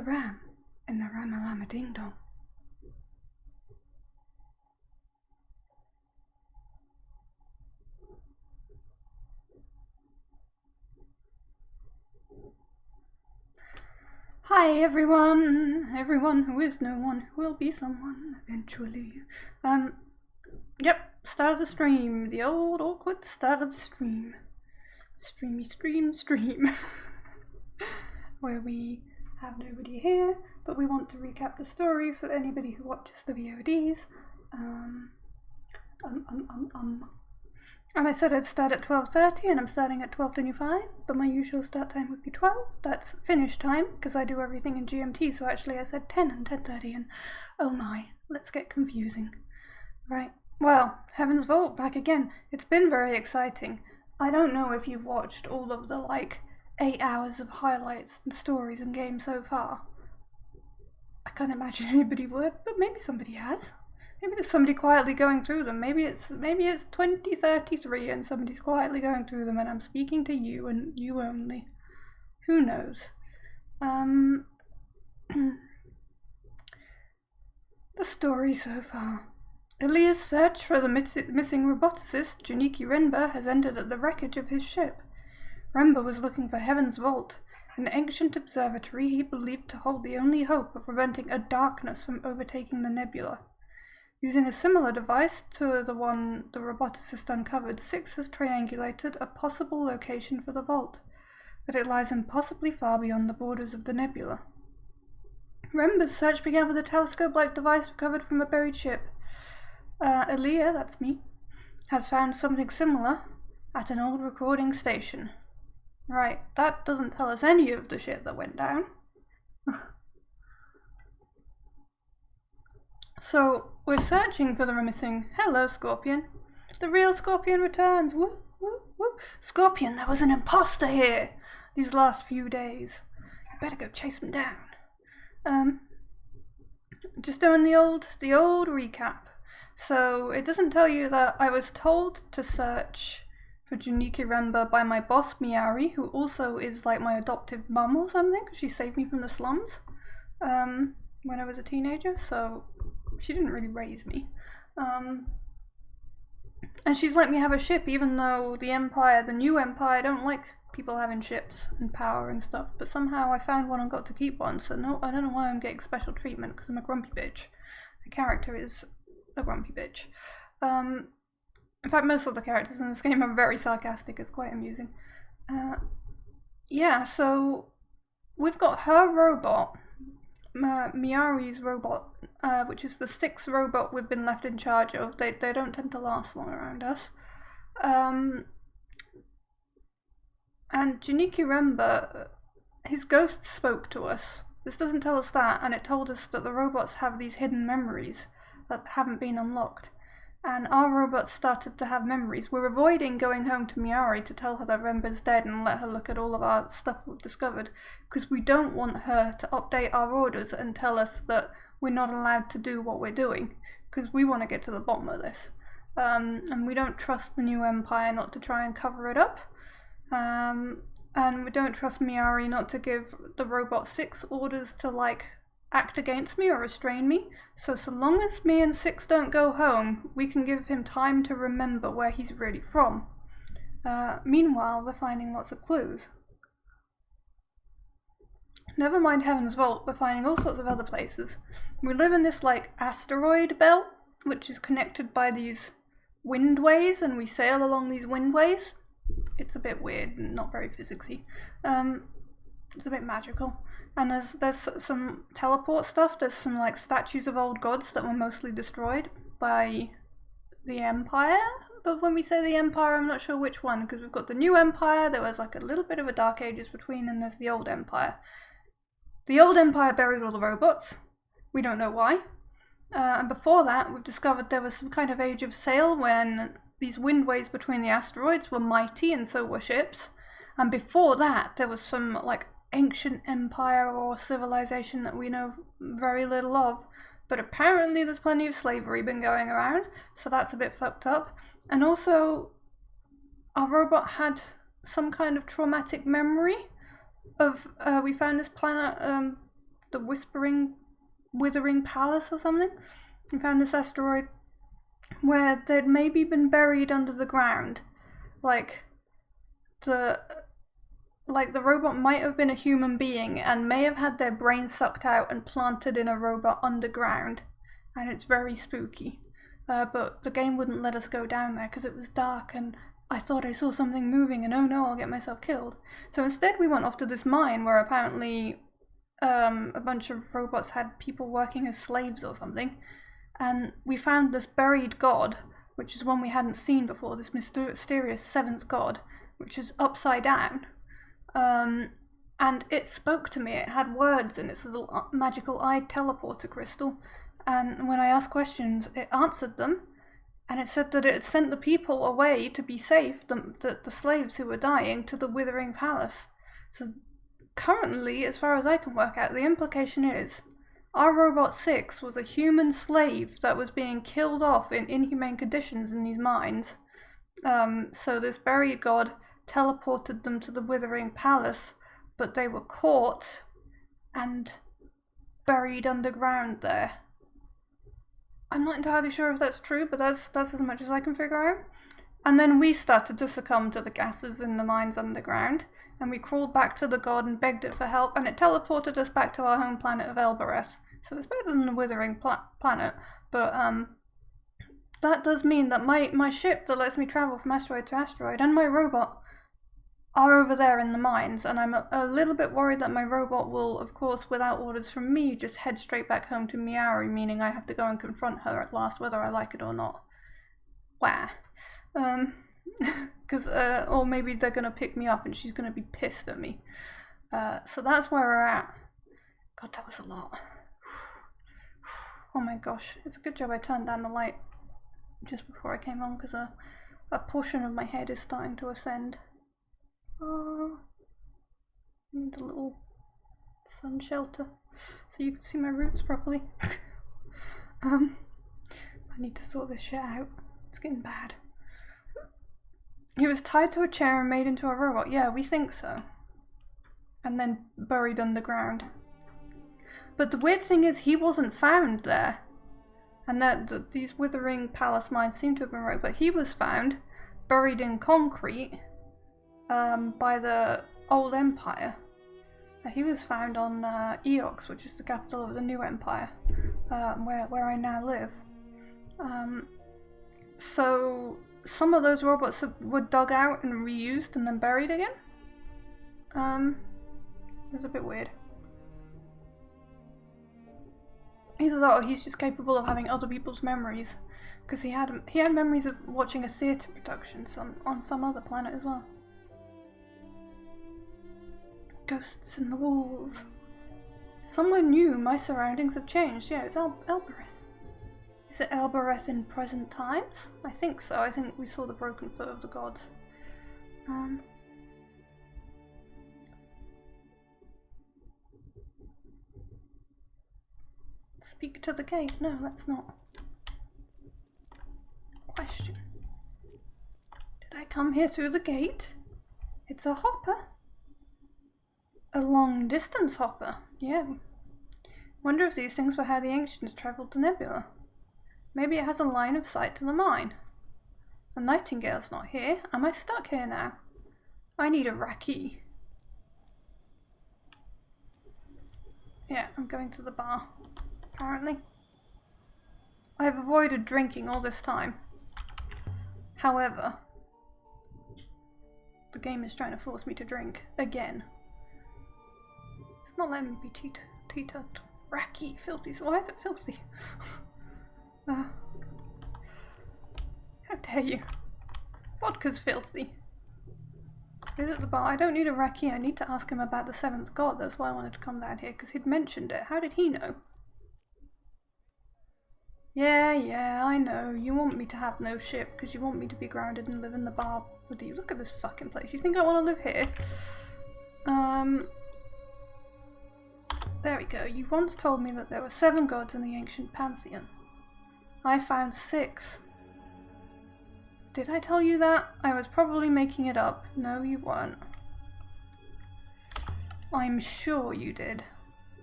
ram in the Ramalama Ding Dong. Hi everyone who is no one who will be someone eventually. Yep, start of the stream, the old awkward start of the stream. Streamy stream. Where we have nobody here, but we want to recap the story for anybody who watches the VODs. And I said I'd start at 12:30 and I'm starting at 12:25, but my usual start time would be 12. That's finish time, because I do everything in GMT, so actually I said 10 and 10:30, and oh my, let's get confusing. Right, well, Heaven's Vault back again. It's been very exciting. I don't know if you've watched all of the, 8 hours of highlights and stories and games so far. I can't imagine anybody would, but maybe somebody has. Maybe there's somebody quietly going through them. Maybe it's 2033 and somebody's quietly going through them and I'm speaking to you and you only. Who knows? The story so far. Aaliyah's search for the missing roboticist, Juniki Renba, has ended at the wreckage of his ship. Renba was looking for Heaven's Vault, an ancient observatory he believed to hold the only hope of preventing a darkness from overtaking the nebula. Using a similar device to the one the roboticist uncovered, Six has triangulated a possible location for the vault, but it lies impossibly far beyond the borders of the nebula. Renba's search began with a telescope-like device recovered from a buried ship. Aaliyah, that's me, has found something similar at an old recording station. Right, that doesn't tell us any of the shit that went down. So, we're searching for the missing... Hello, Scorpion. The real Scorpion returns. Woo, woo, woo. Scorpion, there was an imposter here these last few days. You better go chase him down. Just doing the old recap. So, it doesn't tell you that I was told to search for Juniki Renba by my boss, Miari, who also is like my adoptive mum or something. She saved me from the slums when I was a teenager, so... She didn't really raise me. And she's let me have a ship, even though the Empire, the new Empire, don't like people having ships and power and stuff. But somehow I found one and got to keep one, so no, I don't know why I'm getting special treatment, because I'm a grumpy bitch. The character is a grumpy bitch. In fact, most of the characters in this game are very sarcastic. It's quite amusing. Yeah, so we've got her robot, Miari's robot, which is the 6th robot we've been left in charge of. They don't tend to last long around us. And Juniki Renba, his ghost spoke to us. This doesn't tell us that, and it told us that the robots have these hidden memories that haven't been unlocked. And our robots started to have memories. We're avoiding going home to Miari to tell her that Renba's dead and let her look at all of our stuff we've discovered, because we don't want her to update our orders and tell us that we're not allowed to do what we're doing, because we want to get to the bottom of this. And we don't trust the new Empire not to try and cover it up. And we don't trust Miari not to give the Robot 6 orders to, act against me or restrain me. So long as me and Six don't go home, we can give him time to remember where he's really from. Meanwhile, we're finding lots of clues. Never mind Heaven's Vault, we're finding all sorts of other places. We live in this, asteroid belt, which is connected by these windways, and we sail along these windways. It's a bit weird and not very physicsy. It's a bit magical. And there's some teleport stuff. There's some statues of old gods that were mostly destroyed by the Empire. But when we say the Empire, I'm not sure which one, because we've got the new Empire, there was a little bit of a Dark Ages between, and there's the old Empire. The old Empire buried all the robots. We don't know why. And before that, we've discovered there was some kind of Age of Sail when these windways between the asteroids were mighty and so were ships. And before that, there was some ancient empire or civilization that we know very little of, but apparently there's plenty of slavery been going around, so that's a bit fucked up. And also, our robot had some kind of traumatic memory of, we found this planet the Withering Palace or something. We found this asteroid where they'd maybe been buried under the ground. Like the robot might have been a human being and may have had their brain sucked out and planted in a robot underground. And it's very spooky. But the game wouldn't let us go down there because it was dark and I thought I saw something moving and oh no, I'll get myself killed. So instead we went off to this mine where apparently a bunch of robots had people working as slaves or something. And we found this buried god, which is one we hadn't seen before, this mysterious seventh god, which is upside down. And it spoke to me, it had words in its little magical eye teleporter crystal. And when I asked questions, it answered them. And it said that it had sent the people away to be safe, the slaves who were dying, to the Withering Palace. So currently, as far as I can work out, the implication is our Robot 6 was a human slave that was being killed off in inhumane conditions in these mines. So this buried god teleported them to the Withering Palace, but they were caught and buried underground there. I'm not entirely sure if that's true, but that's as much as I can figure out. And then we started to succumb to the gases in the mines underground, and we crawled back to the god and begged it for help, and it teleported us back to our home planet of Elbereth. So it's better than the Withering planet, but that does mean that my ship that lets me travel from asteroid to asteroid and my robot are over there in the mines, and I'm a little bit worried that my robot will, of course, without orders from me, just head straight back home to Miari, meaning I have to go and confront her at last, whether I like it or not. Wah. Or maybe they're gonna pick me up and she's gonna be pissed at me. So that's where we're at. God, that was a lot. Oh my gosh, it's a good job I turned down the light just before I came on, because a portion of my head is starting to ascend. I need a little sun shelter so you can see my roots properly. I need to sort this shit out. It's getting bad. He was tied to a chair and made into a robot. Yeah, we think so. And then buried underground. But the weird thing is he wasn't found there. And that these Withering Palace mines seem to have been right, but he was found buried in concrete by the old empire. He was found on Eox, which is the capital of the new empire, where I now live. So some of those robots were dug out and reused and then buried again. It was a bit weird. Either that or he's just capable of having other people's memories, because he had memories of watching a theatre production on some other planet as well. Ghosts in the walls. Someone new. My surroundings have changed. Yeah, it's Elbereth. Is it Elbereth in present times? I think so. I think we saw the broken foot of the gods. Speak to the gate. No, let's not. Question. Did I come here through the gate? It's a hopper. A long distance hopper, yeah. Wonder if these things were how the ancients travelled the nebula. Maybe it has a line of sight to the mine. The Nightingale's not here. Am I stuck here now? I need a Raki. Yeah, I'm going to the bar, apparently. I have avoided drinking all this time. However, the game is trying to force me to drink again. It's not letting me be teetotal. Raki, filthy. Why is it filthy? How dare you? Vodka's filthy. Is it the bar? I don't need a Raki. I need to ask him about the seventh god. That's why I wanted to come down here, because he'd mentioned it. How did he know? Yeah, I know. You want me to have no ship because you want me to be grounded and live in the bar with you. Look at this fucking place. You think I want to live here? There we go. You once told me that there were 7 gods in the ancient pantheon. I found 6. Did I tell you that? I was probably making it up. No, you weren't. I'm sure you did.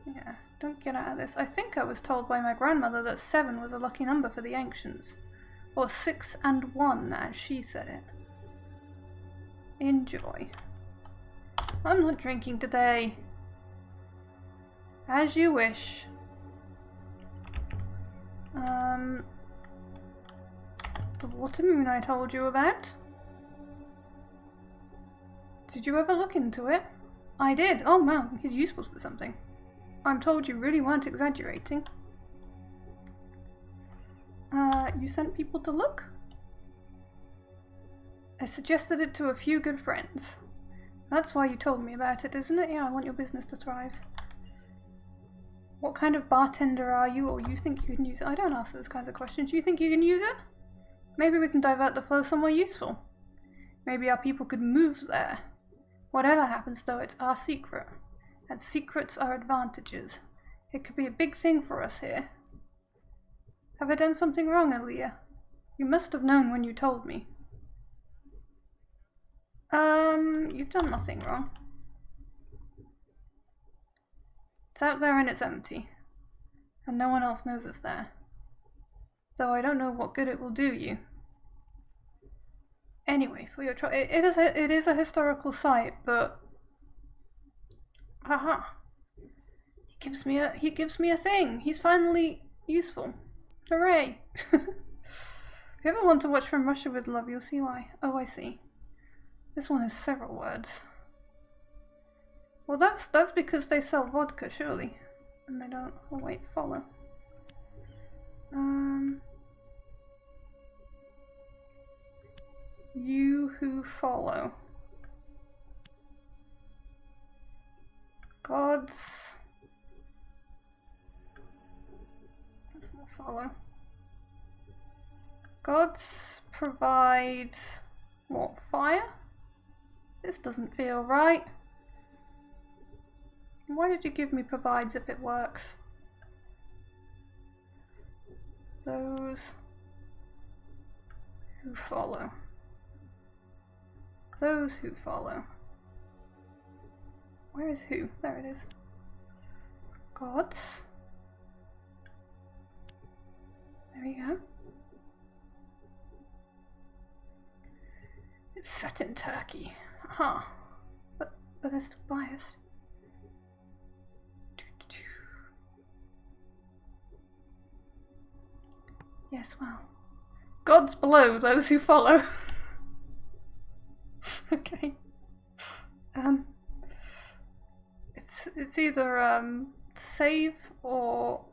Yeah, don't get out of this. I think I was told by my grandmother that 7 was a lucky number for the ancients. Or 6 and 1, as she said it. Enjoy. I'm not drinking today. As you wish. The water moon I told you about. Did you ever look into it? I did. Oh wow, he's useful for something. I'm told you really weren't exaggerating. You sent people to look? I suggested it to a few good friends. That's why you told me about it, isn't it? Yeah, I want your business to thrive. What kind of bartender are you, or you think you can use it? I don't ask those kinds of questions. You think you can use it? Maybe we can divert the flow somewhere useful. Maybe our people could move there. Whatever happens though, it's our secret. And secrets are advantages. It could be a big thing for us here. Have I done something wrong, Aaliyah? You must have known when you told me. You've done nothing wrong. It's out there and it's empty. And no one else knows it's there. Though I don't know what good it will do you. Anyway, for your it is a historical site, but haha. He gives me a thing. He's finally useful. Hooray! If you ever want to watch From Russia with Love, you'll see why. Oh, I see. This one has several words. Well, that's because they sell vodka, surely. And they don't. Oh wait, follow. You who follow. Gods. Let's not follow. Gods provide what? Fire? This doesn't feel right. Why did you give me provides if it works? Those who follow. Those who follow. Where is who? There it is. Gods. There we go. It's set in Turkey. Huh. But they're still biased. Yes, well. Gods below, those who follow. Okay. It's either save or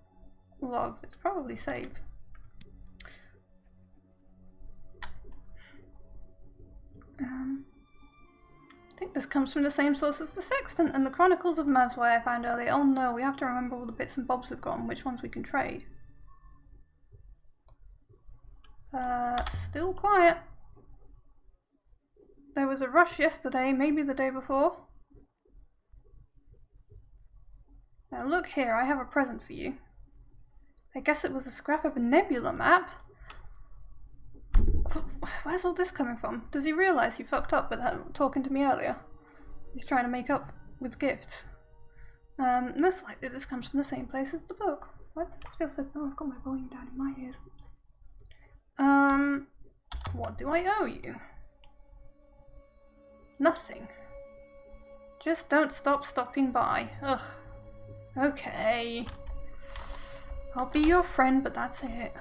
love. It's probably save. I think this comes from the same source as the Sextant and the Chronicles of Mazwai I found earlier. Oh no, we have to remember all the bits and bobs we've got and which ones we can trade. Still quiet. There was a rush yesterday, maybe the day before. Now look here, I have a present for you. I guess it was a scrap of a nebula map. Where's all this coming from? Does he realise he fucked up with talking to me earlier? He's trying to make up with gifts. Most likely this comes from the same place as the book. Why does this feel so... Oh, I've got my volume down in my ears. What do I owe you? Nothing. Just don't stop stopping by. Ugh. Okay. I'll be your friend, but that's it.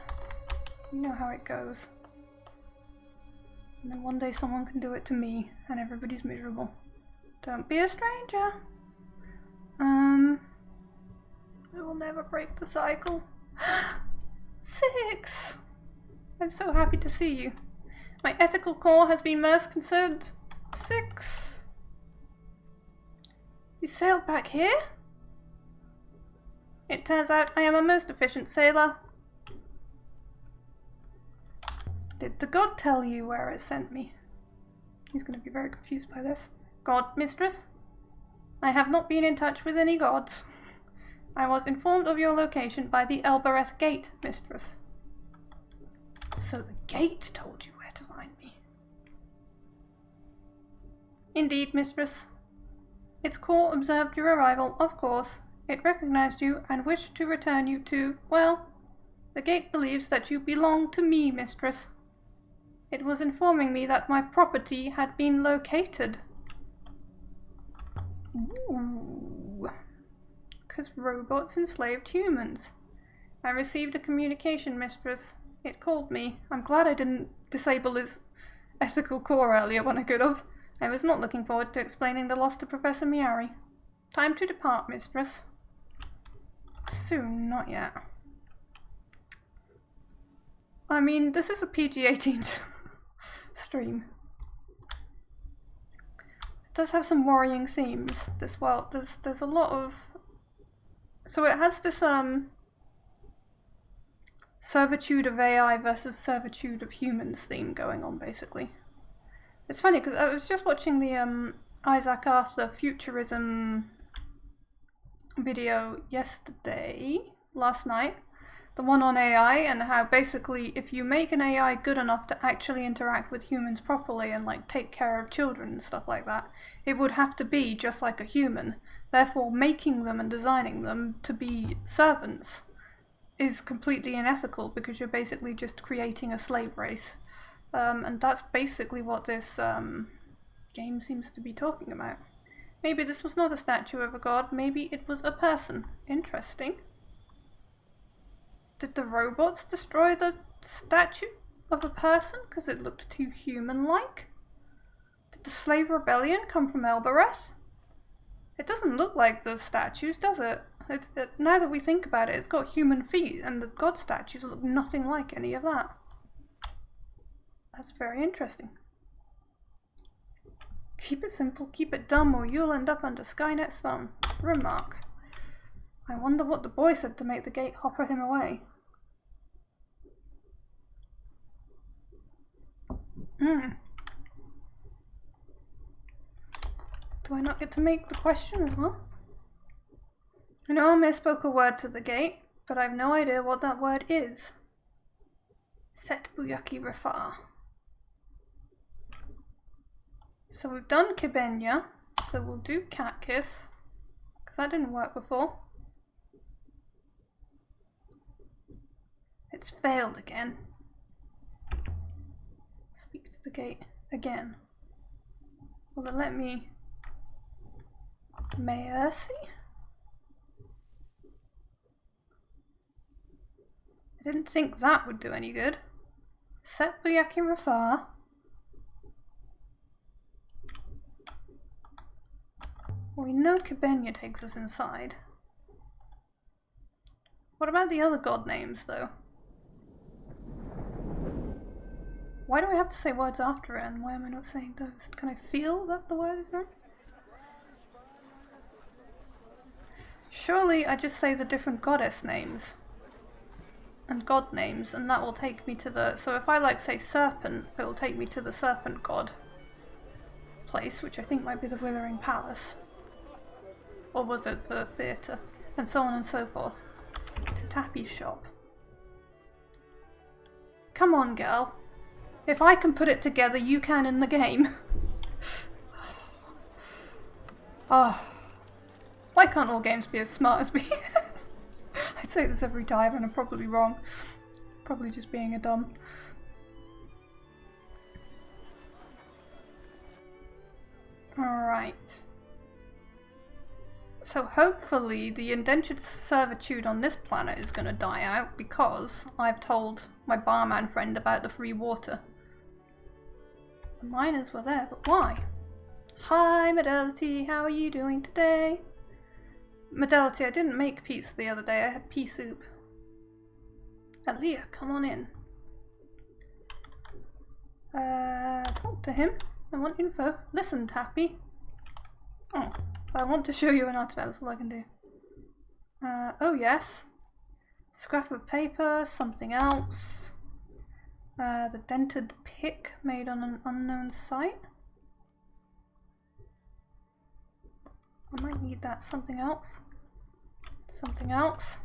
You know how it goes. And then one day someone can do it to me, and everybody's miserable. Don't be a stranger. I will never break the cycle. 6! I'm so happy to see you. My ethical core has been most concerned. 6. You sailed back here? It turns out I am a most efficient sailor. Did the god tell you where it sent me? He's going to be very confused by this. God, mistress? I have not been in touch with any gods. I was informed of your location by the Elbereth Gate, mistress. So the gate told you where to find me? Indeed, mistress. Its core observed your arrival, of course. It recognized you and wished to return you to, well, the gate believes that you belong to me, mistress. It was informing me that my property had been located. Ooh. 'Cause robots enslaved humans. I received a communication, mistress. It called me. I'm glad I didn't disable his ethical core earlier when I could have. I was not looking forward to explaining the loss to Professor Miari. Time to depart, mistress. Soon, not yet. I mean, this is a PG-18 stream. It does have some worrying themes. This world, there's a lot of... So it has this servitude of AI versus servitude of humans theme going on, basically. It's funny because I was just watching the Isaac Arthur futurism video last night, the one on AI, and how basically if you make an AI good enough to actually interact with humans properly and like take care of children and stuff like that, it would have to be just like a human. Therefore, making them and designing them to be servants is completely unethical because you're basically just creating a slave race. And that's basically what this game seems to be talking about. Maybe this was not a statue of a god, maybe it was a person. Interesting. Did the robots destroy the statue of a person because it looked too human-like? Did the slave rebellion come from Elbereth? It doesn't look like the statues, does it? Now that we think about it, it's got human feet, and the god statues look nothing like any of that. That's very interesting. Keep it simple, keep it dumb, or you'll end up under Skynet's thumb. Remark. I wonder what the boy said to make the gate hopper him away. Do I not get to make the question as well? I know I misspoke a word to the gate, but I've no idea what that word is. Set Buyaki Rafar. So we've done Kibenya, so we'll do Cat Kiss, because that didn't work before. It's failed again. Speak to the gate again. Will it let me... Mercy? I didn't think that would do any good. Set Buyaki Rafar. We know Kibenya takes us inside. What about the other god names, though? Why do I have to say words after it, and why am I not saying those? Can I feel that the word is right? Surely I just say the different goddess names and god names, and that will take me to the... So if I like say serpent, it will take me to the serpent god place, which I think might be the Withering Palace. Or was it the theatre? And so on and so forth. To Tappy's shop. Come on, girl. If I can put it together, you can in the game. Oh. Why can't all games be as smart as me? I say this every time and I'm probably wrong. Probably just being a dumb. Alright. So hopefully the indentured servitude on this planet is going to die out because I've told my barman friend about the free water. The miners were there, but why? Hi Medelity, how are you doing today? Medelity, I didn't make pizza the other day, I had pea soup. Aaliyah, come on in. Talk to him. I want info. Listen, Tappy. Oh. I want to show you an artifact, that's all I can do. Oh yes. Scrap of paper, something else. The dented pick made on an unknown site. I might need that. Something else. Something else.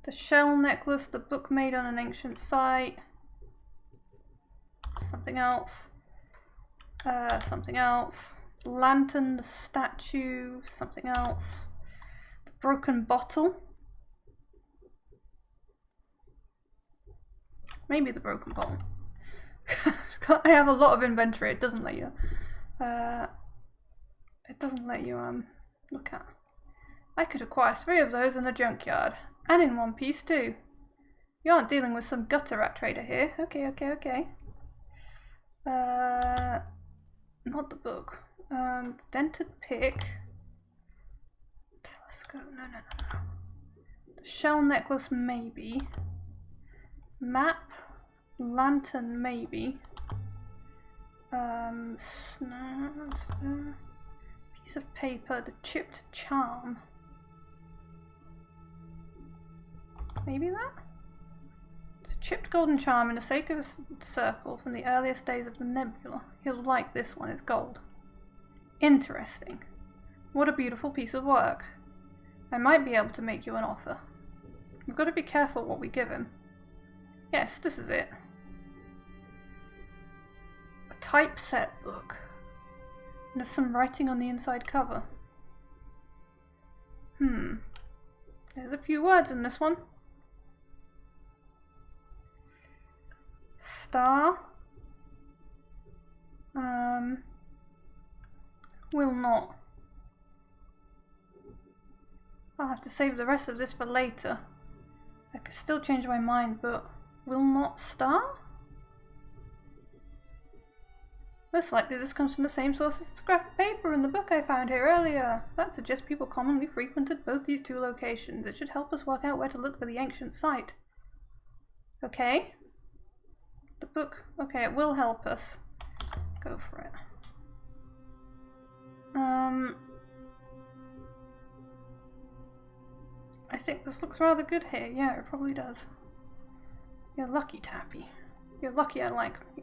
The shell necklace, the book made on an ancient site. Something else. Something else. Lantern, the statue, something else. The broken bottle. Maybe the broken bottle. I have a lot of inventory. It doesn't let you. It doesn't let you look at. I could acquire 3 of those in a junkyard, and in one piece too. You aren't dealing with some gutter rat trader here. Okay, okay, okay. Not the book. Dented pick. Telescope. No, no, no, no. The shell necklace, maybe. Map. Lantern, maybe. Piece of paper. The chipped charm. Maybe that? It's a chipped golden charm in the sake of a circle from the earliest days of the nebula. You'll like this one, it's gold. Interesting. What a beautiful piece of work. I might be able to make you an offer. We've got to be careful what we give him. Yes, this is it. A typeset book. There's some writing on the inside cover. There's a few words in this one. Star. Will not. I'll have to save the rest of this for later. I could still change my mind, but will not star? Most likely this comes from the same source as the scrap of paper in the book I found here earlier. That suggests people commonly frequented both these 2 locations. It should help us work out where to look for the ancient site. Okay. The book. Okay, it will help us. Go for it. I think this looks rather good here. Yeah, it probably does. You're lucky, Tappy. You're lucky I like you.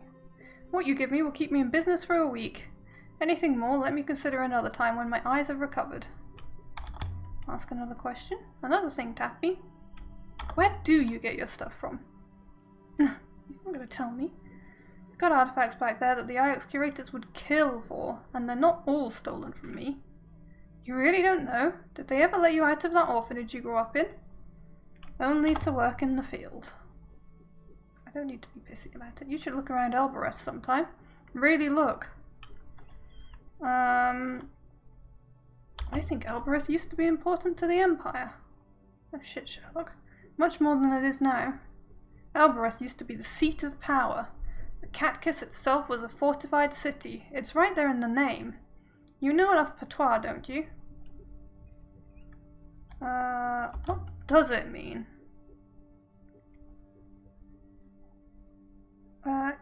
What you give me will keep me in business for a week. Anything more, let me consider another time when my eyes have recovered. Ask another question. Another thing, Tappy. Where do you get your stuff from? He's not going to tell me. I've got artifacts back there that the IOX curators would kill for, and they're not all stolen from me. You really don't know? Did they ever let you out of that orphanage you grew up in? Only to work in the field. I don't need to be pissy about it. You should look around Elbereth sometime. Really look. I think Elbereth used to be important to the Empire. Oh shit, Sherlock. Much more than it is now. Elbereth used to be the seat of power. The Catkiss itself was a fortified city. It's right there in the name. You know enough patois, don't you? What does it mean?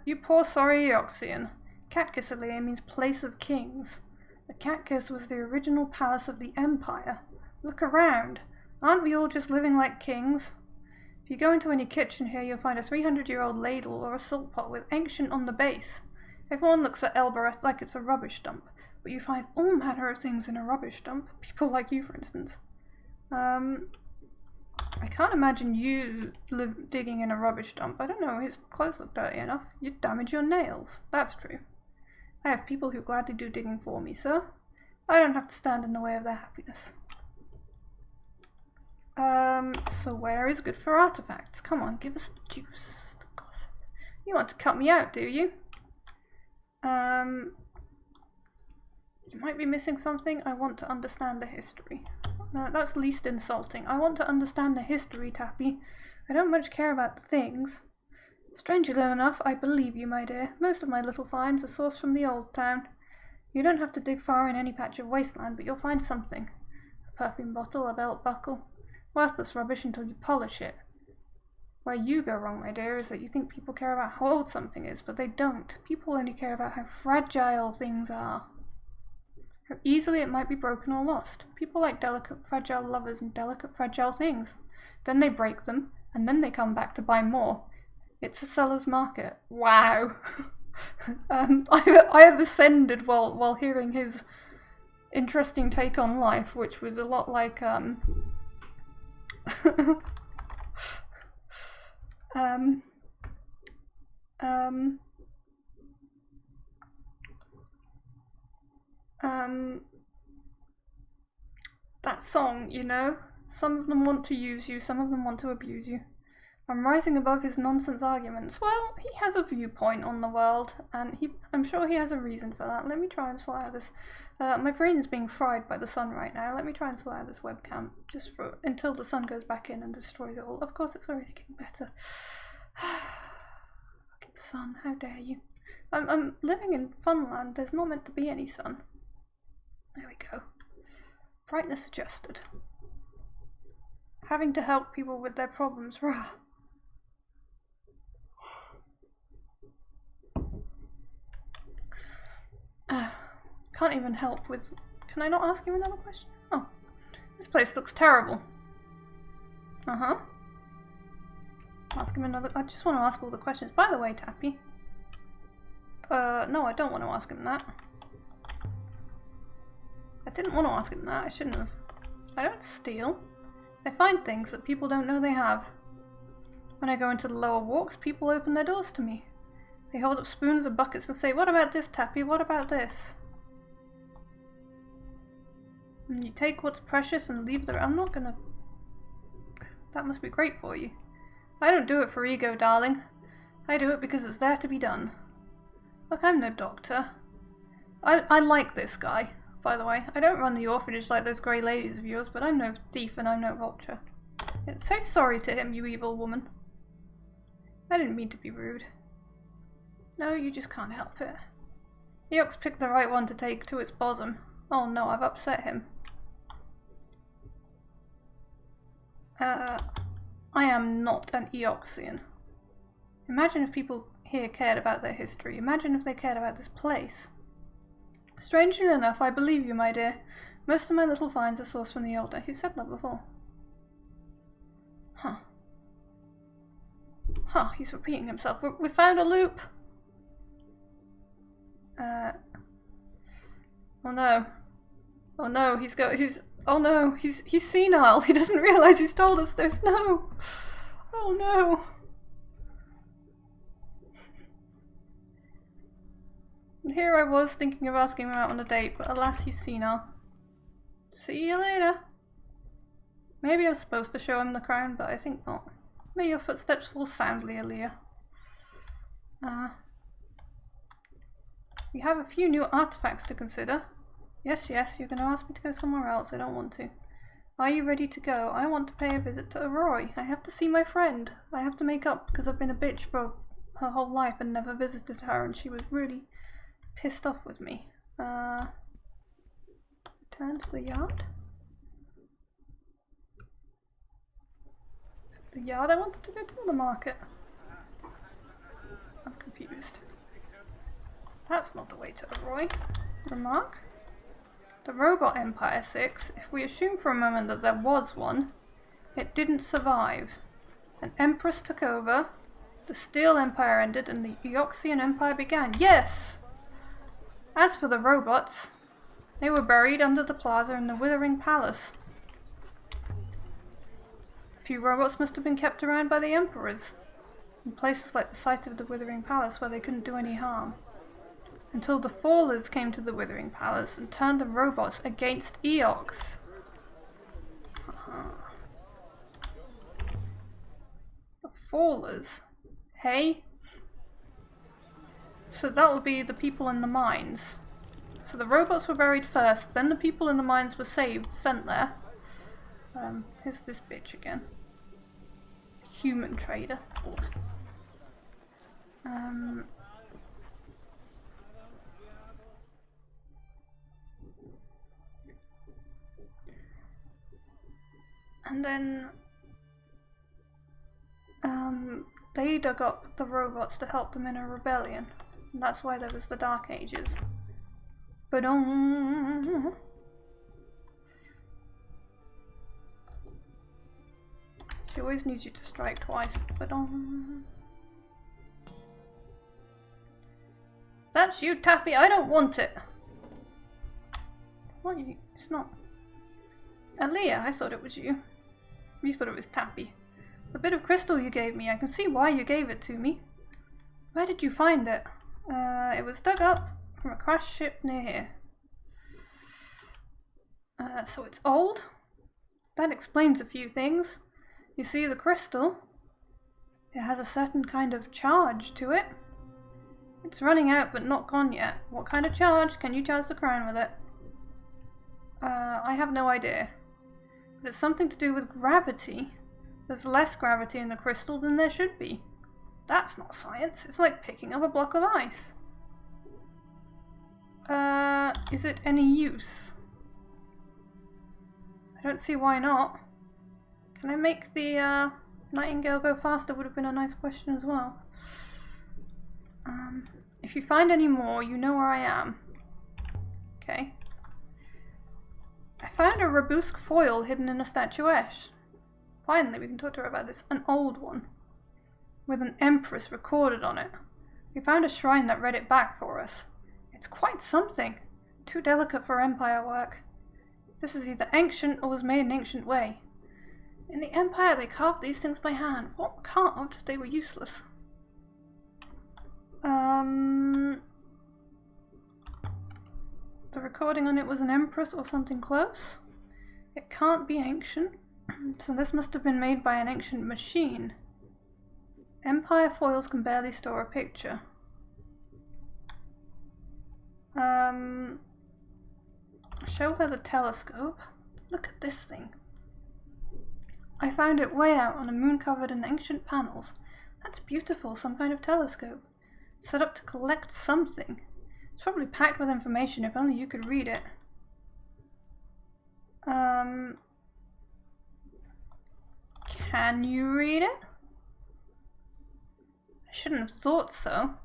You poor sorry Eoxian. Catkiss means place of kings. The Catkiss was the original palace of the Empire. Look around. Aren't we all just living like kings? If you go into any kitchen here, you'll find a 300-year-old ladle or a salt pot with ancient on the base. Everyone looks at Elbereth like it's a rubbish dump, but you find all manner of things in a rubbish dump. People like you, for instance. I can't imagine you digging in a rubbish dump. I don't know, his clothes look dirty enough. You'd damage your nails. That's true. I have people who gladly do digging for me, sir. I don't have to stand in the way of their happiness. So where is good for artifacts? Come on, give us the juice, the gossip. You want to cut me out, do you? You might be missing something. I want to understand the history. That's least insulting. I want to understand the history, Tappy. I don't much care about the things. Strangely enough, I believe you, my dear. Most of my little finds are sourced from the old town. You don't have to dig far in any patch of wasteland, but you'll find something. A perfume bottle, a belt buckle. Worthless rubbish until you polish it. Where you go wrong, my dear, is that you think people care about how old something is, but they don't. People only care about how fragile things are. How easily it might be broken or lost. People like delicate, fragile lovers and delicate, fragile things. Then they break them, and then they come back to buy more. It's a seller's market. Wow. I have ascended while hearing his interesting take on life, which was a lot like that song, you know? Some of them want to use you, some of them want to abuse you. I'm rising above his nonsense arguments. Well, he has a viewpoint on the world, and I'm sure he has a reason for that. Let me try and sort out this. My brain is being fried by the sun right now. Let me try and sort out this webcam, just for until the sun goes back in and destroys it all. Of course, it's already getting better. Fucking sun, how dare you. I'm living in Funland. There's not meant to be any sun. There we go. Brightness adjusted. Having to help people with their problems, rah. Can't even help with... Can I not ask him another question? Oh. This place looks terrible. Uh-huh. Ask him another... I just want to ask all the questions. By the way, Tappy. No, I don't want to ask him that. I didn't want to ask him that. I shouldn't have. I don't steal. I find things that people don't know they have. When I go into the lower walks, people open their doors to me. They hold up spoons and buckets and say, "What about this, Tappy? What about this?" And you take what's precious and leave the... I'm not gonna... That must be great for you. I don't do it for ego, darling. I do it because it's there to be done. Look, I'm no doctor. I like this guy, by the way. I don't run the orphanage like those grey ladies of yours, but I'm no thief and I'm no vulture. Say sorry to him, you evil woman. I didn't mean to be rude. No, you just can't help it. Eox picked the right one to take to its bosom. Oh no, I've upset him. I am not an Eoxian. Imagine if people here cared about their history. Imagine if they cared about this place. Strangely enough, I believe you, my dear. Most of my little finds are sourced from the Elder. He said that before. Huh. Huh, he's repeating himself. We found a loop! Oh no. Oh no, oh no, he's senile. He doesn't realise he's told us this. No! Oh no! And here I was thinking of asking him out on a date, but alas, he's senile. See you later. Maybe I was supposed to show him the crown, but I think not. May your footsteps fall soundly, Aaliyah. We have a few new artifacts to consider. Yes, you're going to ask me to go somewhere else. I don't want to. Are you ready to go? I want to pay a visit to Aurora. I have to see my friend. I have to make up because I've been a bitch for her whole life and never visited her, and she was really pissed off with me. Return to the yard? Is it the yard I wanted to go to, or the market? I'm confused. That's not the way to Aurora. Remark? The Robot Empire 6, if we assume for a moment that there was one, it didn't survive. An Empress took over, the Steel Empire ended, and the Eoxian Empire began. Yes! As for the robots, they were buried under the plaza in the Withering Palace. A few robots must have been kept around by the Emperors, in places like the site of the Withering Palace where they couldn't do any harm. Until the Fallers came to the Withering Palace and turned the robots against Eox. The Fallers? Hey? So that'll be the people in the mines. So the robots were buried first, then the people in the mines were saved, sent there. Here's this bitch again. Human trader. And then they dug up the robots to help them in a rebellion. And that's why there was the Dark Ages. But she always needs you to strike twice. But that's you, Tappy. I don't want it. It's not you. It's not. Aaliyah, I thought it was you. You thought it was Tappy. The bit of crystal you gave me, I can see why you gave it to me. Where did you find it? It was dug up from a crashed ship near here. So it's old? That explains a few things. You see, the crystal, it has a certain kind of charge to it. It's running out but not gone yet. What kind of charge? Can you charge the crown with it? I have no idea. But it's something to do with gravity. There's less gravity in the crystal than there should be. That's not science. It's like picking up a block of ice. Is it any use? I don't see why not. Can I make the nightingale go faster? Would have been a nice question as well. If you find any more, you know where I am. Okay. I found a Rabusque foil hidden in a statuette. Finally, we can talk to her about this. An old one. With an empress recorded on it. We found a shrine that read it back for us. It's quite something. Too delicate for empire work. This is either ancient or was made an ancient way. In the empire they carved these things by hand. What carved? They were useless. The recording on it was an empress or something close. It can't be ancient. So this must have been made by an ancient machine. Empire foils can barely store a picture. Show her the telescope. Look at this thing. I found it way out on a moon covered in ancient panels. That's beautiful, some kind of telescope. Set up to collect something. It's probably packed with information, if only you could read it. Can you read it? I shouldn't have thought so.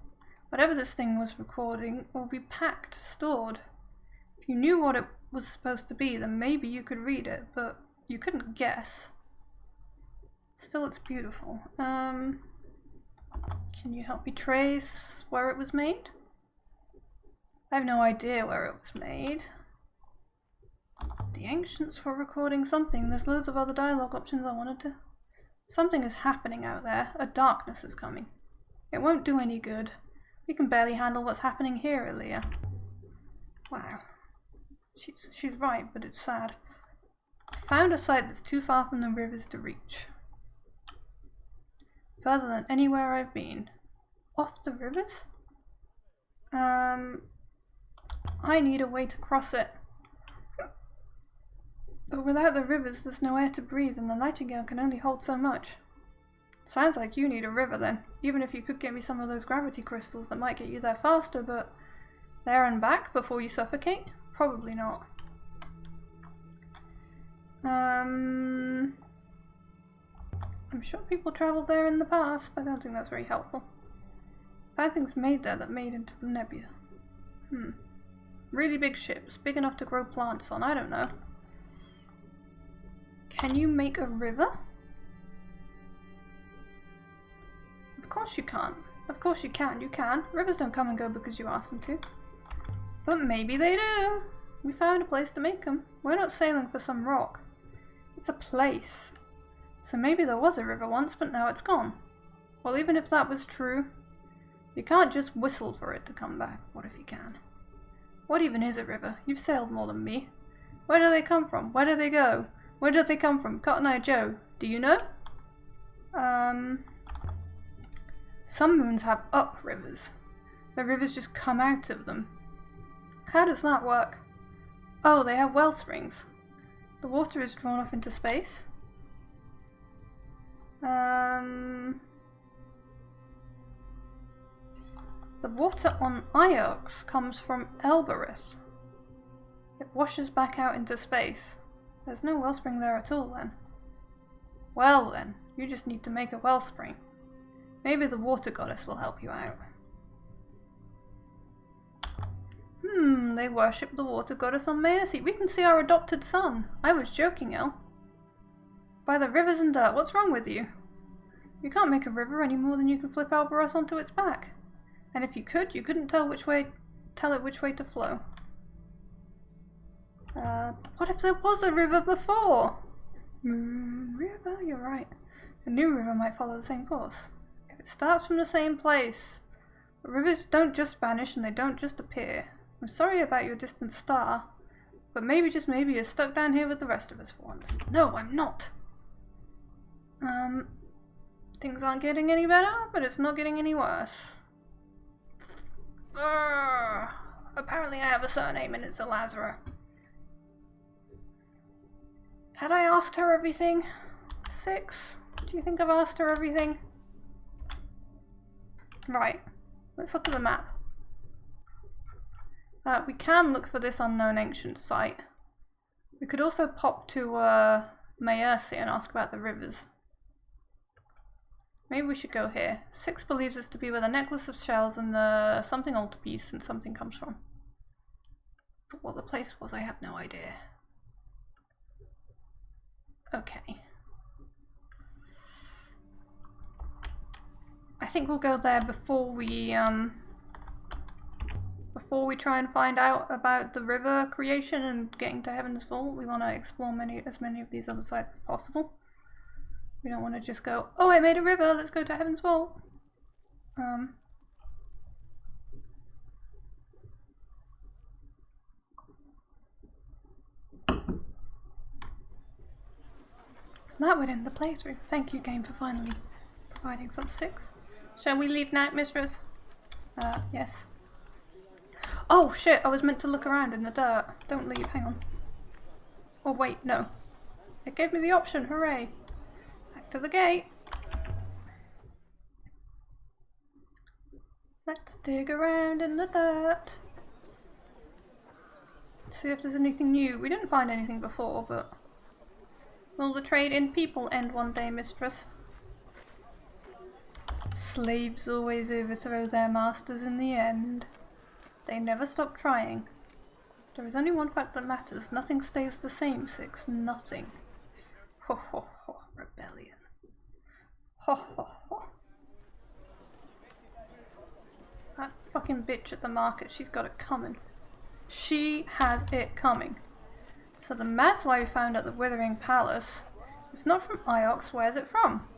Whatever this thing was recording will be packed, stored. If you knew what it was supposed to be, then maybe you could read it, but you couldn't guess. Still, it's beautiful. Can you help me trace where it was made? I have no idea where it was made. The ancients were recording something. There's loads of other dialogue options I wanted to... Something is happening out there. A darkness is coming. It won't do any good. We can barely handle what's happening here, Aaliyah. Wow. She's right, but it's sad. I found a site that's too far from the rivers to reach. Further than anywhere I've been. Off the rivers? I need a way to cross it. But without the rivers, there's no air to breathe, and the nightingale can only hold so much. Sounds like you need a river then, even if you could get me some of those gravity crystals that might get you there faster, but there and back before you suffocate? Probably not. I'm sure people travelled there in the past. I don't think that's very helpful. Bad things made there that made into the nebula. Really big ships, big enough to grow plants on, I don't know. Can you make a river? Of course you can't. Of course you can. You can. Rivers don't come and go because you ask them to. But maybe they do. We found a place to make them. We're not sailing for some rock. It's a place. So maybe there was a river once, but now it's gone. Well, even if that was true, you can't just whistle for it to come back. What if you can? What even is a river? You've sailed more than me. Where do they come from? Where do they go? Where did they come from? Cotton Eye Joe, do you know? Some moons have up rivers. The rivers just come out of them. How does that work? Oh, they have well springs. The water is drawn off into space. The water on Iox comes from Elbereth. It washes back out into space. There's no wellspring there at all then. Well then, you just need to make a wellspring. Maybe the water goddess will help you out. They worship the water goddess on Maercy. We can see our adopted son. I was joking, El. By the rivers and dirt, what's wrong with you? You can't make a river any more than you can flip Elbereth onto its back. And if you could, you couldn't tell it which way to flow. What if there was a river before? River, you're right. A new river might follow the same course. If it starts from the same place. But rivers don't just vanish and they don't just appear. I'm sorry about your distant star, But maybe, just maybe, you're stuck down here with the rest of us for once. No, I'm not! Things aren't getting any better, but it's not getting any worse. Apparently I have a surname and it's a Lazarus. Had I asked her everything? 6? Do you think I've asked her everything? Right. Let's look at the map. We can look for this unknown ancient site. We could also pop to Mayersi and ask about the rivers. Maybe we should go here. 6 believes this to be where the necklace of shells and the something altarpiece and something comes from. But what the place was, I have no idea. Okay. I think we'll go there before we try and find out about the river creation and getting to Heaven's Vault. We want to explore as many of these other sites as possible. We don't want to just go, oh, I made a river, let's go to Heaven's Vault. That would end the playthrough. Thank you, game, for finally providing some 6. Shall we leave now, mistress? Yes. Oh shit, I was meant to look around in the dirt. Don't leave, hang on. Oh wait, no. It gave me the option, hooray. Back to the gate. Let's dig around in the dirt. Let's see if there's anything new. We didn't find anything before, but... Will the trade in people end one day, mistress? Slaves always overthrow their masters in the end. They never stop trying. There is only one fact that matters. Nothing stays the same, 6. Nothing. Ho ho ho. Rebellion. Ho ho ho. That fucking bitch at the market, she's got it coming. She has it coming. So the Mazwai we found at the Withering Palace, it's not from Iox. Where's it from?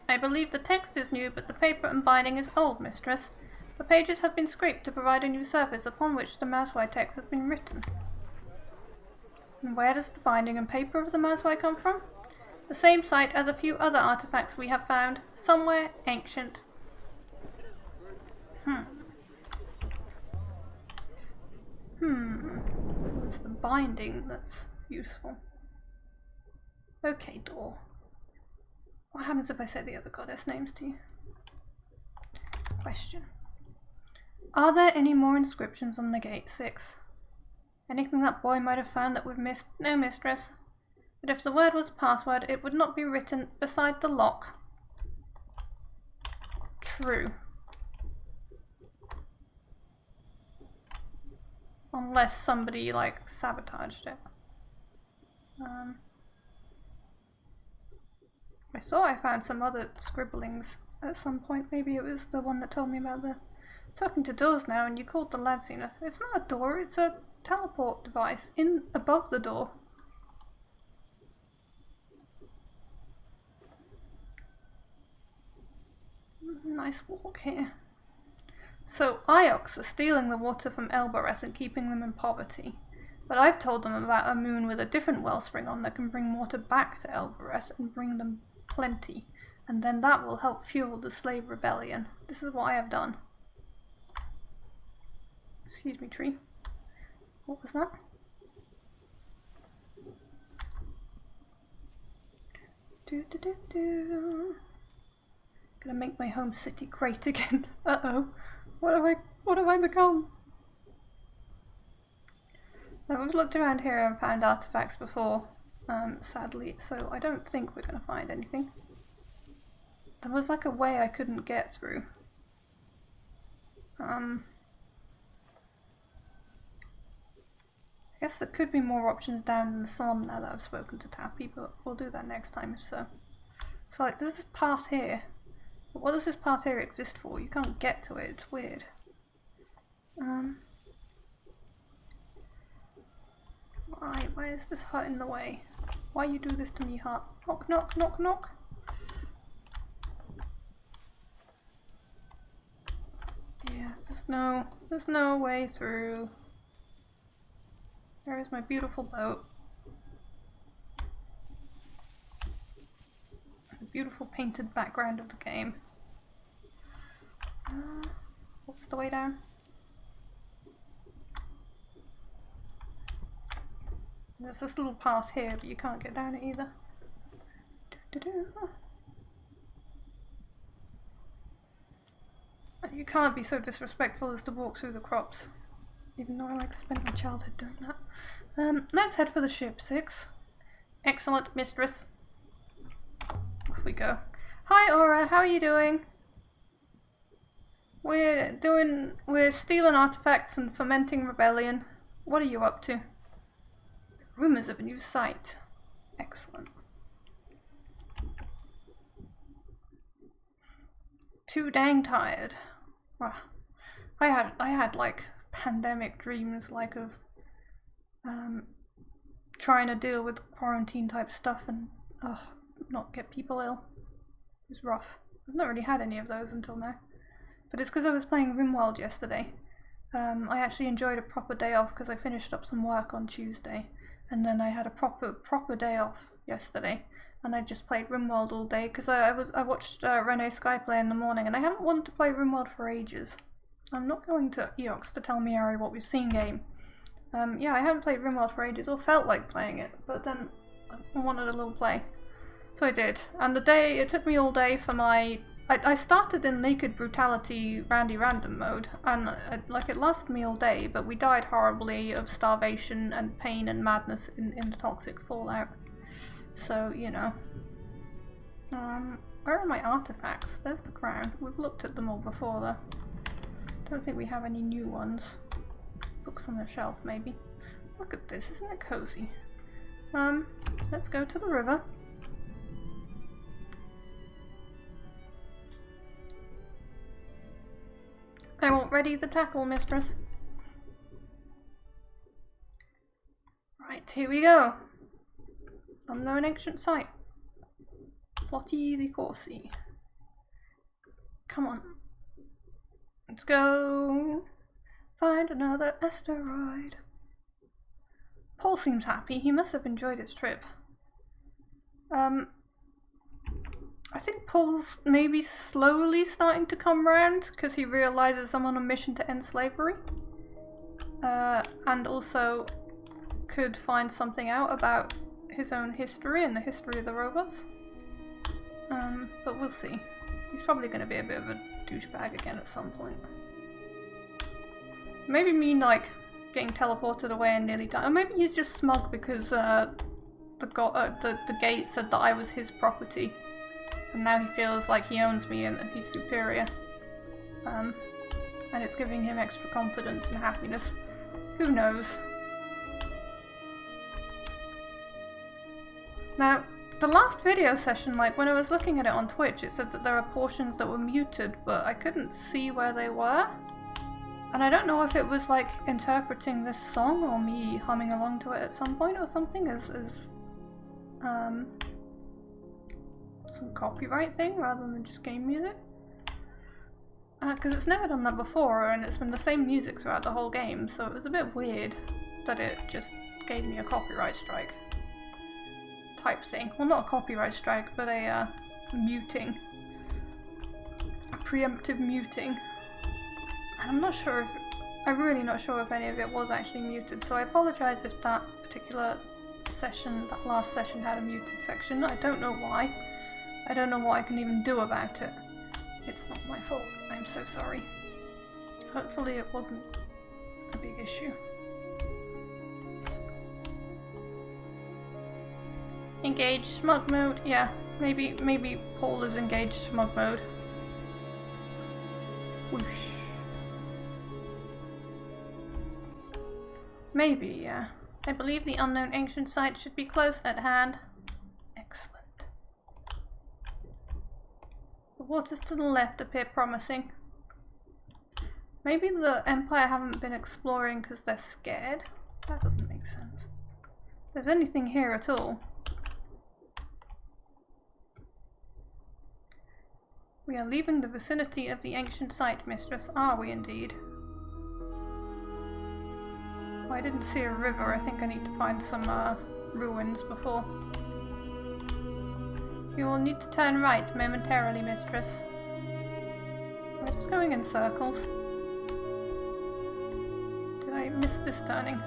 I believe the text is new, but the paper and binding is old, mistress. The pages have been scraped to provide a new surface upon which the Mazwai text has been written. And where does the binding and paper of the Mazwai come from? The same site as a few other artifacts we have found, somewhere ancient. So it's the binding that's useful. Okay, door. What happens if I say the other goddess names to you? Question. Are there any more inscriptions on the gate, 6? Anything that boy might have found that we've missed? No, mistress. But if the word was a password, it would not be written beside the lock. True. Unless somebody, like, sabotaged it. I thought I found some other scribblings at some point. Maybe it was the one that told me about the talking to doors now, and you called the lad scene. It's not a door, it's a teleport device in above the door. Nice walk here. So Iox are stealing the water from Elbereth and keeping them in poverty. But I've told them about a moon with a different wellspring on that can bring water back to Elbereth and bring them plenty. And then that will help fuel the slave rebellion. This is what I have done. Excuse me, tree. What was that? Gonna make my home city great again. Uh-oh. What have I become? Now we've looked around here and found artifacts before, sadly, so I don't think we're gonna find anything. There was like a way I couldn't get through. I guess there could be more options down in the slum now that I've spoken to Tappy, but we'll do that next time if so. So like, there's this path here. But what does this path here exist for? You can't get to it, it's weird. Why is this hut in the way? Why you do this to me, hut? Knock, knock, knock, knock. Yeah, there's no way through. There is my beautiful boat. The beautiful painted background of the game. What's the way down? There's this little path here, but you can't get down it either. You can't be so disrespectful as to walk through the crops. Even though I like spent my childhood doing that. Let's head for the ship, 6. Excellent, mistress. Off we go. Hi Aura, how are you doing? We're stealing artifacts and fomenting rebellion. What are you up to? Rumors of a new site. Excellent. Too dang tired. Well, I had like pandemic dreams, like of trying to deal with quarantine type stuff and not get people ill. It was rough. I've not really had any of those until now. But it's because I was playing RimWorld yesterday. I actually enjoyed a proper day off because I finished up some work on Tuesday, and then I had a proper day off yesterday, and I just played RimWorld all day because I watched Renee Sky play in the morning, and I haven't wanted to play RimWorld for ages. I'm not going to Eox to tell Miari what we've seen game. Yeah, I haven't played RimWorld for ages or felt like playing it, but then I wanted a little play. So I did, and it took me all day for my... I started in Naked Brutality Randy Random mode, and it lasted me all day, but we died horribly of starvation and pain and madness in the toxic fallout. So, you know. Where are my artifacts? There's the crown. We've looked at them all before though. Don't think we have any new ones. Books on the shelf, maybe. Look at this, isn't it cozy? Let's go to the river. I won't ready the tackle, mistress. Right, here we go. Unknown ancient site. Plotty the Corsi. Come on. Let's go. Find another asteroid. Paul seems happy. He must have enjoyed his trip. I think Paul's maybe slowly starting to come round because he realizes I'm on a mission to end slavery. And also could find something out about his own history and the history of the robots. But we'll see. He's probably going to be a bit of a douchebag again at some point. Maybe me like getting teleported away and nearly dying. Or maybe he's just smug because the gate said that I was his property. And now he feels like he owns me and he's superior. And it's giving him extra confidence and happiness. Who knows? Now, the last video session, like when I was looking at it on Twitch, it said that there are portions that were muted, but I couldn't see where they were. And I don't know if it was like interpreting this song or me humming along to it at some point or something as some copyright thing rather than just game music. Because it's never done that before and it's been the same music throughout the whole game, so it was a bit weird that it just gave me a copyright strike type thing. Well, not a copyright strike, but a muting. A preemptive muting. And I'm not sure if... I'm really not sure if any of it was actually muted, so I apologise if that particular session, that last session, had a muted section. I don't know why. I don't know what I can even do about it. It's not my fault. I'm so sorry. Hopefully it wasn't a big issue. Engage smug mode? Yeah, maybe Paul is engaged smug mode. Whoosh. Maybe, yeah. I believe the unknown ancient site should be close at hand. Excellent. The waters to the left appear promising. Maybe the Empire haven't been exploring because they're scared? That doesn't make sense. If there's anything here at all. We are leaving the vicinity of the ancient site, mistress. Are we indeed? I didn't see a river. I think I need to find some ruins before. You will need to turn right momentarily, mistress. We're just going in circles. Did I miss this turning?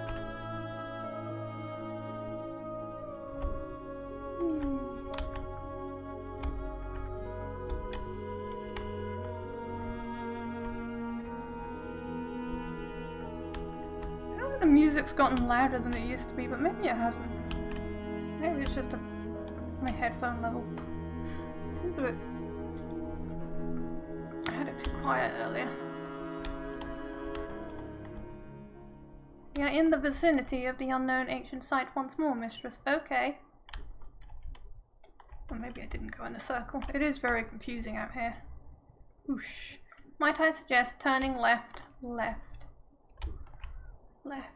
The music's gotten louder than it used to be, but maybe it hasn't. Maybe it's just my headphone level. Seems a bit... I had it too quiet earlier. We are in the vicinity of the unknown ancient site once more, mistress. Okay. Or maybe I didn't go in a circle. It is very confusing out here. Whoosh. Might I suggest turning left, left. Left.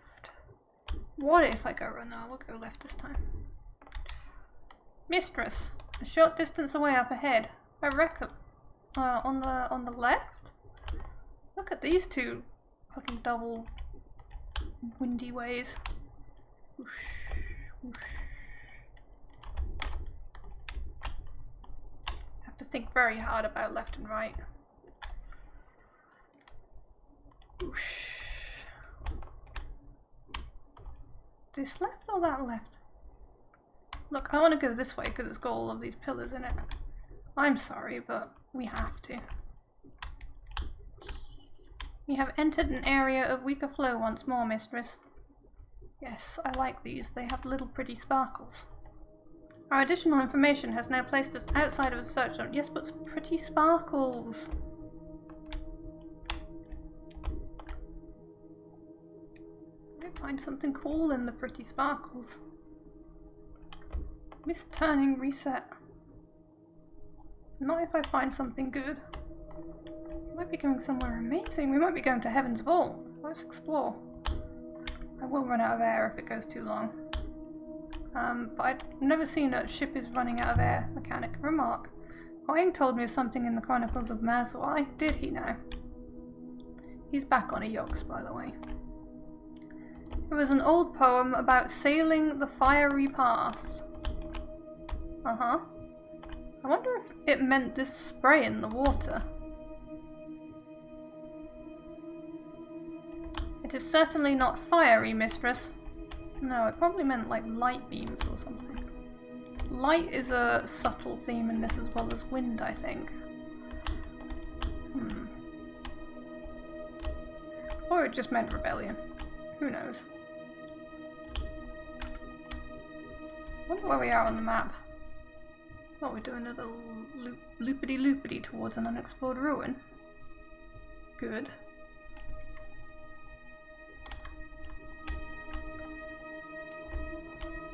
What if I go right now? We'll go left this time. Mistress, a short distance away up ahead. I reckon. On the left? Look at these two fucking double windy ways. Whoosh, whoosh. Have to think very hard about left and right. Whoosh. This left or that left? Look, I want to go this way because it's got all of these pillars in it. I'm sorry, but we have to. We have entered an area of weaker flow once more, mistress. Yes, I like these. They have little pretty sparkles. Our additional information has now placed us outside of a search zone. Yes, but pretty sparkles. Find something cool in the pretty sparkles. Miss turning reset. Not if I find something good. We might be going somewhere amazing. We might be going to Heaven's Vault. Let's explore. I will run out of air if it goes too long. But I've never seen a ship is running out of air mechanic. Remark. Oing told me of something in the Chronicles of Mazwai. Did he now? He's back on a Yox, by the way. It was an old poem about sailing the fiery path. Uh-huh. I wonder if it meant this spray in the water. It is certainly not fiery, mistress. No, it probably meant like light beams or something. Light is a subtle theme in this as well as wind, I think. Or it just meant rebellion. Who knows? I wonder where we are on the map. Oh, we're doing a little loopity-loopity towards an unexplored ruin. Good.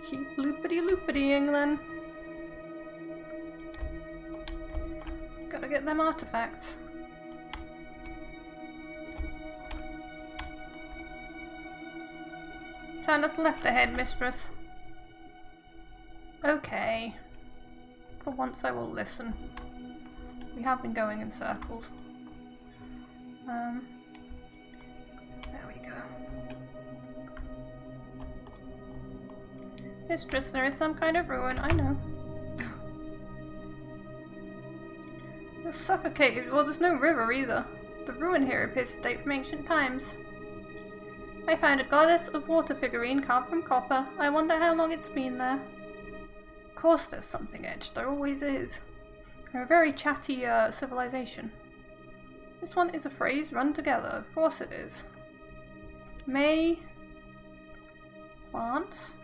Keep loopity-loopitying then. Gotta get them artifacts. Turn us left ahead, mistress. Okay. For once I will listen. We have been going in circles. There we go. Mistress, there is some kind of ruin, I know. We're suffocated. Well, there's no river either. The ruin here appears to date from ancient times. I found a goddess of water figurine carved from copper. I wonder how long it's been there. Of course there's something etched. There always is. They're a very chatty civilization. This one is a phrase run together. Of course it is. May plants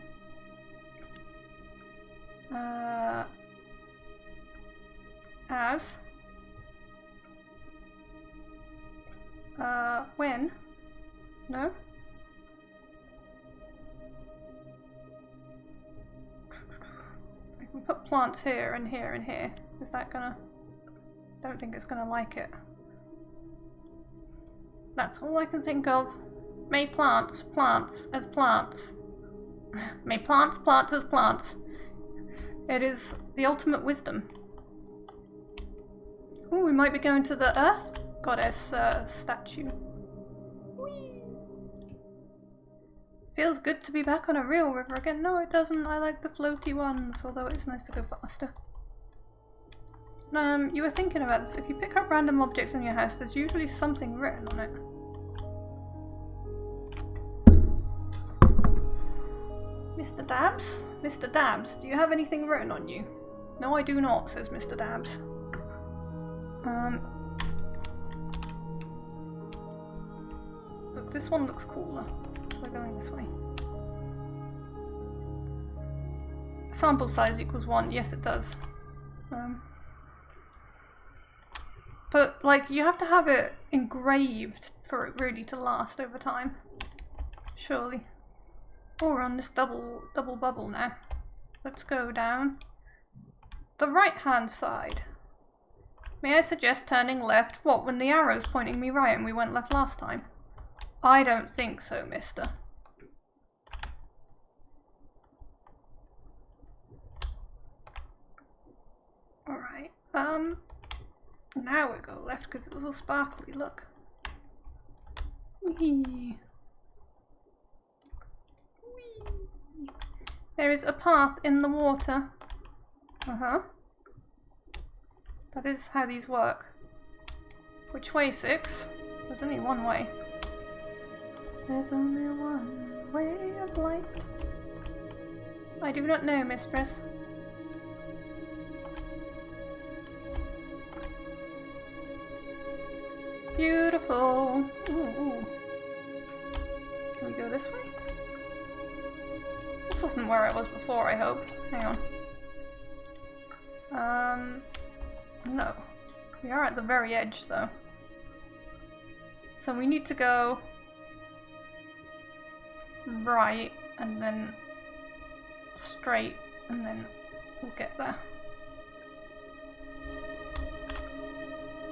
as when? No? I can put plants here and here and here. Is that gonna... I don't think it's gonna like it. That's all I can think of. May plants as plants. May plants as plants. It is the ultimate wisdom. Oh, we might be going to the Earth Goddess statue. Whee! Feels good to be back on a real river again. No, it doesn't. I like the floaty ones, although it's nice to go faster. You were thinking about this. If you pick up random objects in your house, there's usually something written on it. Mr. Dabbs? Mr. Dabbs, do you have anything written on you? No, I do not, says Mr. Dabbs. Look, this one looks cooler. So we're going this way. Sample size equals 1. Yes, it does. But, like, you have to have it engraved for it really to last over time. Surely. Oh, we're on this double bubble now. Let's go down the right-hand side. May I suggest turning left? What, when the arrow's pointing me right and we went left last time? I don't think so, mister. Alright, now we go left because it's all sparkly, look. Whee. Whee. There is a path in the water. Uh-huh. That is how these work. Which way, 6? There's only one way. There's only one way of light. I do not know, mistress. Beautiful. Ooh, ooh. Can we go this way? This wasn't where I was before, I hope. Hang on. No. We are at the very edge, though. So we need to go right, and then straight, and then we'll get there.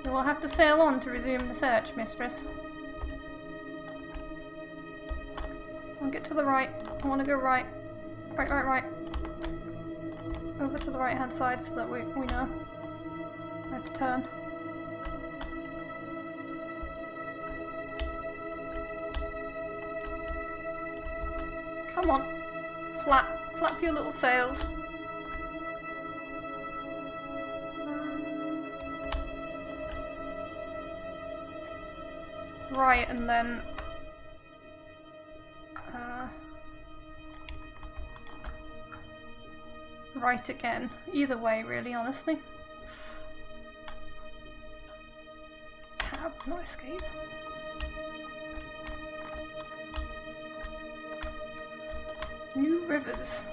You will have to sail on to resume the search, mistress. I'll get to the right. I want to go right. Right. Over to the right-hand side so that we know. I have to turn. Come on. Flap your little sails. Right, and then right again. Either way, really, honestly. Tab, not escape. New rivers.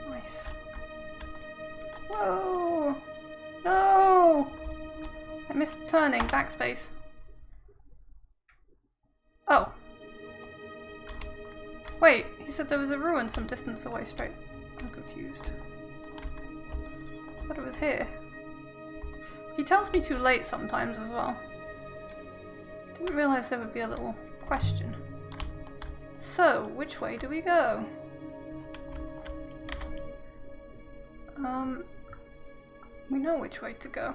Nice. Whoa! No! I missed turning. Backspace. Oh. Wait, he said there was a ruin some distance away straight. I'm confused. I thought it was here. He tells me too late sometimes as well. Didn't realise there would be a little question. So, which way do we go? We know which way to go.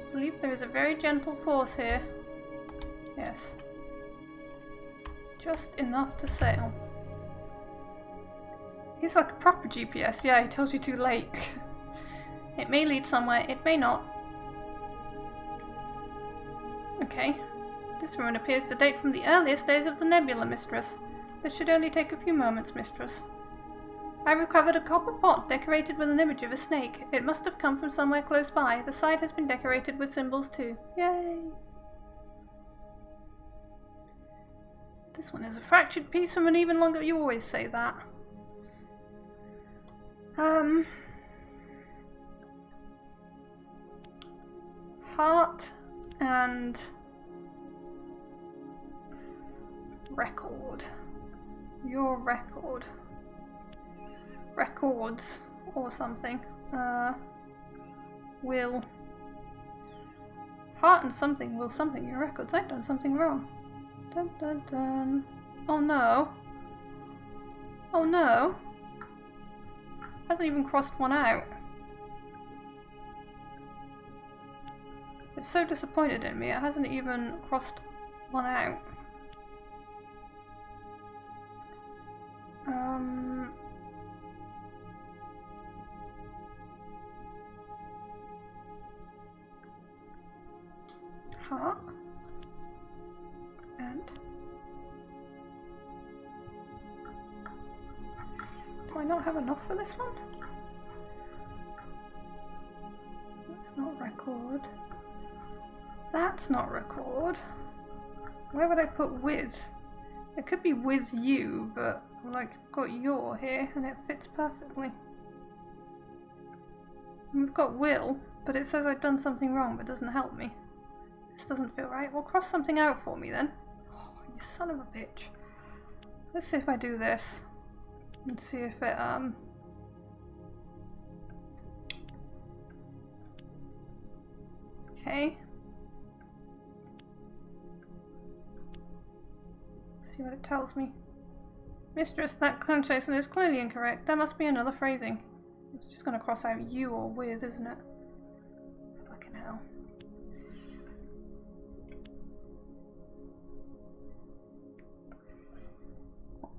I believe there is a very gentle force here. Yes. Just enough to sail. He's like a proper GPS. Yeah, he tells you too late. It may lead somewhere, it may not. Okay. This ruin appears to date from the earliest days of the nebula, mistress. This should only take a few moments, mistress. I recovered a copper pot decorated with an image of a snake. It must have come from somewhere close by. The side has been decorated with symbols too. Yay! This one is a fractured piece from an even longer... You always say that. Heart and record. Your record. Records or something. Will heart and something will something your records. I've done something wrong. Dun dun dun. Oh no. Oh no. Hasn't even crossed one out. It It's so disappointed in me, it hasn't even crossed one out. Heart. And do I not have enough for this one? That's not record. That's not record. Where would I put with? It could be with you, but like I've got your here and it fits perfectly. And we've got will, but it says I've done something wrong but doesn't help me. This doesn't feel right. Well, cross something out for me then. Oh, you son of a bitch. Let's see if I do this. And see if it, okay. See what it tells me. Mistress, that translation is clearly incorrect. There must be another phrasing. It's just gonna cross out you or with, isn't it? Fucking hell.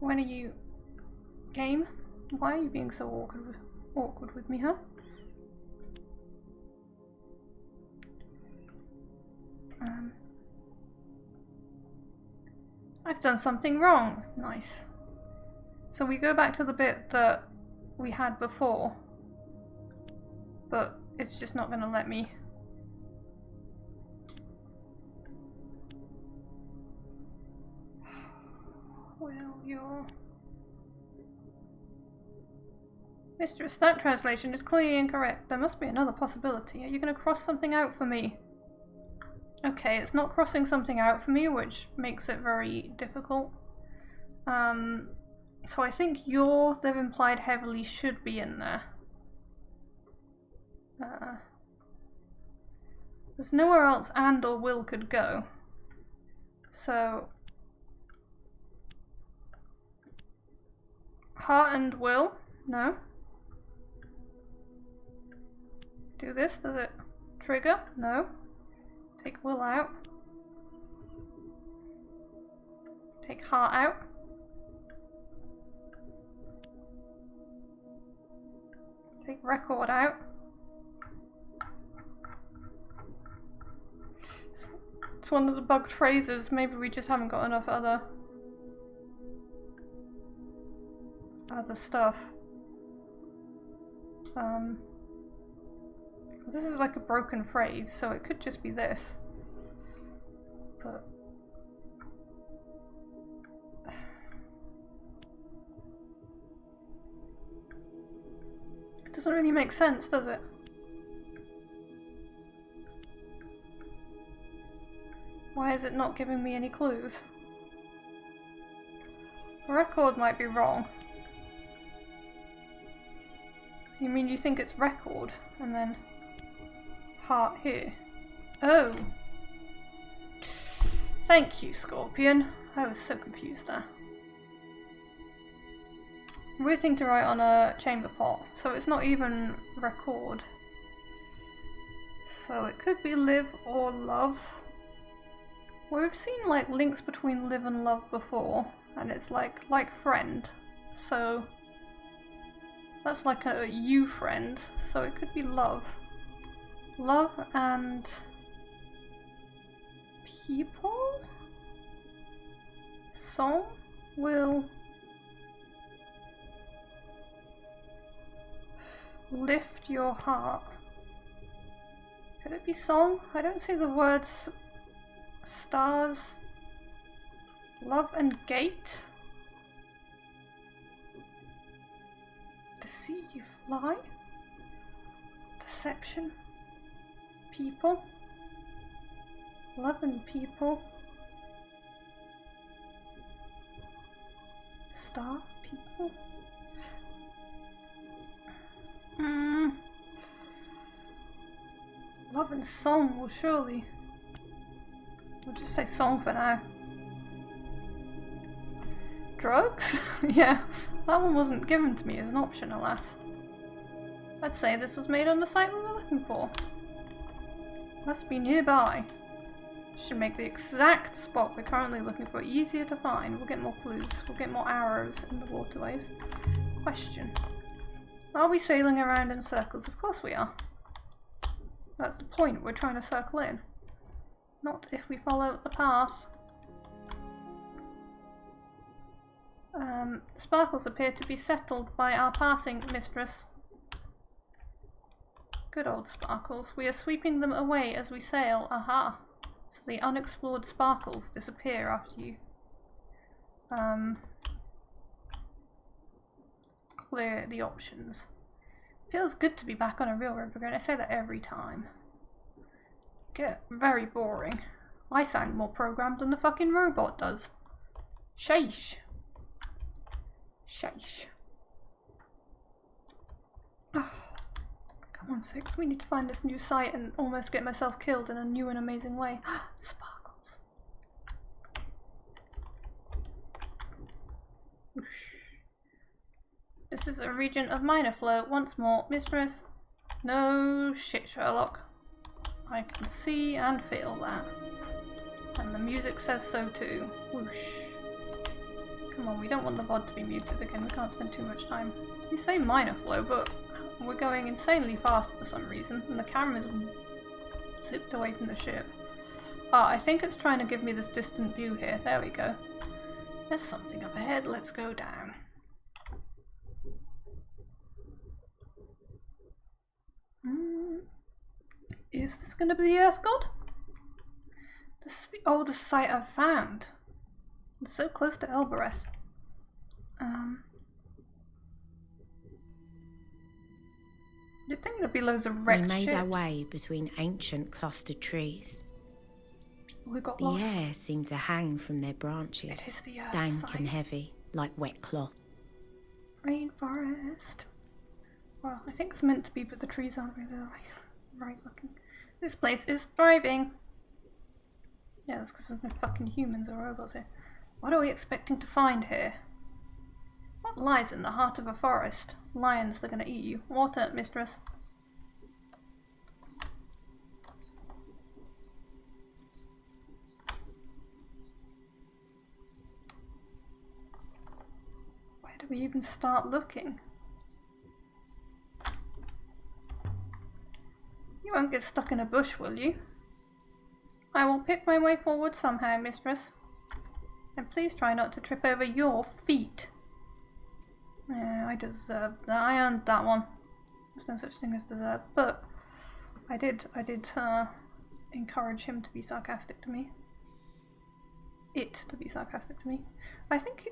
When are you game? Why are you being so awkward with me, huh? I've done something wrong. Nice. So we go back to the bit that we had before, but it's just not going to let me. Well, you're... Mistress, that translation is clearly incorrect. There must be another possibility. Are you going to cross something out for me? Okay, it's not crossing something out for me, which makes it very difficult. So I think your, they've implied heavily, should be in there. There's nowhere else and or will could go. So... heart and will? No. Do this, does it trigger? No. Take will out. Take heart out. Take record out. It's one of the bugged phrases. Maybe we just haven't got enough other stuff. This is like a broken phrase, so it could just be this. But it doesn't really make sense, does it? Why is it not giving me any clues? The record might be wrong. You mean you think it's record and then heart here? Oh. Thank you, Scorpion. I was so confused there. Weird thing to write on a chamber pot, so it's not even record. So it could be live or love. Well, we've seen like links between live and love before, and it's like friend. So that's like a you friend, so it could be love. Love and people? Song will lift your heart. Could it be song? I don't see the words stars. Love and gate? Deceive, lie, deception, people, love and people, star, people. Love and song will surely. We'll just say song for now. Drugs? Yeah, that one wasn't given to me as an option, alas. I'd say this was made on the site we were looking for. Must be nearby. Should make the exact spot we're currently looking for easier to find. We'll get more clues. We'll get more arrows in the waterways. Question. Are we sailing around in circles? Of course we are. That's the point. We're trying to circle in. Not if we follow the path. Sparkles appear to be settled by our passing, mistress. Good old sparkles. We are sweeping them away as we sail. Aha. So the unexplored sparkles disappear after you clear the options. Feels good to be back on a real river again. I say that every time. Get very boring. I sound more programmed than the fucking robot does. Sheesh. Sheesh. Oh, come on, Six. We need to find this new site and almost get myself killed in a new and amazing way. Sparkles. Whoosh. This is a region of minor flow. Once more, mistress. No shit, Sherlock. I can see and feel that. And the music says so too. Whoosh. Come on, we don't want the VOD to be muted again. We can't spend too much time. You say minor flow, but we're going insanely fast for some reason, and the camera's zipped away from the ship. Ah, I think it's trying to give me this distant view here. There we go. There's something up ahead. Let's go down. Is this going to be the Earth God? This is the oldest site I've found. It's so close to Elbereth. You'd think there'd be loads of wrecked ships. We made our way between ancient clustered trees. We got the lost. air seemed to hang from their branches, It is the Earth dank site. and heavy, like wet cloth. Rainforest. Well, I think it's meant to be, but the trees aren't really right looking. This place is thriving. Yeah, that's because there's no fucking humans or robots here. What are we expecting to find here? What lies in the heart of a forest? Lions, they're gonna eat you. Water, mistress. Where do we even start looking? You won't get stuck in a bush, will you? I will pick my way forward somehow, mistress. And please try not to trip over your feet. Yeah, I deserve that. I earned that one. There's no such thing as deserve, but I did encourage him to be sarcastic to me. It to be sarcastic to me. I think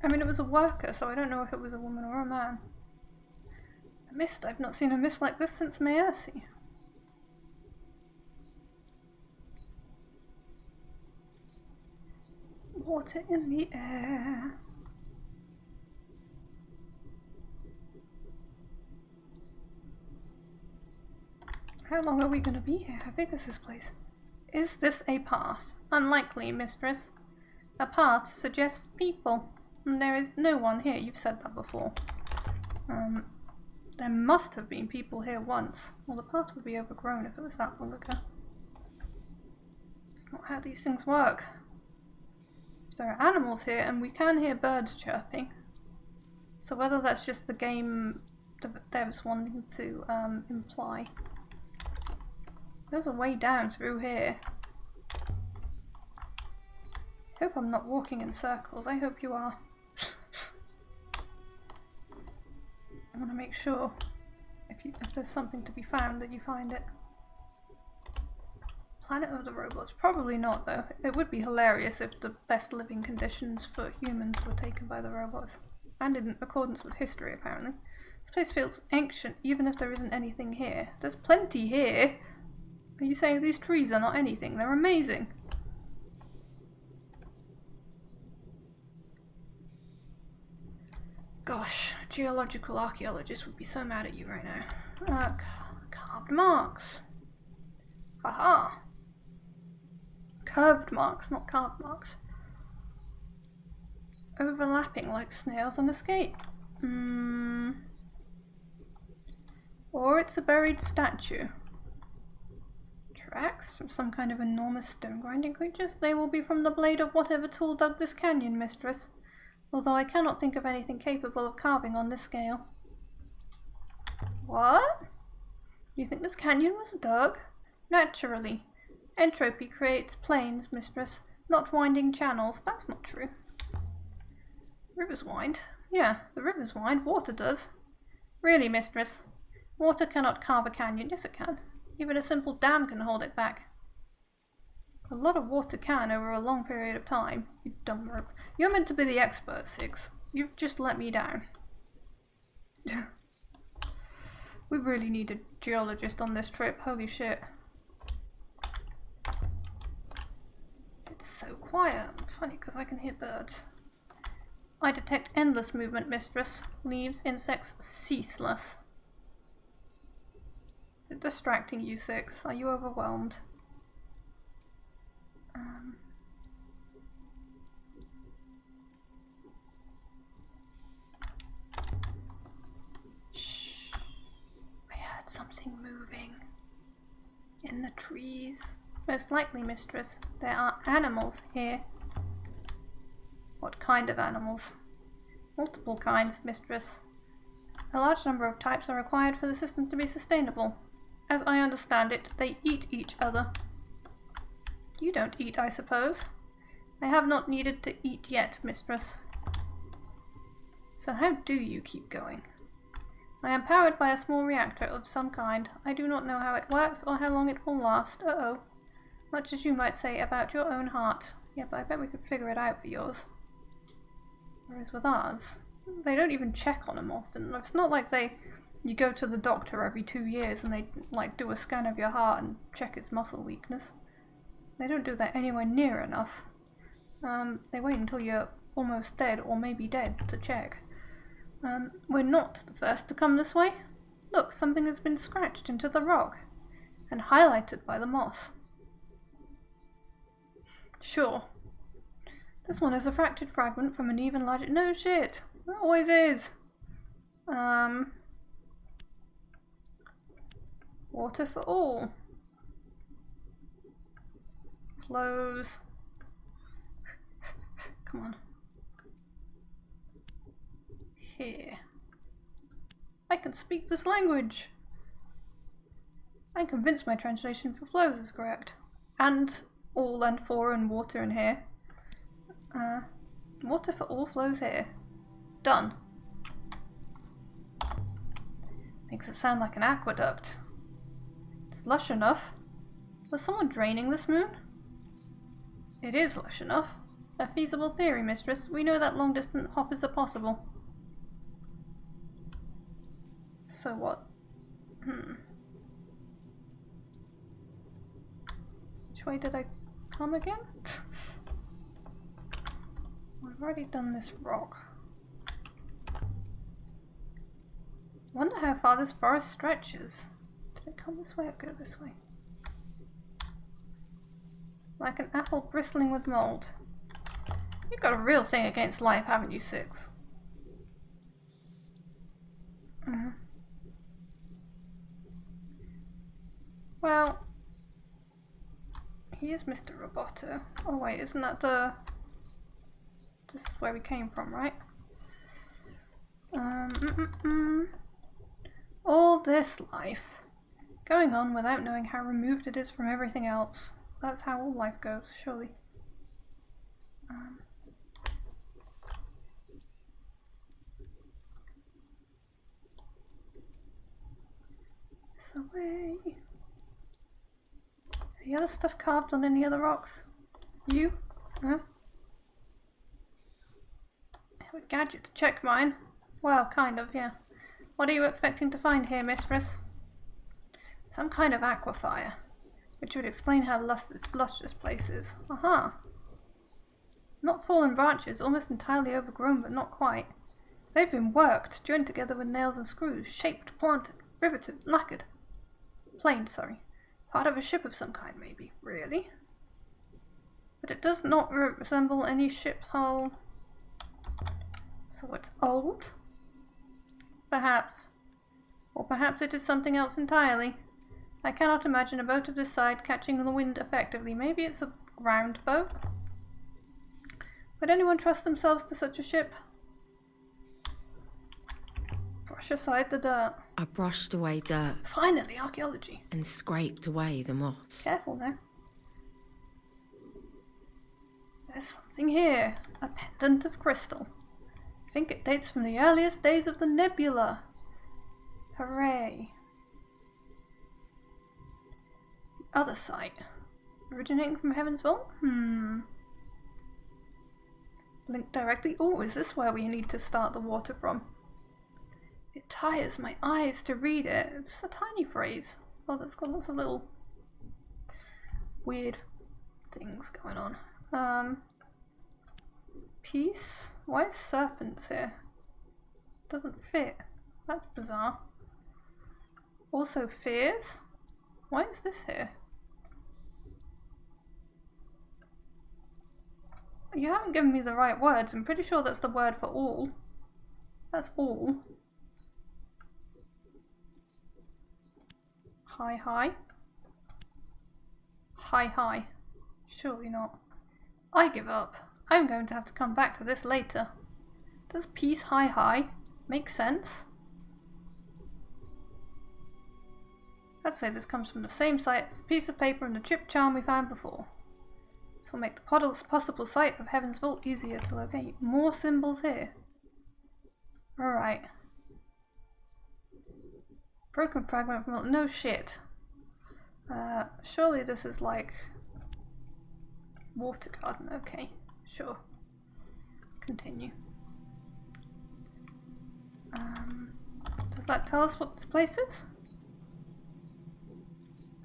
I mean, it was a worker, so I don't know if it was a woman or a man. The mist, I've not seen a mist like this since Maercy. Water in the air. How long are we going to be here? How big is this place? Is this a path? Unlikely, mistress. A path suggests people. And there is no one here. You've said that before. There must have been people here once. Well, the path would be overgrown if it was that long ago. It's not how these things work. There are animals here, and we can hear birds chirping. So whether that's just the game devs wanting to imply. There's a way down through here. I hope I'm not walking in circles. I hope you are. I want to make sure if there's something to be found that you find it. Planet of the Robots. Probably not, though. It would be hilarious if the best living conditions for humans were taken by the robots. And in accordance with history, apparently. This place feels ancient, even if there isn't anything here. There's plenty here! Are you saying these trees are not anything? They're amazing! Gosh, geological archaeologists would be so mad at you right now. Carved marks. Haha. Curved marks, not carved marks. Overlapping like snails on a skate. Or it's a buried statue. tracks from some kind of enormous stone grinding creatures. They will be from the blade of whatever tool dug this canyon, mistress. Although I cannot think of anything capable of carving on this scale. What? You think this canyon was dug? Naturally. Entropy creates plains, mistress, not winding channels. That's not true. Rivers wind? Yeah, the rivers wind. Water does. Really, mistress? Water cannot carve a canyon. Yes, it can. Even a simple dam can hold it back. A lot of water can over a long period of time. You dumb rope. You're meant to be the expert, Six. You've just let me down. We really need a geologist on this trip. Holy shit. It's so quiet. Funny, because I can hear birds. I detect endless movement, mistress. Leaves, insects, ceaseless. Is it distracting you, Six? Are you overwhelmed? Shh. I heard something moving. In the trees. Most likely, mistress. There are animals here. What kind of animals? Multiple kinds, mistress. A large number of types are required for the system to be sustainable. As I understand it, they eat each other. You don't eat, I suppose. I have not needed to eat yet, mistress. So how do you keep going? I am powered by a small reactor of some kind. I do not know how it works or how long it will last. Uh-oh. Much as you might say about your own heart. Yeah, but I bet we could figure it out for yours. Whereas with ours, they don't even check on them often. It's not like you go to the doctor every 2 years and they like do a scan of your heart and check its muscle weakness. They don't do that anywhere near enough. They wait until you're almost dead or maybe dead to check. We're not the first to come this way. Look, something has been scratched into the rock and highlighted by the moss. Sure. This one is a fractured fragment from an even larger— No shit! It always is! Water for all. Flows. Come on. Here. I can speak this language! I'm convinced my translation for flows is correct. And all and for and water and here. Water for all flows here. Done. Makes it sound like an aqueduct. It's lush enough. Was someone draining this moon? It is lush enough. A feasible theory, mistress. We know that long-distance hoppers are possible. So what? Which way did I come again? I've already done this rock. Wonder how far this forest stretches. Did it come this way or go this way? Like an apple bristling with mold. You've got a real thing against life, haven't you, Six? Well, he is Mr. Roboto. Oh wait, isn't that the... This is where we came from, right? All this life. Going on without knowing how removed it is from everything else. That's how all life goes, surely. This away. Any other stuff carved on any other rocks? You? Huh? I have a gadget to check mine. Well, kind of, yeah. What are you expecting to find here, mistress? Some kind of aquifer, which would explain how luscious this place is. Aha! Not fallen branches, almost entirely overgrown, but not quite. They've been worked, joined together with nails and screws, shaped, planted, riveted, lacquered. Planed, sorry. Part of a ship of some kind, maybe. Really? But it does not resemble any ship's hull. So it's old? Perhaps. Or perhaps it is something else entirely. I cannot imagine a boat of this size catching the wind effectively. Maybe it's a ground boat? Would anyone trust themselves to such a ship? Brush aside the dirt. I brushed away dirt Finally, archaeology. and scraped away the moss. Careful now. There's something here. A pendant of crystal. I think it dates from the earliest days of the nebula. Hooray. The other site. Originating from Heaven's Vault? Link directly. Oh, is this where we need to start the water from? It tires my eyes to read it. It's a tiny phrase. Oh, that's got lots of little weird things going on. Peace? Why is serpents here? Doesn't fit. That's bizarre. Also fears? Why is this here? You haven't given me the right words. I'm pretty sure that's the word for all. That's all. Hi, hi. Hi, hi. Surely not. I give up. I'm going to have to come back to this later. Does peace hi, hi make sense? Let's say this comes from the same site as the piece of paper and the chip charm we found before. This will make the possible site of Heaven's Vault easier to locate. More symbols here. Alright. Broken fragment from... No shit. Surely this is like... Water garden. Okay. Sure. Continue. Does that tell us what this place is?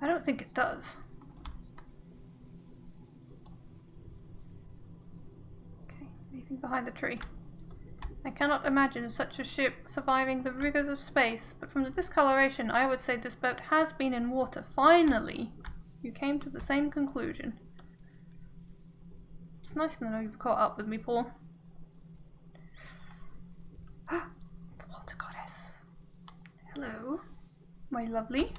I don't think it does. Okay, anything behind the tree? I cannot imagine such a ship surviving the rigors of space, but from the discoloration I would say this boat has been in water. Finally! You came to the same conclusion. It's nice to know you've caught up with me, Paul. It's the water goddess. Hello, my lovely.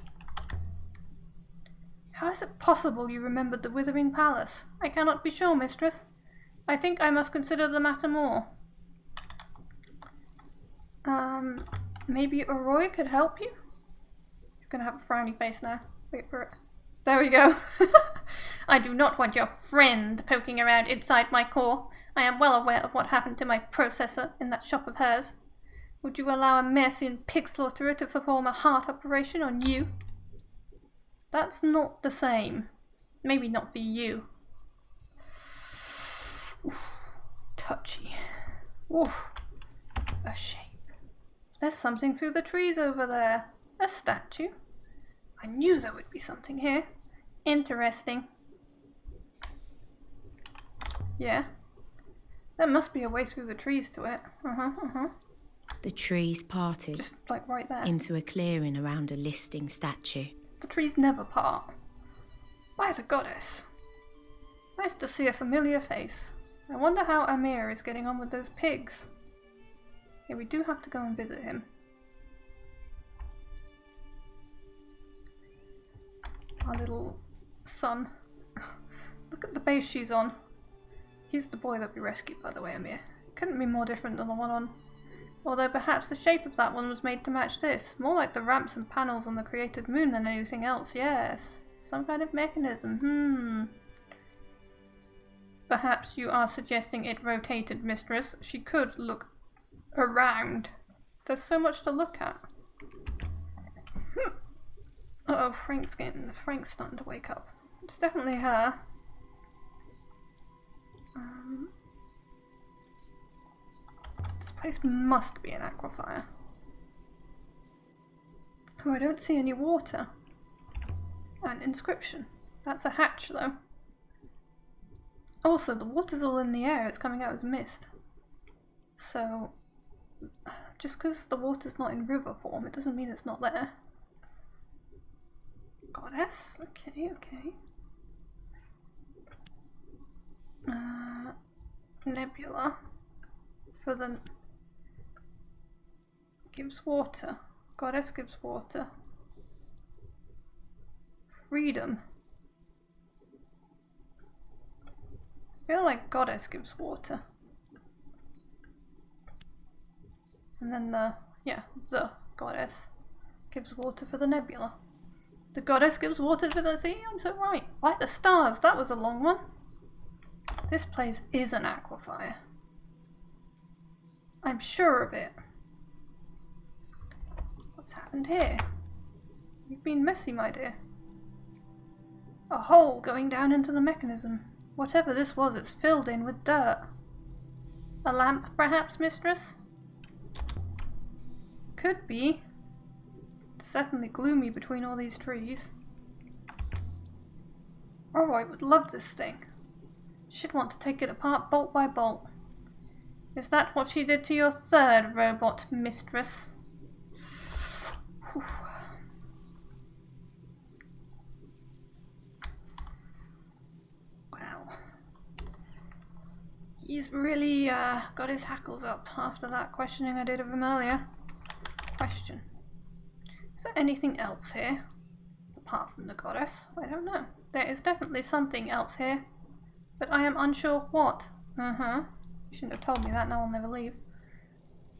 How is it possible you remembered the Withering Palace? I cannot be sure, mistress. I think I must consider the matter more. Maybe Oroy could help you? He's gonna have a frowny face now. Wait for it. There we go. I do not want your friend poking around inside my core. I am well aware of what happened to my processor in that shop of hers. Would you allow a Mercian pig slaughterer to perform a heart operation on you? That's not the same. Maybe not for you. Oof. Touchy. Oof. A shape. There's something through the trees over there. A statue. I knew there would be something here. Interesting. Yeah. There must be a way through the trees to it. The trees parted. Just like right there. Into a clearing around a listing statue. The trees never part. By the goddess. Nice to see a familiar face. I wonder how Amir is getting on with those pigs. Yeah, we do have to go and visit him. Our little son. Look at the base she's on. He's the boy that we rescued, by the way, Amir. Couldn't be more different than the one on... Although perhaps the shape of that one was made to match this. More like the ramps and panels on the created moon than anything else, yes. Some kind of mechanism, Perhaps you are suggesting it rotated, mistress. She could look around. There's so much to look at. Uh-oh, Frank's starting to wake up. It's definitely her. This place must be an aquifer. Oh, I don't see any water. An inscription. That's a hatch, though. Also, the water's all in the air. It's coming out as mist. So, just because the water's not in river form, it doesn't mean it's not there. Goddess? Okay, okay. Nebula. For the... Gives water. Goddess gives water. freedom. I feel like goddess gives water. And then the goddess gives water for the nebula. The goddess gives water for the sea. I'm so right. Like the stars. That was a long one. This place is an aquifer. I'm sure of it. What's happened here? You've been messy, my dear. A hole going down into the mechanism. Whatever this was, it's filled in with dirt. A lamp, perhaps, mistress? Could be. It's certainly gloomy between all these trees. Oh, I would love this thing. Should want to take it apart bolt by bolt. Is that what she did to your third robot, mistress? Whew. Wow. He's really got his hackles up after that questioning I did of him earlier. Question. Is there anything else here? Apart from the goddess? I don't know. There is definitely something else here. But I am unsure what. You shouldn't have told me that, now I'll never leave.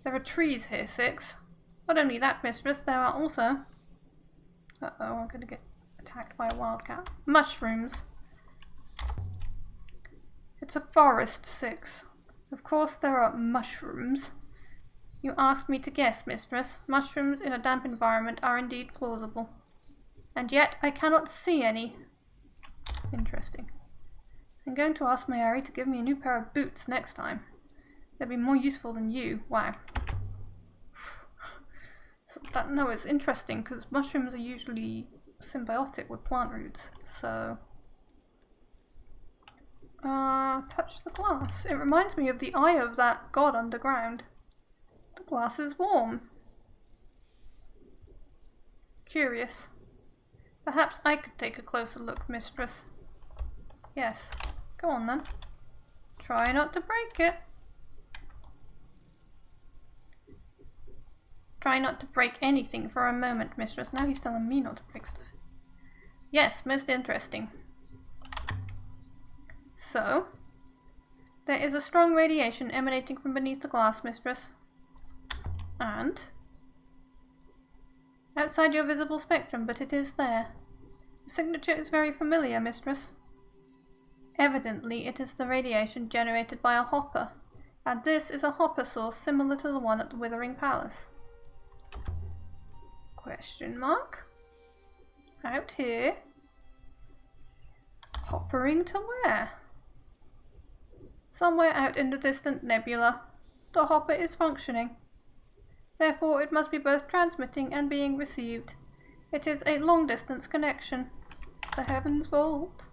There are trees here, 6. Not only that, mistress, there are also... Uh-oh, I'm gonna get attacked by a wildcat. Mushrooms. It's a forest, 6. Of course there are mushrooms. You asked me to guess, mistress. Mushrooms in a damp environment are indeed plausible. And yet I cannot see any. Interesting. I'm going to ask Mayari to give me a new pair of boots next time. They'll be more useful than you. Wow. No, it's interesting because mushrooms are usually symbiotic with plant roots. So... touch the glass. It reminds me of the eye of that god underground. The glass is warm. Curious. Perhaps I could take a closer look, mistress. Yes. Go on then. Try not to break it. Try not to break anything for a moment, mistress. Now he's telling me not to break stuff. Yes, most interesting. So, there is a strong radiation emanating from beneath the glass, mistress. And outside your visible spectrum, but it is there. The signature is very familiar, mistress. Evidently, it is the radiation generated by a hopper, and this is a hopper source similar to the one at the Withering Palace. Question mark? Out here. Hoppering to where? Somewhere out in the distant nebula. The hopper is functioning. Therefore, it must be both transmitting and being received. It is a long-distance connection. It's the Heaven's Vault.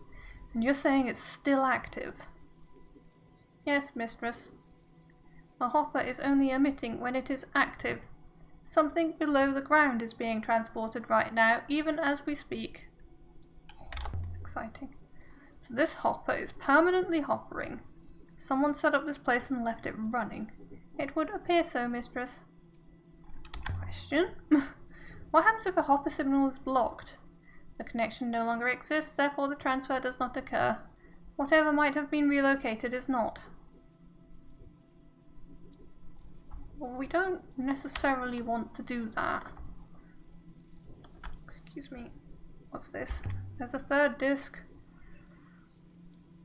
And you're saying it's still active? Yes, mistress. A hopper is only emitting when it is active. Something below the ground is being transported right now, even as we speak. It's exciting. So this hopper is permanently hoppering. Someone set up this place and left it running. It would appear so, mistress. Question? What happens if a hopper signal is blocked? The connection no longer exists, therefore the transfer does not occur. Whatever might have been relocated is not. Well, we don't necessarily want to do that. Excuse me. What's this? There's a third disc.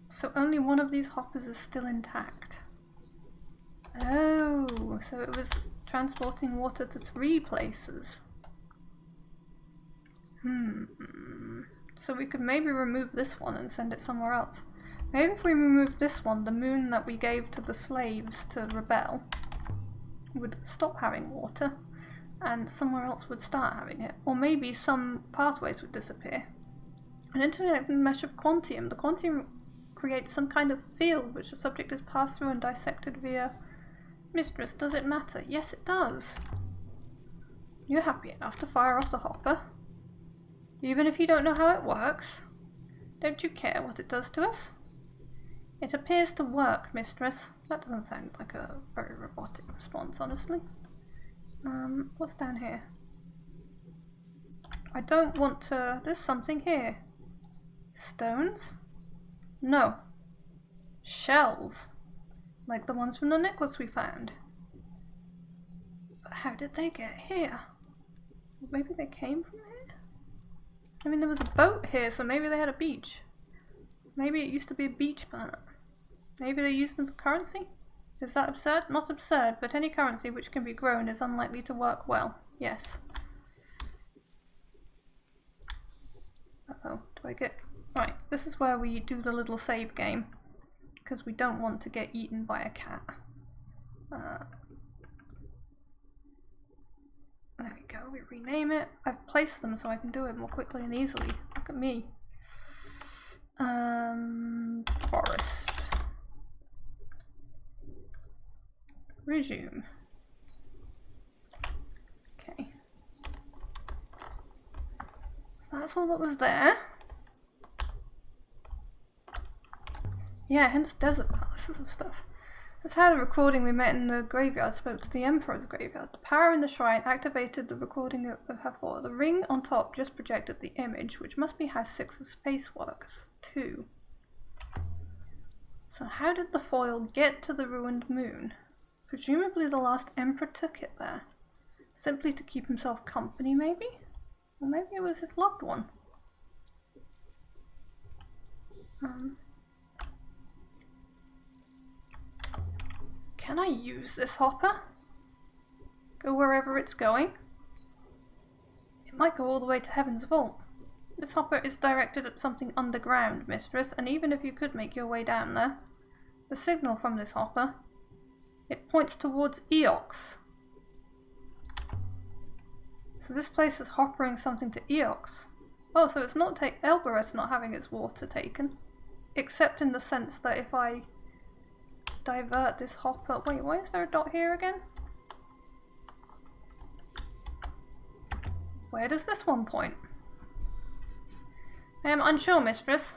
So only one of these hoppers is still intact. Oh, so it was transporting water to 3 places. So we could maybe remove this one and send it somewhere else. Maybe if we remove this one, the moon that we gave to the slaves to rebel would stop having water and somewhere else would start having it. Or maybe some pathways would disappear. An internet mesh of quantium. The quantium creates some kind of field which the subject is passed through and dissected via... Mistress, does it matter? Yes, it does. You're happy enough to fire off the hopper? Even if you don't know how it works? Don't you care what it does to us? It appears to work, mistress. That doesn't sound like a very robotic response, honestly. What's down here? I don't want to... There's something here. Stones? No. Shells. Like the ones from the necklace we found. But how did they get here? Maybe they came from here? I mean, there was a boat here, so maybe they had a beach. Maybe it used to be a beach planet. Maybe they used them for currency? Is that absurd? Not absurd, but any currency which can be grown is unlikely to work well. Yes. Uh-oh, do I get... Right, this is where we do the little save game. Because we don't want to get eaten by a cat. There we go, we rename it. I've placed them so I can do it more quickly and easily. Look at me. Forest. Resume. Okay. So that's all that was there. Yeah, hence desert palaces and stuff. That's how the recording we met in the graveyard spoke to the Emperor's graveyard. The power in the shrine activated the recording of her fall. The ring on top just projected the image, which must be how Six's space works, too. So how did the foil get to the ruined moon? Presumably the last Emperor took it there. Simply to keep himself company, maybe? Or maybe it was his loved one. Can I use this hopper? Go wherever it's going? It might go all the way to Heaven's Vault. This hopper is directed at something underground, mistress, and even if you could make your way down there, the signal from this hopper, it points towards Eox. So this place is hoppering something to Eox. Oh, so it's not Elbereth's not having its water taken. Except in the sense that if I divert this hopper... Wait, why is there a dot here again? Where does this one point? I am unsure, mistress.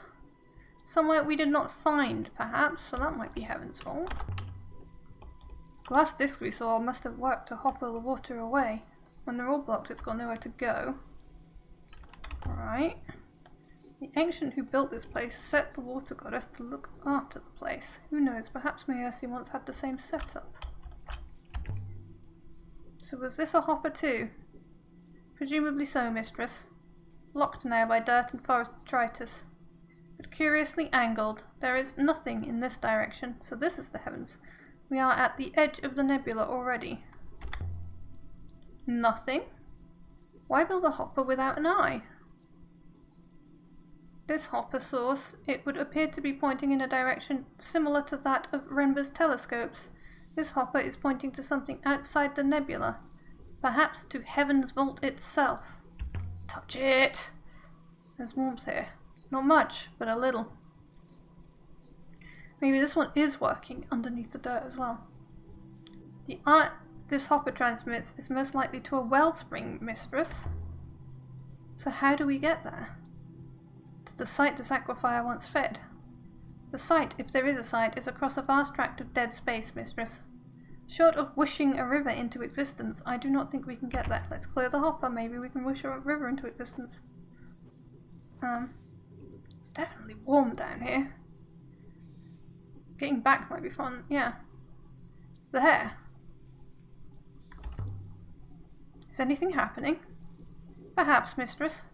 Somewhere we did not find, perhaps, so that might be Heaven's Vault. The last disc we saw must have worked to hopper the water away. When they're all blocked, it's got nowhere to go. Right. The ancient who built this place set the water goddess to look after the place. Who knows, perhaps Maersi once had the same setup. So was this a hopper too? Presumably so, mistress. Blocked now by dirt and forest detritus. But curiously angled. There is nothing in this direction, so this is the heavens. We are at the edge of the nebula already. Nothing? Why build a hopper without an eye? This hopper source, it would appear to be pointing in a direction similar to that of Renber's telescopes. This hopper is pointing to something outside the nebula. Perhaps to Heaven's Vault itself. Touch it! There's warmth here. Not much, but a little. Maybe this one is working underneath the dirt as well. The art this hopper transmits is most likely to a wellspring, mistress. So how do we get there? To the site this aquifer once fed. The site, if there is a site, is across a vast tract of dead space, mistress. Short of wishing a river into existence, I do not think we can get there. Let's clear the hopper, maybe we can wish a river into existence. It's definitely warm down here. Getting back might be fun, yeah. There. Is anything happening? Perhaps, mistress.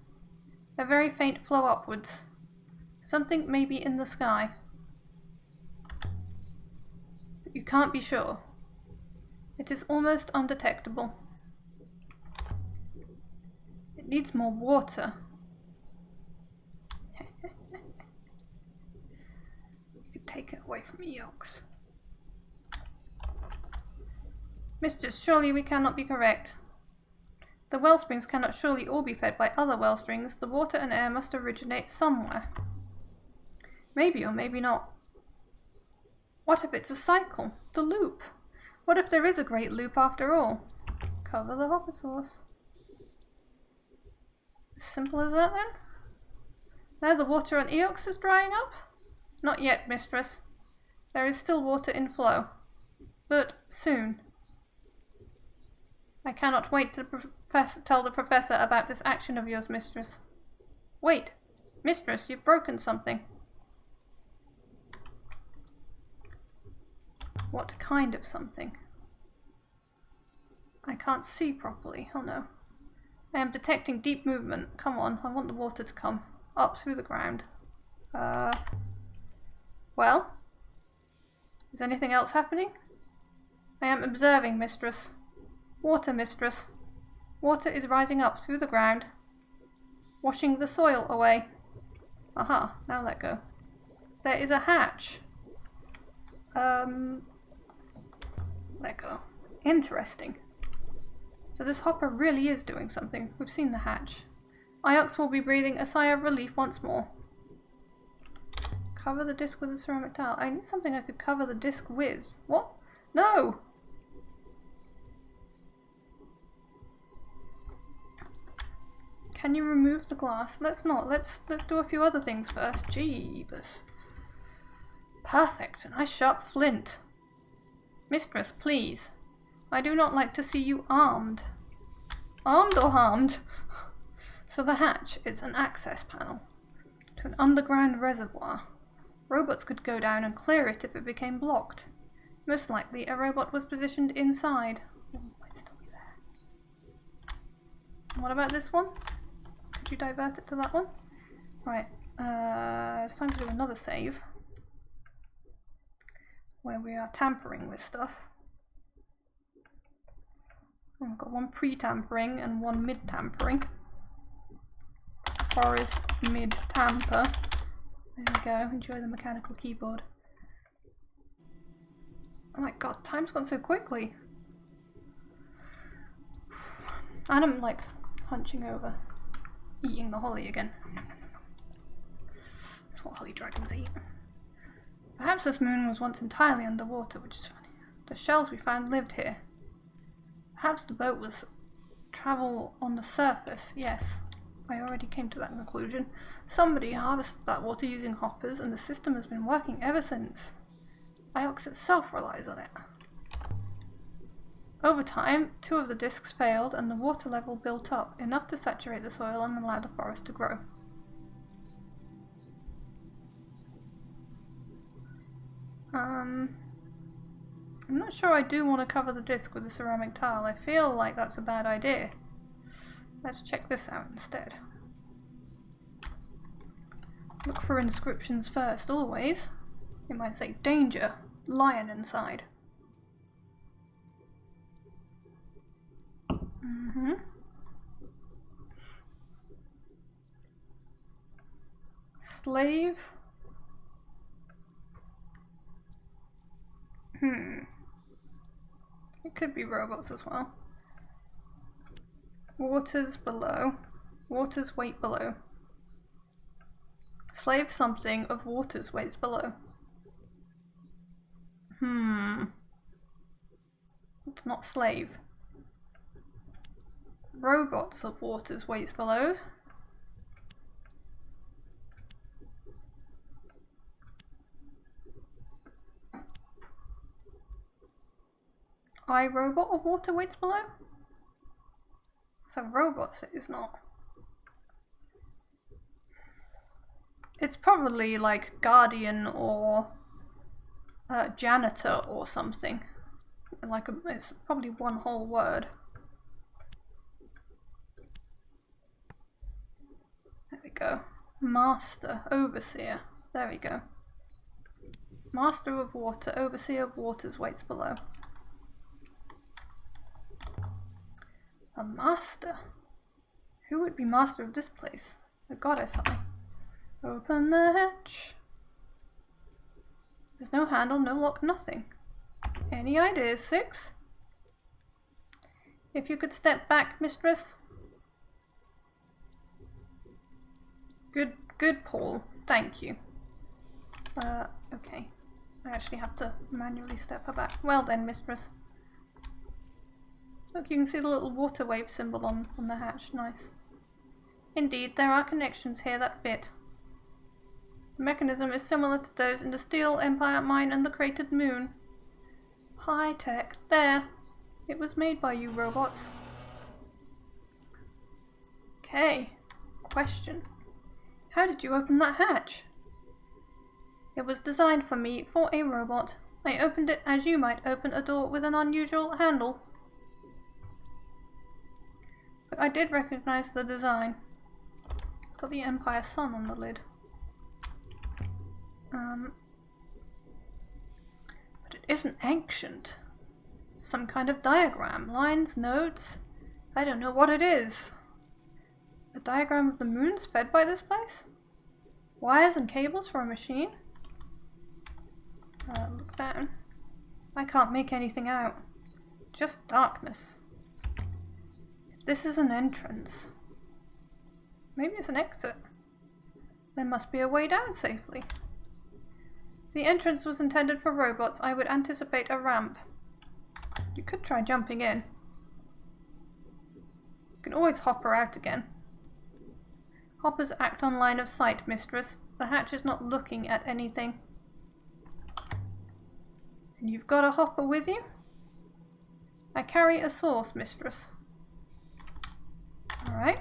A very faint flow upwards. Something may be in the sky. But you can't be sure. It is almost undetectable. It needs more water. You could take it away from Eox. Mistress, surely we cannot be correct. The wellsprings cannot surely all be fed by other wellsprings. The water and air must originate somewhere. Maybe or maybe not. What if it's a cycle? The loop? What if there is a great loop after all? Cover the hopper source. As simple as that then? Now the water on Eox is drying up? Not yet, mistress. There is still water in flow. But soon. I cannot wait tell the professor about this action of yours, mistress. Wait, mistress, you've broken something. What kind of something? I can't see properly. Oh no. I am detecting deep movement. Come on, I want the water to come up through the ground. Well? Is anything else happening? I am observing, mistress. Water, mistress. Water is rising up through the ground, washing the soil away. Aha, now let go. There is a hatch. Let go. Interesting. So this hopper really is doing something. We've seen the hatch. Iox will be breathing a sigh of relief once more. Cover the disc with a ceramic tile. I need something I could cover the disc with. What? No! Can you remove the glass? Let's not. Let's do a few other things first. Jeebus. Perfect. A nice sharp flint. Mistress, please. I do not like to see you armed. Armed or harmed? So the hatch is an access panel to an underground reservoir. Robots could go down and clear it if it became blocked. Most likely a robot was positioned inside. Oh, it might still be there. What about this one? Could you divert it to that one? Right, it's time to do another save where we are tampering with stuff. I've got one pre-tampering and one mid-tampering. Forest mid-tamper. There we go, enjoy the mechanical keyboard. Oh my god, time's gone so quickly. And I'm like hunching over, eating the holly again. That's what holly dragons eat. Perhaps this moon was once entirely underwater, which is funny. The shells we found lived here. Perhaps the boat was travel on the surface. Yes, I already came to that conclusion. Somebody harvested that water using hoppers, and the system has been working ever since. Iox itself relies on it. Over time, 2 of the discs failed and the water level built up, enough to saturate the soil and allow the forest to grow. I'm not sure I do want to cover the disc with a ceramic tile. I feel like that's a bad idea. Let's check this out instead. Look for inscriptions first, always. It might say, danger, lion inside. Slave. It could be robots as well. Waters below. Waters weight below. Slave something of waters weights below. It's not slave. Robots of waters weights below. iRobot of water weights below? So robots it is not. It's probably like guardian or janitor or something. Like it's probably one whole word. There we go. Master, overseer. There we go. Master of water, overseer of waters weights below. A master? Who would be master of this place? A goddess, I. Open the hatch. There's no handle, no lock, nothing. Any ideas, 6? If you could step back, mistress. Good, Paul. Thank you. Okay. I actually have to manually step her back. Well then, mistress. Look, you can see the little water wave symbol on the hatch. Nice. Indeed, there are connections here that fit. The mechanism is similar to those in the Steel Empire mine and the cratered moon. High tech. There. It was made by you robots. Okay. Question. How did you open that hatch? It was designed for me, for a robot. I opened it as you might open a door with an unusual handle. But I did recognize the design. It's got the Empire Sun on the lid. But it isn't ancient. Some kind of diagram. Lines, notes. I don't know what it is. A diagram of the moons fed by this place? Wires and cables for a machine? Look down. I can't make anything out. Just darkness. If this is an entrance, maybe it's an exit. There must be a way down safely. If the entrance was intended for robots, I would anticipate a ramp. You could try jumping in. You can always hop her out again. Hoppers act on line of sight, mistress. The hatch is not looking at anything. And you've got a hopper with you? I carry a source, mistress. Alright.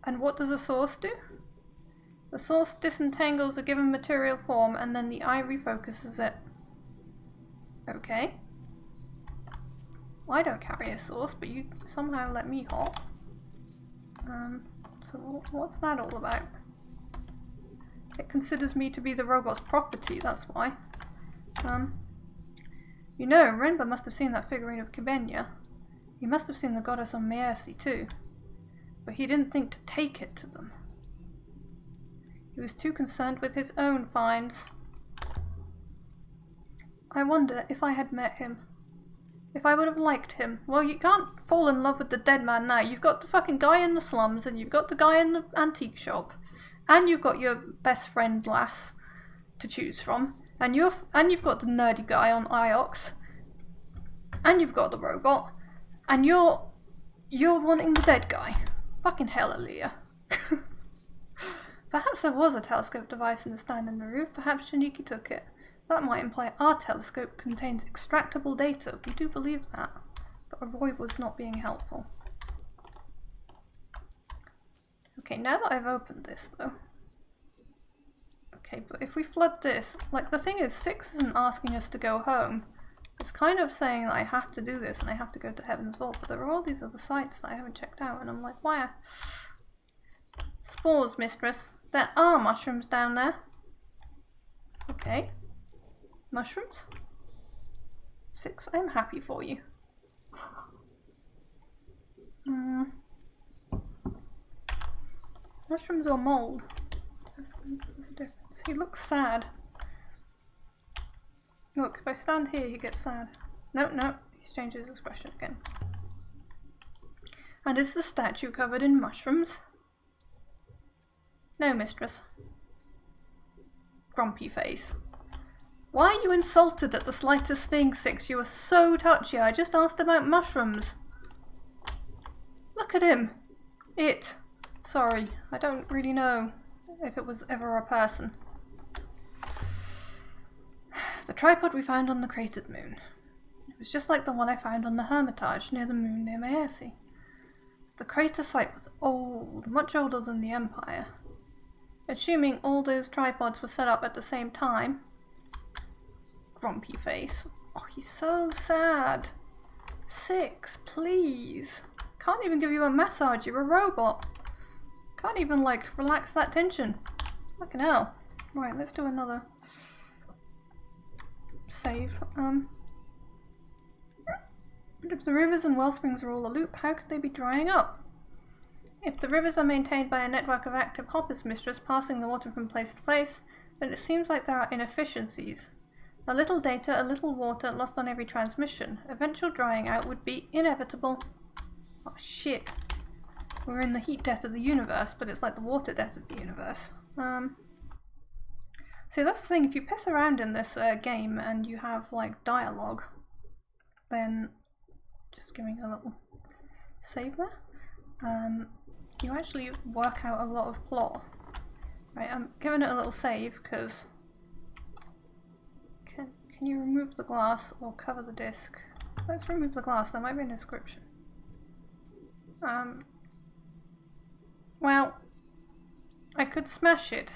And what does a source do? The source disentangles a given material form and then the eye refocuses it. Okay. Well, I don't carry a source, but you somehow let me hop. So what's that all about? It considers me to be the robot's property, that's why. You know, Renba must have seen that figurine of Kibenya. He must have seen the goddess on Maersi too. But he didn't think to take it to them. He was too concerned with his own finds. I wonder if I had met him. If I would have liked him. Well, you can't fall in love with the dead man now. You've got the fucking guy in the slums, and you've got the guy in the antique shop, and you've got your best friend lass to choose from, and you've got the nerdy guy on Iox, and you've got the robot, and you're wanting the dead guy. Fucking hell, Aaliyah. Perhaps there was a telescope device in the stand in the roof. Perhaps Shaniki took it. That might imply our telescope contains extractable data. We do believe that. But Roy was not being helpful. Okay, now that I've opened this though. Okay, but if we flood this, like the thing is, 6 isn't asking us to go home. It's kind of saying that I have to do this and I have to go to Heaven's Vault, but there are all these other sites that I haven't checked out and I'm like, why? Spores, mistress. There are mushrooms down there. Okay. Mushrooms? 6, I'm happy for you. Mushrooms or mold? There's a difference. He looks sad. Look, if I stand here, he gets sad. No, he's changed his expression again. And is the statue covered in mushrooms? No, mistress. Grumpy face. Why are you insulted at the slightest thing, 6? You are so touchy. I just asked about mushrooms. Look at him. Sorry, I don't really know if it was ever a person. The tripod we found on the cratered moon. It was just like the one I found on the Hermitage near the moon near Maersi. The crater site was old, much older than the Empire. Assuming all those tripods were set up at the same time. Grumpy face. Oh, he's so sad. 6, please. Can't even give you a massage, you're a robot. Can't even, like, relax that tension. Fucking hell. Right, let's do another save. If the rivers and well springs are all a loop, how could they be drying up? If the rivers are maintained by a network of active hoppers, mistress, passing the water from place to place, then it seems like there are inefficiencies. A little data, a little water, lost on every transmission. Eventual drying out would be inevitable. Oh shit. We're in the heat death of the universe, but it's like the water death of the universe. See, that's the thing, if you piss around in this game and you have like dialogue, then just giving a little save there. You actually work out a lot of plot. Right, I'm giving it a little save because can you remove the glass or cover the disc? Let's remove the glass, there might be an inscription. Well, I could smash it,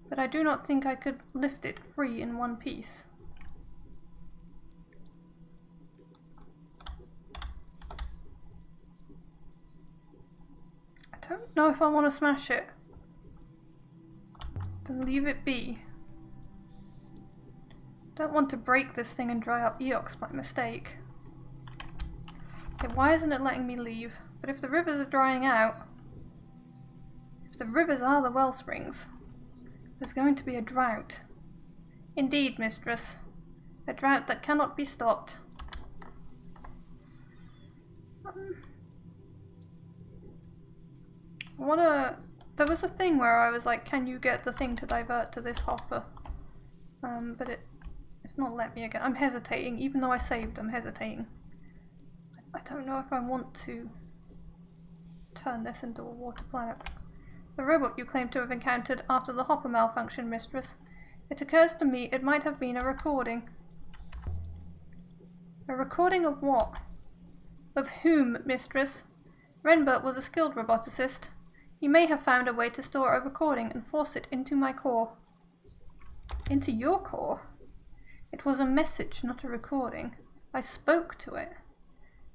but I do not think I could lift it free in one piece. I don't know if I want to smash it. Then leave it be. Don't want to break this thing and dry up Eox by mistake. Okay, why isn't it letting me leave? But if the rivers are drying out, if the rivers are the well springs, there's going to be a drought. Indeed, mistress. A drought that cannot be stopped. There was a thing where I was like, can you get the thing to divert to this hopper? But it's not let me again. I'm hesitating, even though I saved, I'm hesitating. I don't know if I want to turn this into a water planet. The robot you claim to have encountered after the hopper malfunction, mistress. It occurs to me it might have been a recording. A recording of what? Of whom, mistress? Renbert was a skilled roboticist. He may have found a way to store a recording and force it into my core. Into your core? It was a message, not a recording. I spoke to it.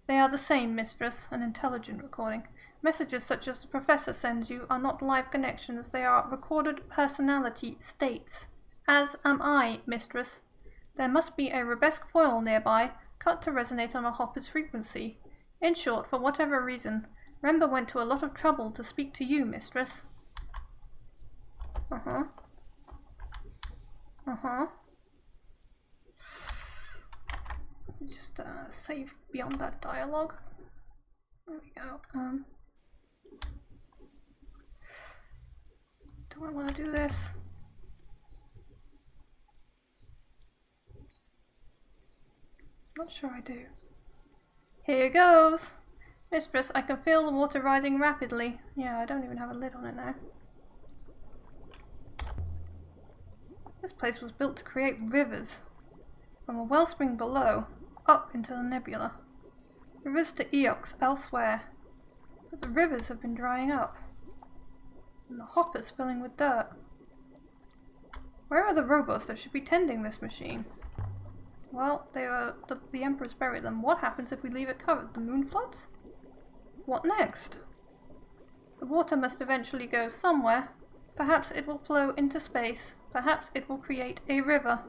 They are the same, mistress, an intelligent recording. Messages such as the professor sends you are not live connections, they are recorded personality states. As am I, mistress. There must be a Rebesque foil nearby, cut to resonate on a hopper's frequency. In short, for whatever reason, Rember went to a lot of trouble to speak to you, mistress. Uh-huh. Uh-huh. Just save beyond that dialogue. There we go. Do I want to do this? Not sure I do. Here goes! Mistress, I can feel the water rising rapidly. Yeah, I don't even have a lid on it now. This place was built to create rivers. From a wellspring below, up into the nebula. Rivers to Eox elsewhere. But the rivers have been drying up. And the hoppers filling with dirt. Where are the robots that should be tending this machine? Well, the Emperor's buried them. What happens if we leave it covered? The moon floods? What next? The water must eventually go somewhere. Perhaps it will flow into space. Perhaps it will create a river.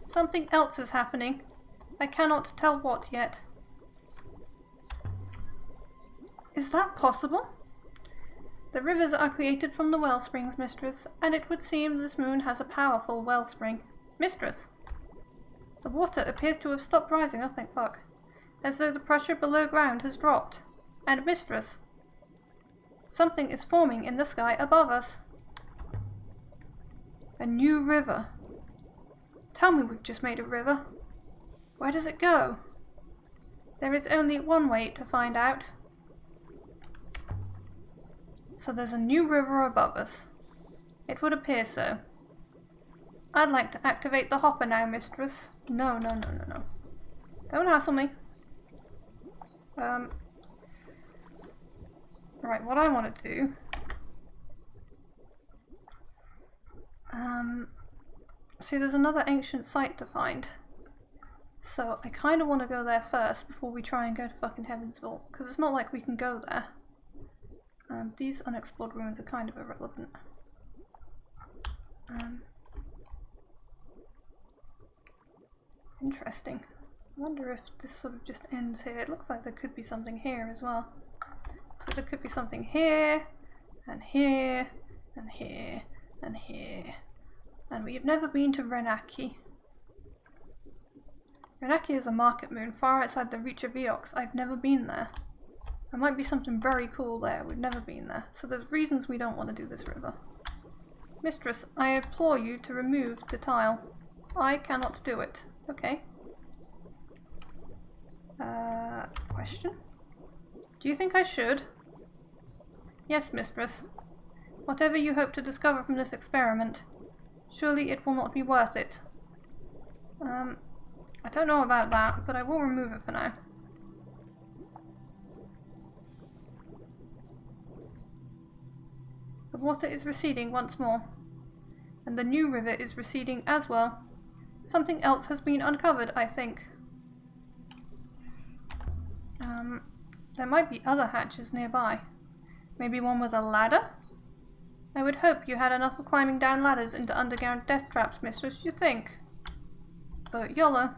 Something else is happening. I cannot tell what yet. Is that possible? The rivers are created from the wellsprings, mistress, and it would seem this moon has a powerful wellspring. Mistress! The water appears to have stopped rising, oh thank fuck. As though the pressure below ground has dropped. And mistress! Something is forming in the sky above us. A new river. Tell me we've just made a river. Where does it go? There is only one way to find out. So there's a new river above us. It would appear so. I'd like to activate the hopper now, mistress. No. Don't hassle me. Right, what I want to do... see, there's another ancient site to find. So I kind of want to go there first before we try and go to fucking Heaven's Vault. Because it's not like we can go there. These unexplored ruins are kind of irrelevant. Interesting. I wonder if this sort of just ends here. It looks like there could be something here as well. So there could be something here, and here, and here, and here. And we've never been to Renaki. Renaki is a market moon far outside the reach of Eox. I've never been there. There might be something very cool there. We've never been there. So there's reasons we don't want to do this river. Mistress, I implore you to remove the tile. I cannot do it. Okay. Question? Do you think I should? Yes, mistress. Whatever you hope to discover from this experiment, surely it will not be worth it. I don't know about that, but I will remove it for now. water is receding once more. And the new river is receding as well. Something else has been uncovered, I think. There might be other hatches nearby. Maybe one with a ladder? I would hope you had enough of climbing down ladders into underground death traps, mistress, you think? But YOLO.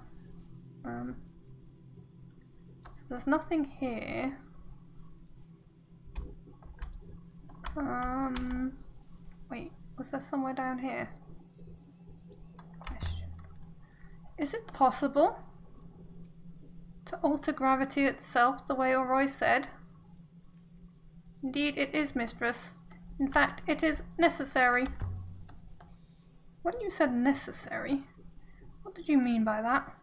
So there's nothing here. Wait, was there somewhere down here? Question. Is it possible to alter gravity itself the way Oroi said? Indeed it is, mistress. In fact, it is necessary. When you said necessary, what did you mean by that?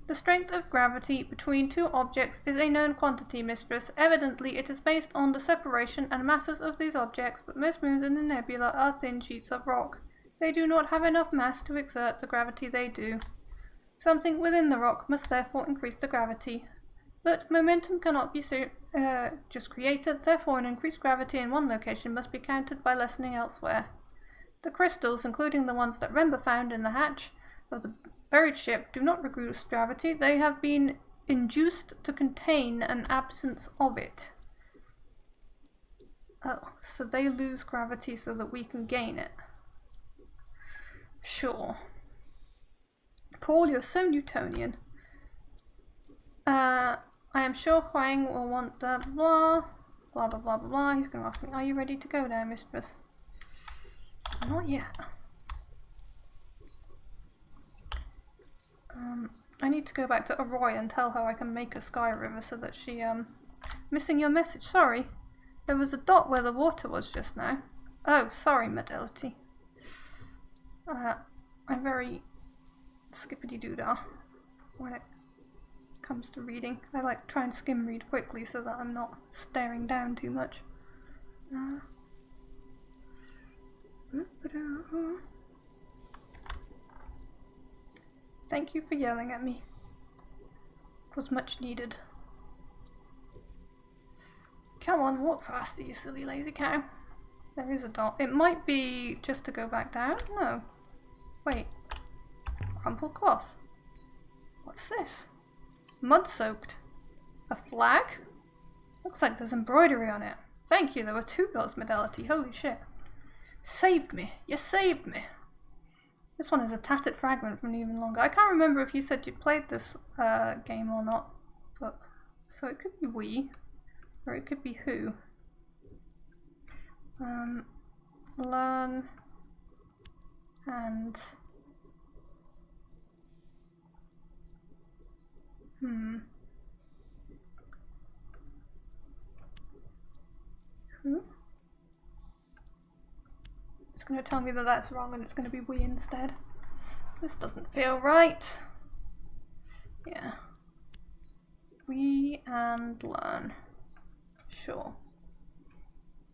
The strength of gravity between two objects is a known quantity, mistress. Evidently, it is based on the separation and masses of these objects, but most moons in the nebula are thin sheets of rock. They do not have enough mass to exert the gravity they do. Something within the rock must therefore increase the gravity. But momentum cannot be just created, therefore an increased gravity in one location must be countered by lessening elsewhere. The crystals, including the ones that Remba found in the hatch of the buried ship, do not reduce gravity. They have been induced to contain an absence of it. Oh, so they lose gravity so that we can gain it. Sure. Paul, you're so Newtonian. I am sure Huang will want the blah, blah, blah, blah, blah, blah. He's going to ask me, are you ready to go now, mistress? Not yet. I need to go back to Oroi and tell her I can make a sky river so that she, missing your message, sorry. There was a dot where the water was just now. Oh, sorry, Modelity. I'm very skippity-doo-dah when it comes to reading. I like to try and skim read quickly so that I'm not staring down too much. Thank you for yelling at me. It was much needed. Come on, walk faster, you silly lazy cow. There is a dot. It might be just to go back down? No. Wait. Crumpled cloth. What's this? Mud-soaked. A flag? Looks like there's embroidery on it. Thank you, there were 2 dots, Modelity. Holy shit. Saved me. You saved me. This one is a tattered fragment from even longer. I can't remember if you said you played this game or not. But so it could be we. Or it could be who. Learn. And... Who? It's going to tell me that that's wrong and it's going to be we instead. This doesn't feel right. Yeah. We and learn. Sure.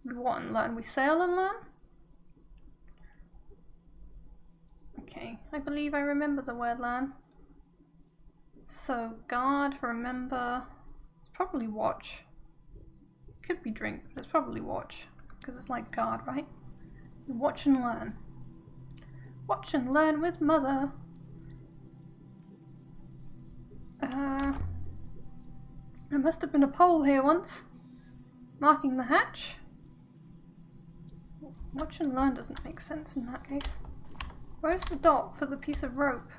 We what and learn? We sail and learn? Okay, I believe I remember the word learn. So, guard, remember, it's probably watch. Could be drink, but it's probably watch. Because it's like guard, right? Watch and learn. Watch and learn with mother. There must have been a pole here once. Marking the hatch. Watch and learn doesn't make sense in that case. Where's the dot for the piece of rope?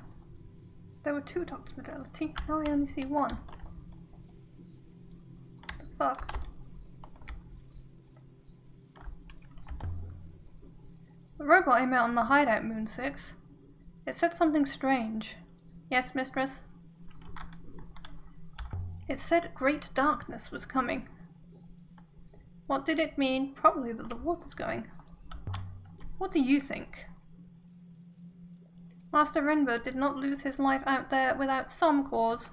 There were 2 dots, Modelity. Now I only see 1. What the fuck? The robot I met on the hideout, Moon 6. It said something strange. Yes, mistress? It said great darkness was coming. What did it mean? Probably that the water's going. What do you think? Master Renbo did not lose his life out there without some cause.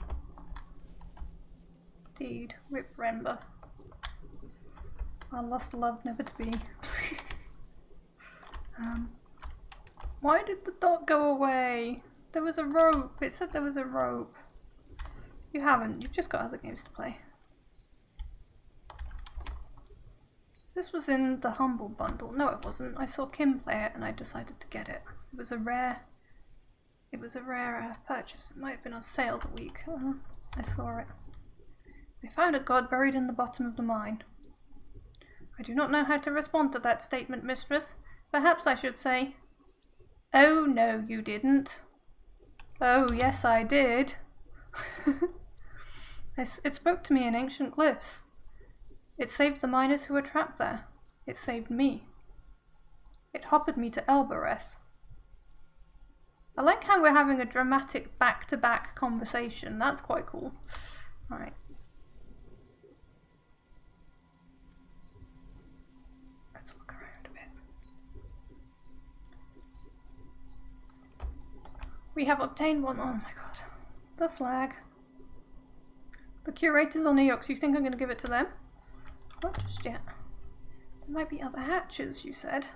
Indeed, rip Renbo. Our lost love never to be. Why did the dot go away? There was a rope. It said there was a rope. You haven't. You've just got other games to play. This was in the Humble Bundle. No, it wasn't. I saw Kim play it and I decided to get it. It was a rare purchase. It might have been on sale the week. I saw it. I found a god buried in the bottom of the mine. I do not know how to respond to that statement, mistress. Perhaps I should say, oh no, you didn't. Oh yes, I did. It spoke to me in ancient glyphs. It saved the miners who were trapped there. It saved me. It hoppered me to Elbereth. I like how we're having a dramatic back-to-back conversation. That's quite cool. Alright. Let's look around a bit. We have obtained one. Oh my god. The flag. The curators on Eox. You think I'm going to give it to them? Not just yet. There might be other hatches, you said.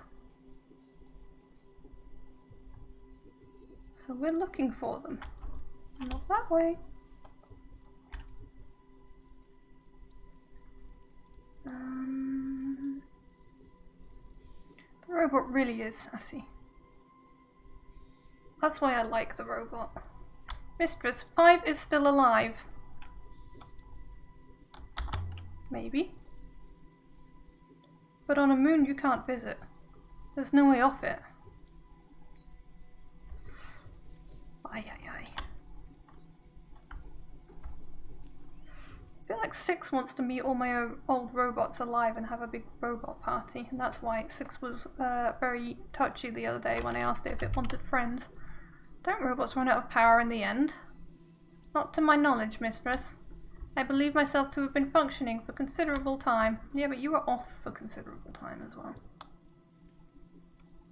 So we're looking for them. Not that way. The robot really is sassy. That's why I like the robot. Mistress, 5 is still alive. Maybe. But on a moon you can't visit. There's no way off it. Aye, aye, aye. I feel like 6 wants to meet all my old robots alive and have a big robot party, and that's why 6 was very touchy the other day when I asked it if it wanted friends. Don't robots run out of power in the end? Not to my knowledge, mistress. I believe myself to have been functioning for considerable time. Yeah, but you were off for considerable time as well.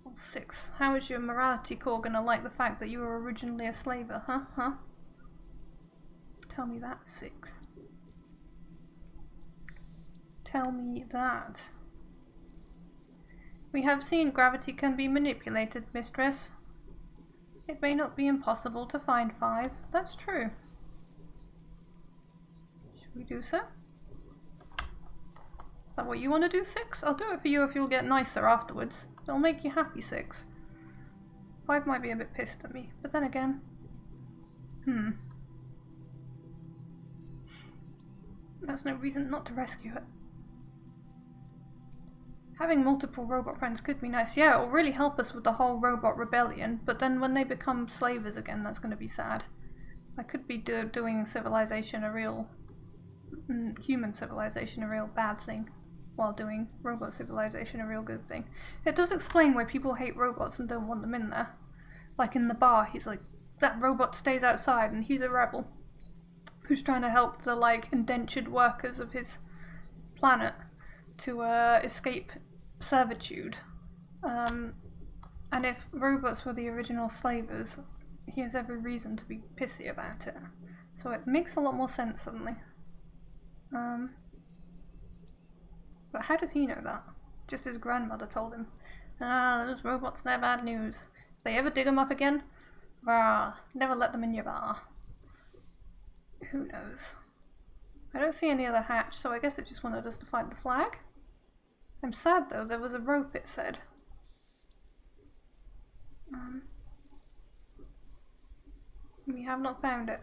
Well, 6. How is your morality core gonna like the fact that you were originally a slaver, huh? Huh? Tell me that, 6. Tell me that. We have seen gravity can be manipulated, mistress. It may not be impossible to find 5. That's true. Should we do so? Is that what you want to do, 6? I'll do it for you if you'll get nicer afterwards. It'll make you happy, 6. 5 might be a bit pissed at me, but then again... That's no reason not to rescue it. Having multiple robot friends could be nice. Yeah, it'll really help us with the whole robot rebellion, but then when they become slavers again, that's going to be sad. I could be doing civilization a real... human civilization a real bad thing, while doing robot civilization a real good thing. It does explain why people hate robots and don't want them in there. Like in the bar, he's like, that robot stays outside and he's a rebel who's trying to help the like indentured workers of his planet to escape servitude. And if robots were the original slavers, he has every reason to be pissy about it. So it makes a lot more sense suddenly. But how does he know that? Just his grandmother told him. Ah, those robots, they're bad news. If they ever dig them up again, never let them in your bar. Who knows? I don't see any other hatch, so I guess it just wanted us to find the flag. I'm sad though, there was a rope, it said. We have not found it.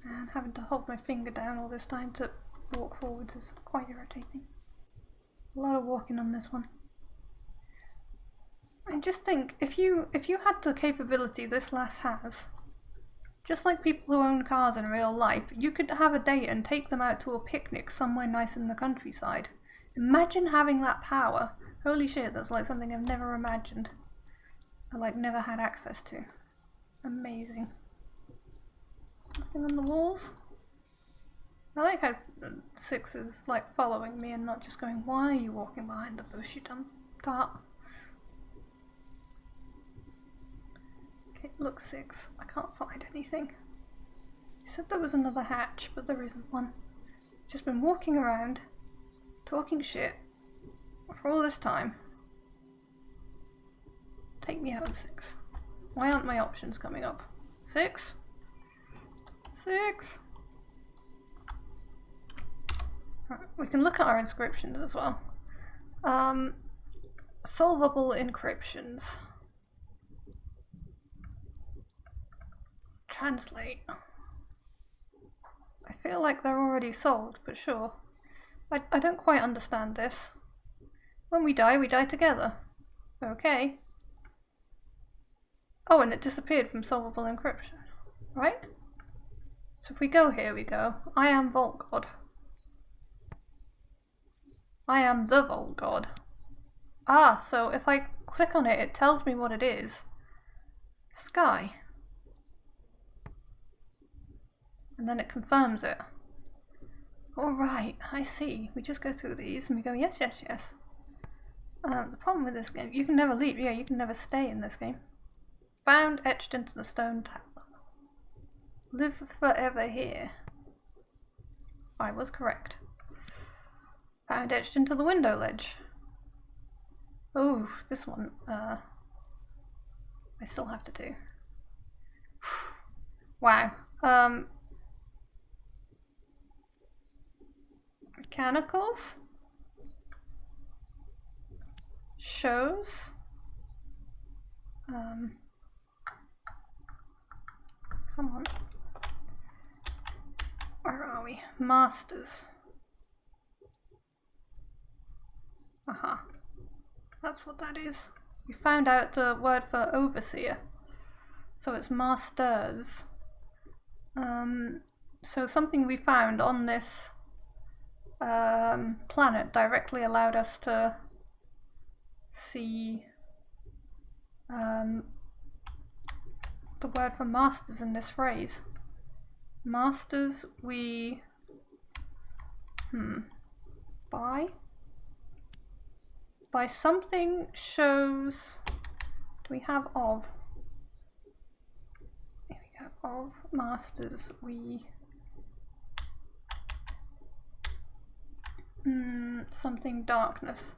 And having to hold my finger down all this time to walk forwards is quite irritating. A lot of walking on this one. And just think, if you had the capability this lass has, just like people who own cars in real life, you could have a date and take them out to a picnic somewhere nice in the countryside. Imagine having that power. Holy shit, that's like something I've never imagined. I like never had access to. Amazing. Nothing on the walls? I like how 6 is like following me and not just going, why are you walking behind the bush, you dumb tart? Okay, look 6. I can't find anything. You said there was another hatch, but there isn't one. Just been walking around, talking shit for all this time. Take me home, 6. Why aren't my options coming up? 6? 6? We can look at our inscriptions as well. Solvable encryptions. Translate. I feel like they're already solved, but sure. I don't quite understand this. When we die together. Okay. Oh, and it disappeared from solvable encryption. Right? So if we go here, we go. I am Vault God. I am the Vault God. Ah, so if I click on it, it tells me what it is. Sky. And then it confirms it. Alright, I see. We just go through these and we go, yes, yes, yes. The problem with this game, you can never leave. Yeah, you can never stay in this game. Found etched into the stone tablet. Live forever here. I was correct. Found etched into the window ledge. Oh, this one, I still have to do. Wow. Mechanicals. Shows. Come on. Where are we? Masters. Aha. That's what that is. We found out the word for overseer. So it's masters. So something we found on this planet directly allowed us to see the word for masters in this phrase. Masters we by something shows. Do we have of? Here we go. Of masters we something darkness.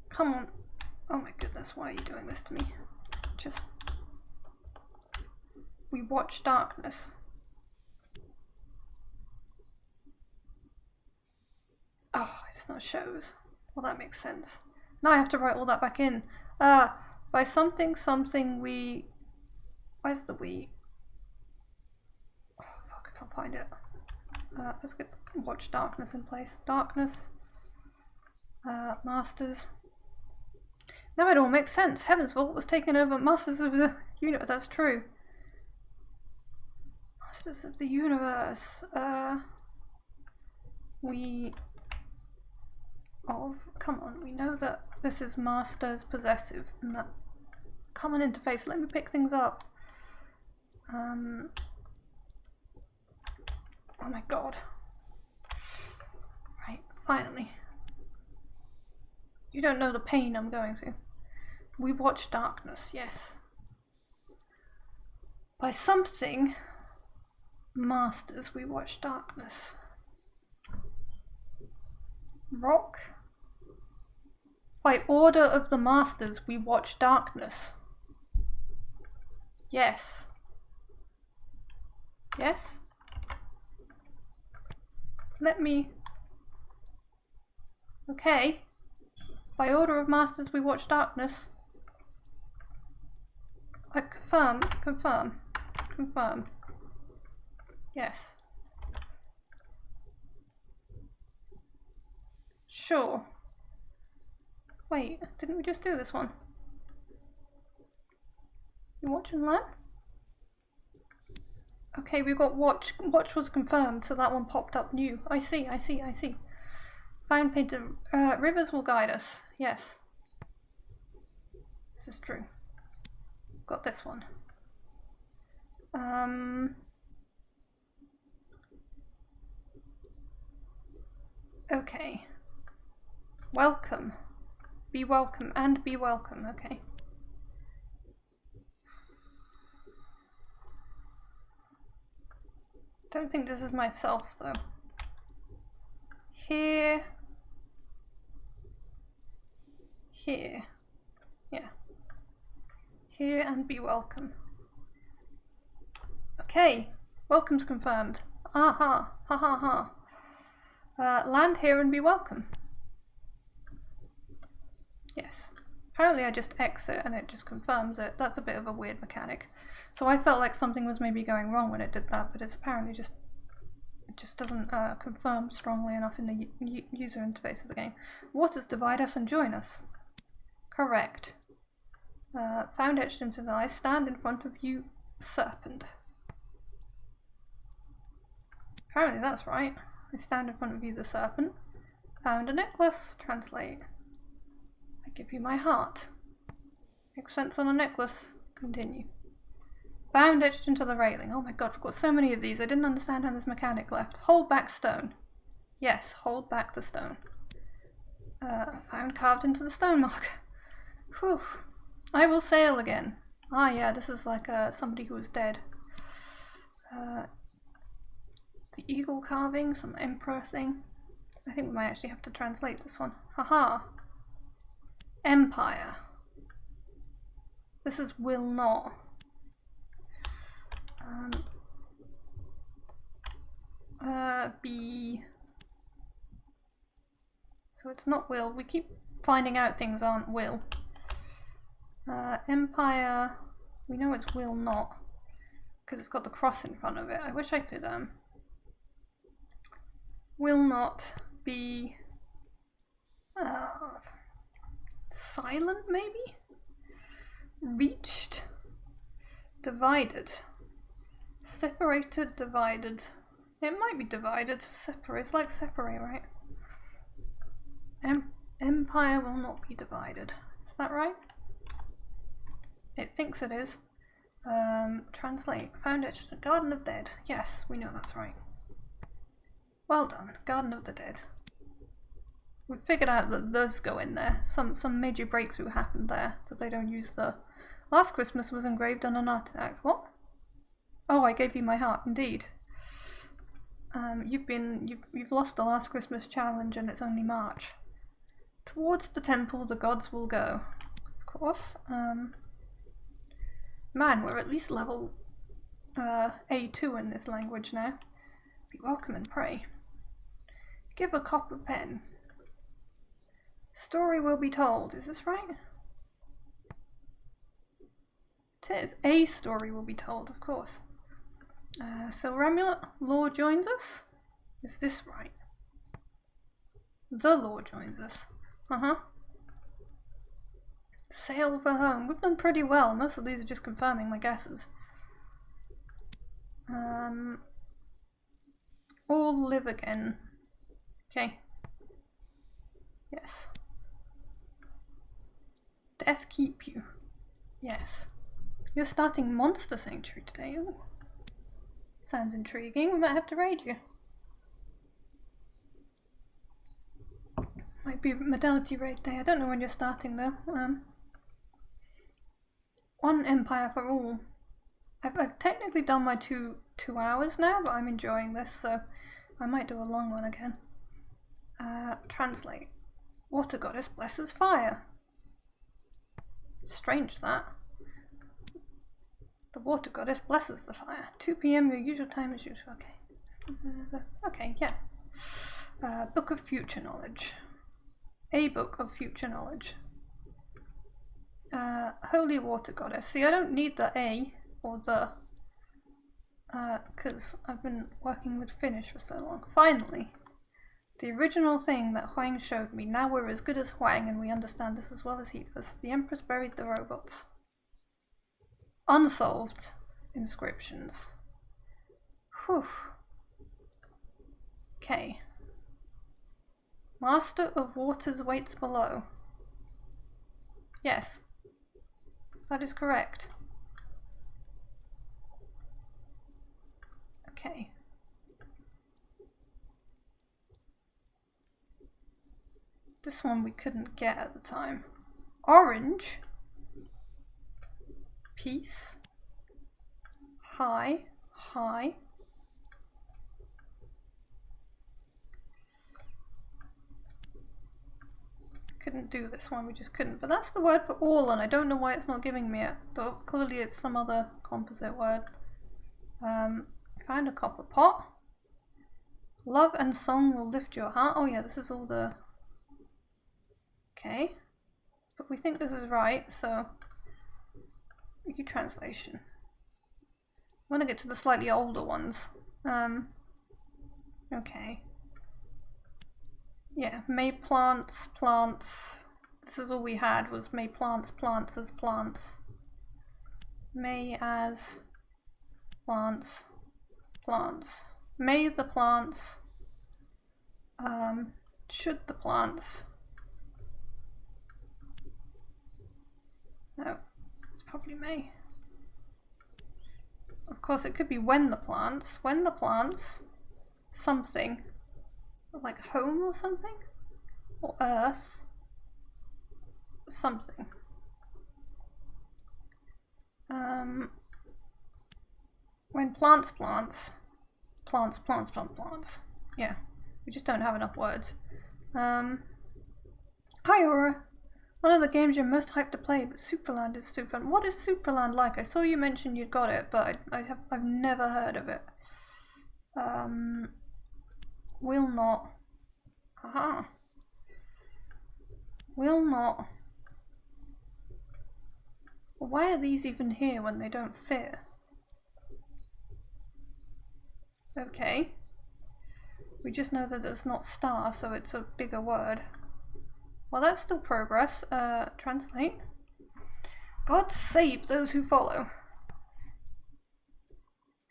Come on. Oh my goodness, why are you doing this to me? Just... We watch darkness. Oh, it's not shows. Well, that makes sense. Now I have to write all that back in. By something we... Where's the we? Oh, fuck, I can't find it. Let's get watch darkness in place. Darkness. Masters. Now it all makes sense. Heaven's Vault was taken over. Masters of the Universe. That's true. Masters of the Universe. We... Come on, we know that this is Masters possessive and that common interface. Let me pick things up. Oh my god. Right, finally. You don't know the pain I'm going through. We watch darkness, yes. By something, masters, we watch darkness. Rock. By order of the masters, we watch darkness. Yes. Yes? Let me... Okay. By order of masters, we watch darkness. I confirm. Yes. Sure. Wait, didn't we just do this one? You watching that? Okay, we've got watch. Watch was confirmed, so that one popped up new. I see. Found painted. Rivers will guide us. Yes. This is true. Got this one. Okay. Welcome. Be welcome and be welcome. Okay. Don't think this is myself though. Here. Yeah. Here and be welcome. Okay, welcome's confirmed. Aha, ha ha ha. Land here and be welcome. Yes. Apparently I just exit and it just confirms it. That's a bit of a weird mechanic. So I felt like something was maybe going wrong when it did that, but it's apparently just, it just doesn't confirm strongly enough in the user interface of the game. Waters divide us and join us. Correct. Found etched into the ice, stand in front of you, serpent. Apparently that's right. I stand in front of you, the serpent. Found a necklace, translate. I give you my heart. Makes sense on a necklace. Continue. Bound etched into the railing. Oh my god, I've got so many of these. I didn't understand how this mechanic left. Hold back stone. Yes, hold back the stone. Found carved into the stone mark. Whew. I will sail again. Ah yeah, this is like somebody who was dead. The eagle carving, some emperor thing. I think we might actually have to translate this one. Haha. Empire. This is will not. Be. So it's not will. We keep finding out things aren't will. Empire. We know it's will not because it's got the cross in front of it. I wish I could will not be silent, maybe? Reached. Divided. Separated, divided. It might be divided. Separate. It's like separate, right? Empire will not be divided. Is that right? It thinks it is. Translate. Found it. Garden of Dead. Yes, we know that's right. Well done. Garden of the Dead. We figured out that those go in there. Some major breakthrough happened there. That they don't use the... Last Christmas was engraved on an artifact. What? Oh, I gave you my heart. Indeed. You've lost the Last Christmas challenge and it's only March. Towards the temple the gods will go. Of course. Man, we're at least level A2 in this language now. Be welcome and pray. Give a copper pen. Story will be told. Is this right? It is. A story will be told, of course. So Ramulet, Law joins us? Is this right? The Law joins us. Sail for home. We've done pretty well. Most of these are just confirming my guesses. All live again. Okay. Yes. Death keep you. Yes. You're starting Monster Sanctuary today. Ooh. Sounds intriguing. We might have to raid you. Might be Modality Raid Day. I don't know when you're starting though. One Empire for all. I've technically done my two hours now, but I'm enjoying this, so I might do a long one again. Translate. Water goddess blesses fire. Strange that. The water goddess blesses the fire. 2 PM, your usual time is usual. Okay. Okay, yeah. Book of Future Knowledge. A book of future knowledge. Holy water goddess. See, I don't need the A or the because I've been working with Finnish for so long. Finally, the original thing that Huang showed me. Now we're as good as Huang and we understand this as well as he does. The Empress buried the robots. Unsolved inscriptions. Whew. Okay. Master of Waters waits below. Yes. That is correct. Okay. This one we couldn't get at the time. Orange. Peace. High. High. Couldn't do this one, we just couldn't. But that's the word for all, and I don't know why it's not giving me it. But clearly it's some other composite word. Find a copper pot. Love and song will lift your heart. Oh yeah, this is all the... Okay. But we think this is right, so... Wiki translation. I want to get to the slightly older ones. Okay. Yeah, may plants, plants. This is all we had, was may plants, plants as plants. May as plants, plants. May the plants, should the plants. No, it's probably may. Of course it could be when the plants, something. Like home or something? Or earth. Something. When plants. Yeah, we just don't have enough words. Hi Aura. One of the games you're most hyped to play, but Superland is super fun. What is Superland like? I saw you mention you'd got it, but I've never heard of it. Will not. Aha. Will not. Why are these even here when they don't fit? Okay. We just know that it's not star, so it's a bigger word. Well, that's still progress. Translate. God save those who follow.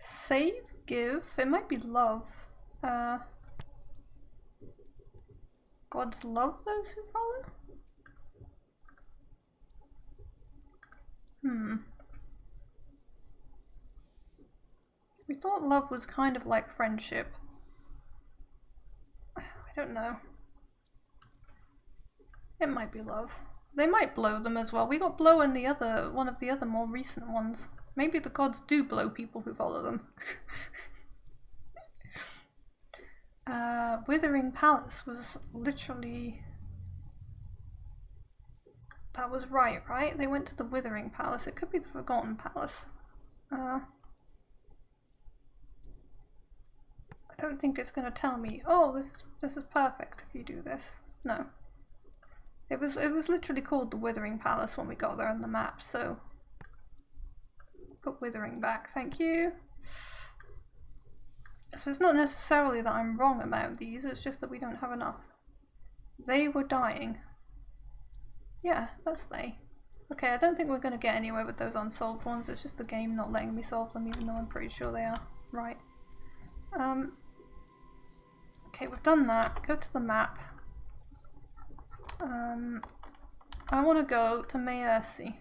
Save, give. It might be love. Gods love those who follow? We thought love was kind of like friendship. I don't know. It might be love. They might blow them as well. We got blow in the other one of the other more recent ones. Maybe the gods do blow people who follow them. Withering Palace was literally... That was right? They went to the Withering Palace. It could be the Forgotten Palace. I don't think it's gonna tell me, oh, this is perfect if you do this. No. It was literally called the Withering Palace when we got there on the map, so put Withering back, thank you. So it's not necessarily that I'm wrong about these, it's just that we don't have enough. They were dying. Yeah, that's they. Okay, I don't think we're going to get anywhere with those unsolved ones, it's just the game not letting me solve them even though I'm pretty sure they are right. Okay, we've done that. Go to the map. I want to go to Mayersi.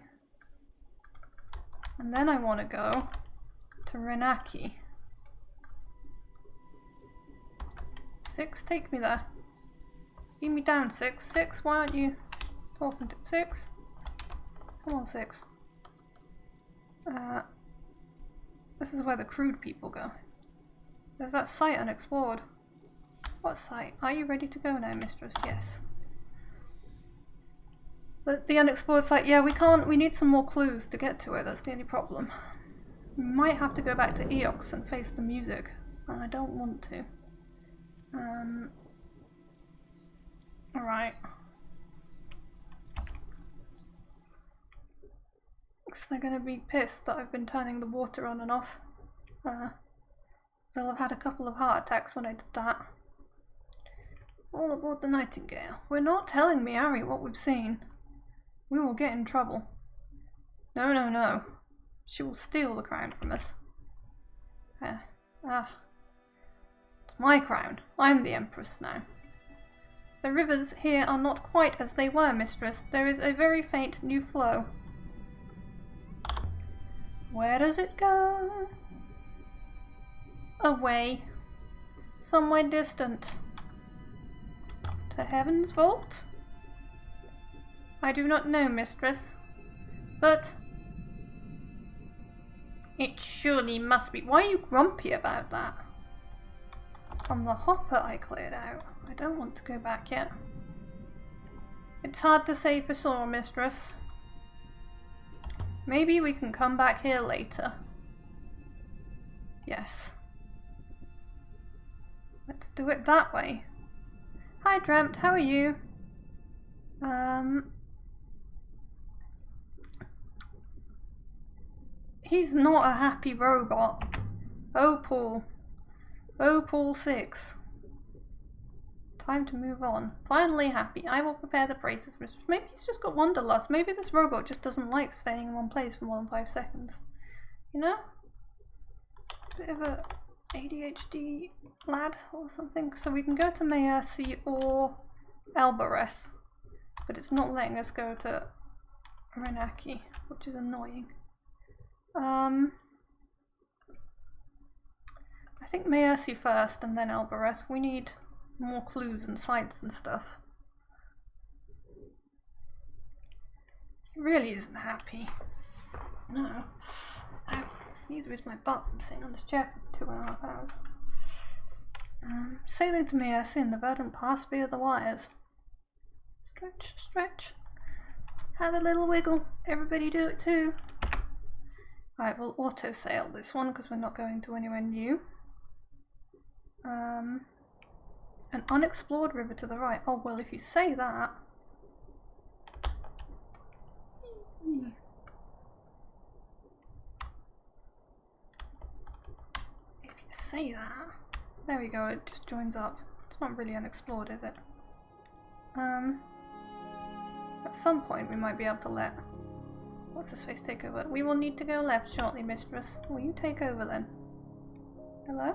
And then I want to go to Renaki. 6, take me there. Beat me down, 6. 6, why aren't you talking to 6? Come on, 6. This is where the crude people go. There's that site unexplored. What site? Are you ready to go now, mistress? Yes. But the unexplored site, yeah, we need some more clues to get to it, that's the only problem. We might have to go back to Eox and face the music, and I don't want to. Alright. Because they're gonna be pissed that I've been turning the water on and off. They'll have had a couple of heart attacks when I did that. All aboard the Nightingale. We're not telling Miari what we've seen. We will get in trouble. No, no, no. She will steal the crown from us. It's my crown. I'm the Empress now. The rivers here are not quite as they were, mistress. There is a very faint new flow. Where does it go? Away. Somewhere distant. To Heaven's Vault? I do not know, mistress. But it surely must be. Why are you grumpy about that? From the hopper I cleared out. I don't want to go back yet. It's hard to say for sure, mistress. Maybe we can come back here later. Yes. Let's do it that way. Hi Dreamt, how are you? He's not a happy robot. Opal. Opal 6. Time to move on. Finally happy. I will prepare the braces. Maybe he's just got wanderlust. Maybe this robot just doesn't like staying in one place for more than 5 seconds. You know? Bit of a ADHD lad or something. So we can go to Mayersi or Albareth. But it's not letting us go to Renaki, which is annoying. I think Mayersi first and then Albareth. We need more clues and sights and stuff. He really isn't happy. No. Ow. Neither is my butt from sitting on this chair for 2.5 hours. Sailing to Mayersi in the verdant pass via the wires. Stretch, stretch. Have a little wiggle. Everybody do it too. Alright, we'll auto sail this one because we're not going to anywhere new. An unexplored river to the right. Oh well, if you say that. If you say that. There we go, it just joins up. It's not really unexplored, is it? At some point we might be able to let what's his face take over. We will need to go left shortly, mistress. Will you take over then? Hello?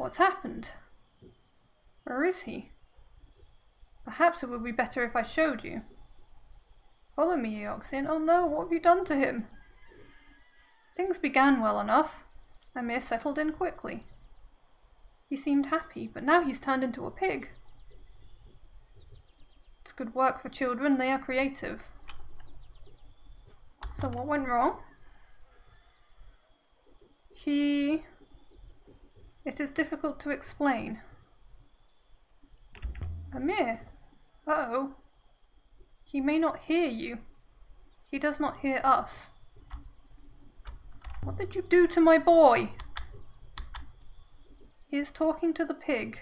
What's happened? Where is he? Perhaps it would be better if I showed you. Follow me, Eoxian. Oh no, what have you done to him? Things began well enough. Amir settled in quickly. He seemed happy, but now he's turned into a pig. It's good work for children, they are creative. So what went wrong? It is difficult to explain. Amir? Uh-oh. He may not hear you. He does not hear us. What did you do to my boy? He is talking to the pig.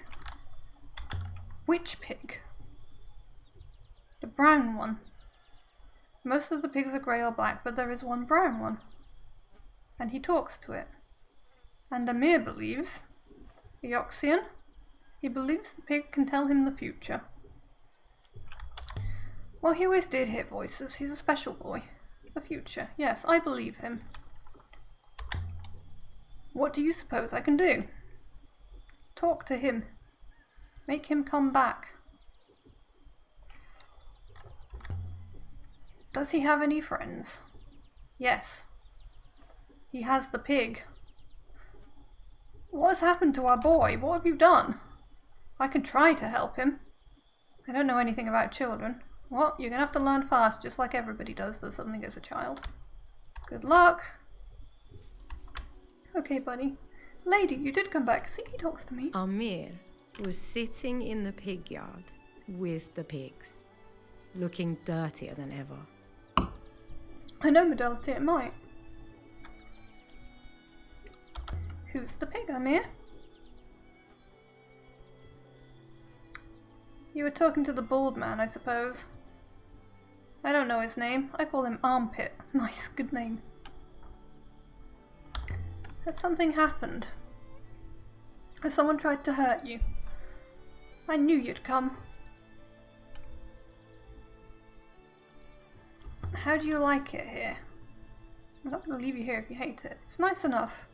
Which pig? The brown one. Most of the pigs are grey or black, but there is one brown one. And he talks to it. And Amir believes, Eoxian, he believes the pig can tell him the future. Well, he always did hear voices. He's a special boy. The future. Yes, I believe him. What do you suppose I can do? Talk to him. Make him come back. Does he have any friends? Yes. He has the pig. What has happened to our boy? What have you done? I can try to help him. I don't know anything about children. Well, you're gonna have to learn fast, just like everybody does that suddenly gets a child. Good luck. Okay, buddy. Lady, you did come back. See, he talks to me. Amir was sitting in the pig yard with the pigs, looking dirtier than ever. I know, Modality, it might. Who's the pig, Amir? You were talking to the bald man, I suppose. I don't know his name. I call him Armpit. Nice, good name. Has something happened? Has someone tried to hurt you? I knew you'd come. How do you like it here? I'm not going to leave you here if you hate it. It's nice enough.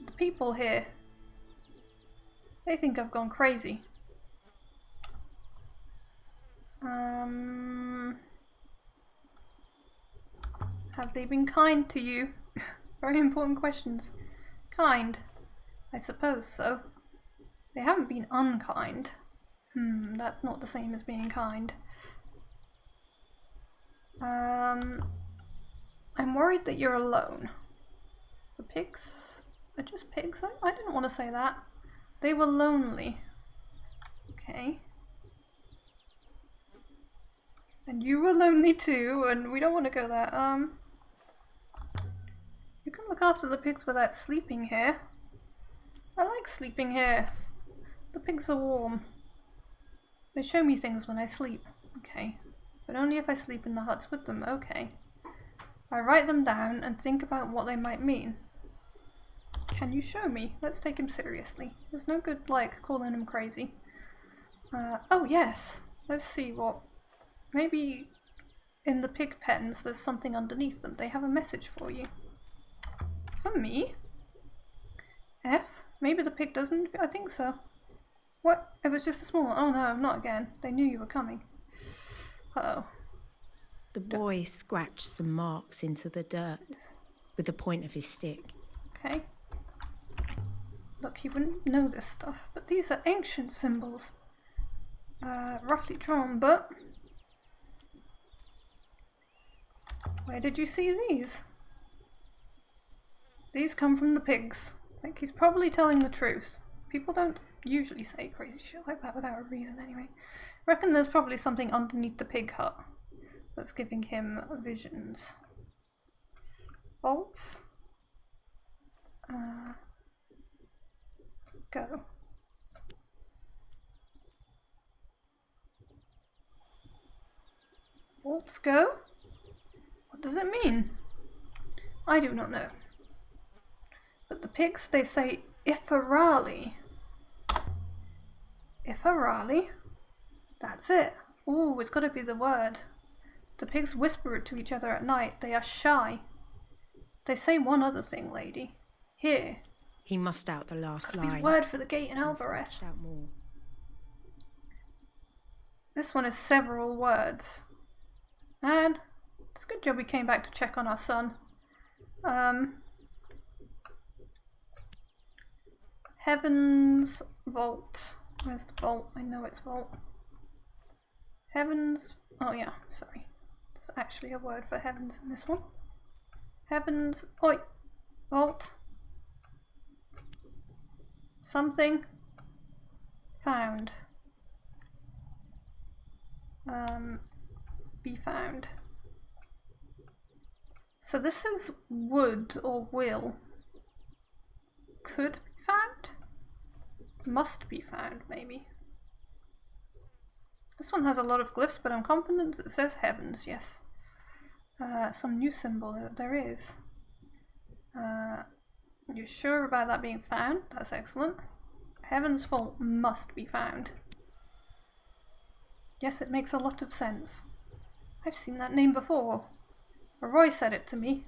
The people here, they think I've gone crazy. Have they been kind to you? Very important questions. Kind? I suppose so. They haven't been unkind. That's not the same as being kind. I'm worried that you're alone. The pigs are just pigs? I didn't want to say that. They were lonely. Okay. And you were lonely too, and we don't want to go there. You can look after the pigs without sleeping here. I like sleeping here. The pigs are warm. They show me things when I sleep. Okay. But only if I sleep in the huts with them. Okay. I write them down and think about what they might mean. Can you show me? Let's take him seriously. There's no good, like, calling him crazy. Oh yes. Let's see what... Maybe in the pig pens there's something underneath them. They have a message for you. For me? F? Maybe the pig doesn't? I think so. What? It was just a small one. Oh no, not again. They knew you were coming. Uh-oh. The boy scratched some marks into the dirt with the point of his stick. Okay. Look, you wouldn't know this stuff, but these are ancient symbols. Roughly drawn, but... Where did you see these? These come from the pigs. Like, he's probably telling the truth. People don't usually say crazy shit like that without a reason anyway. I reckon there's probably something underneath the pig hut that's giving him visions. Bolts. Go. Bolts go? What does it mean? I do not know. But the pigs, they say Ifarali. Ifarali? That's it. Ooh, it's gotta be the word. The pigs whisper it to each other at night. They are shy. They say one other thing, lady. Here. He must out the last It's gotta be line. the word for the gate in and Alvarez. scratched out more. This one is several words. And it's a good job we came back to check on our son. Heaven's Vault. Where's the vault? I know it's vault. Heaven's... Oh yeah, sorry. There's actually a word for heavens in this one. Heavens... Oi! Vault. Something. Found. Be found. So this is would or will. Could be found? Must be found, maybe. This one has a lot of glyphs, but I'm confident it says heavens, yes. Some new symbol that there is. You're sure about that being found? That's excellent. Heaven's Vault must be found. Yes, it makes a lot of sense. I've seen that name before. Roy said it to me.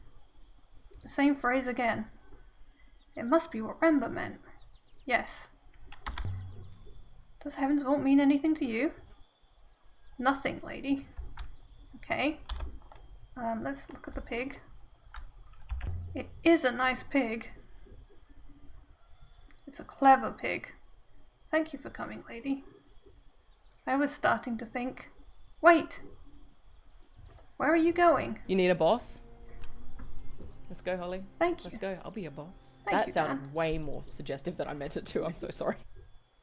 The same phrase again. It must be what Remba meant. Yes. Does Heaven's Vault mean anything to you? Nothing, lady. Okay. Let's look at the pig. It is a nice pig. It's a clever pig. Thank you for coming, lady. I was starting to think, wait, where are you going? You need a boss? Let's go, Holly. Thank you. Let's go. I'll be your boss. Thank That you, sounded Dan. way more suggestive than I meant it to. I'm so sorry.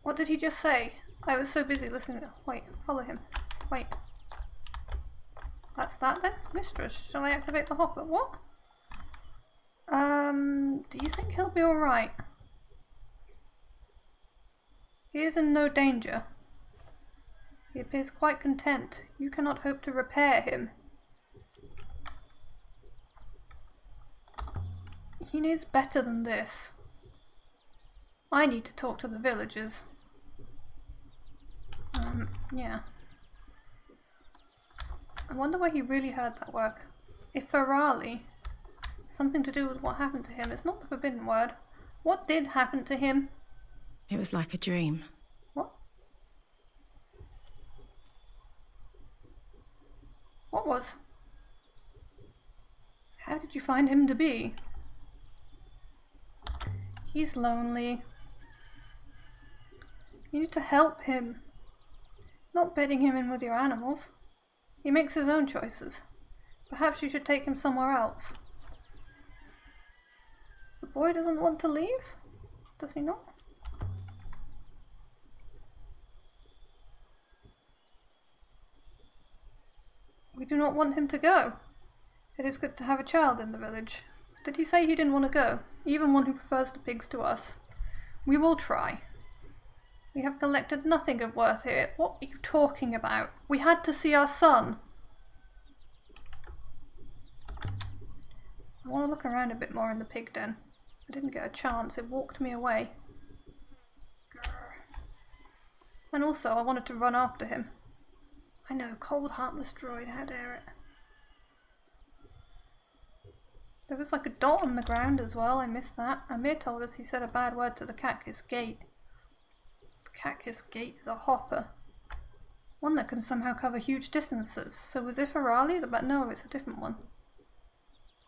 What did he just say? I was so busy listening. Wait, follow him. Wait. That's that then? Mistress, shall I activate the hopper? What? Do you think he'll be alright? He is in no danger. He appears quite content. You cannot hope to repair him. He needs better than this. I need to talk to the villagers. Yeah. I wonder where he really heard that work. If Ferrali, something to do with what happened to him, it's not the forbidden word. What did happen to him? It was like a dream. What? What was? How did you find him to be? He's lonely. You need to help him. Not bedding him in with your animals. He makes his own choices. Perhaps you should take him somewhere else. The boy doesn't want to leave? Does he not? We do not want him to go. It is good to have a child in the village. Did he say he didn't want to go? Even one who prefers the pigs to us. We will try. We have collected nothing of worth here. What are you talking about? We had to see our son. I want to look around a bit more in the pig den. I didn't get a chance. It walked me away. Grr. And also, I wanted to run after him. I know, cold, heartless droid. How dare it? There was like a dot on the ground as well. I missed that. Amir told us he said a bad word to the Catkiss Gate. The Catkiss Gate is a hopper. One that can somehow cover huge distances. So was it Ferrali? But no, it's a different one.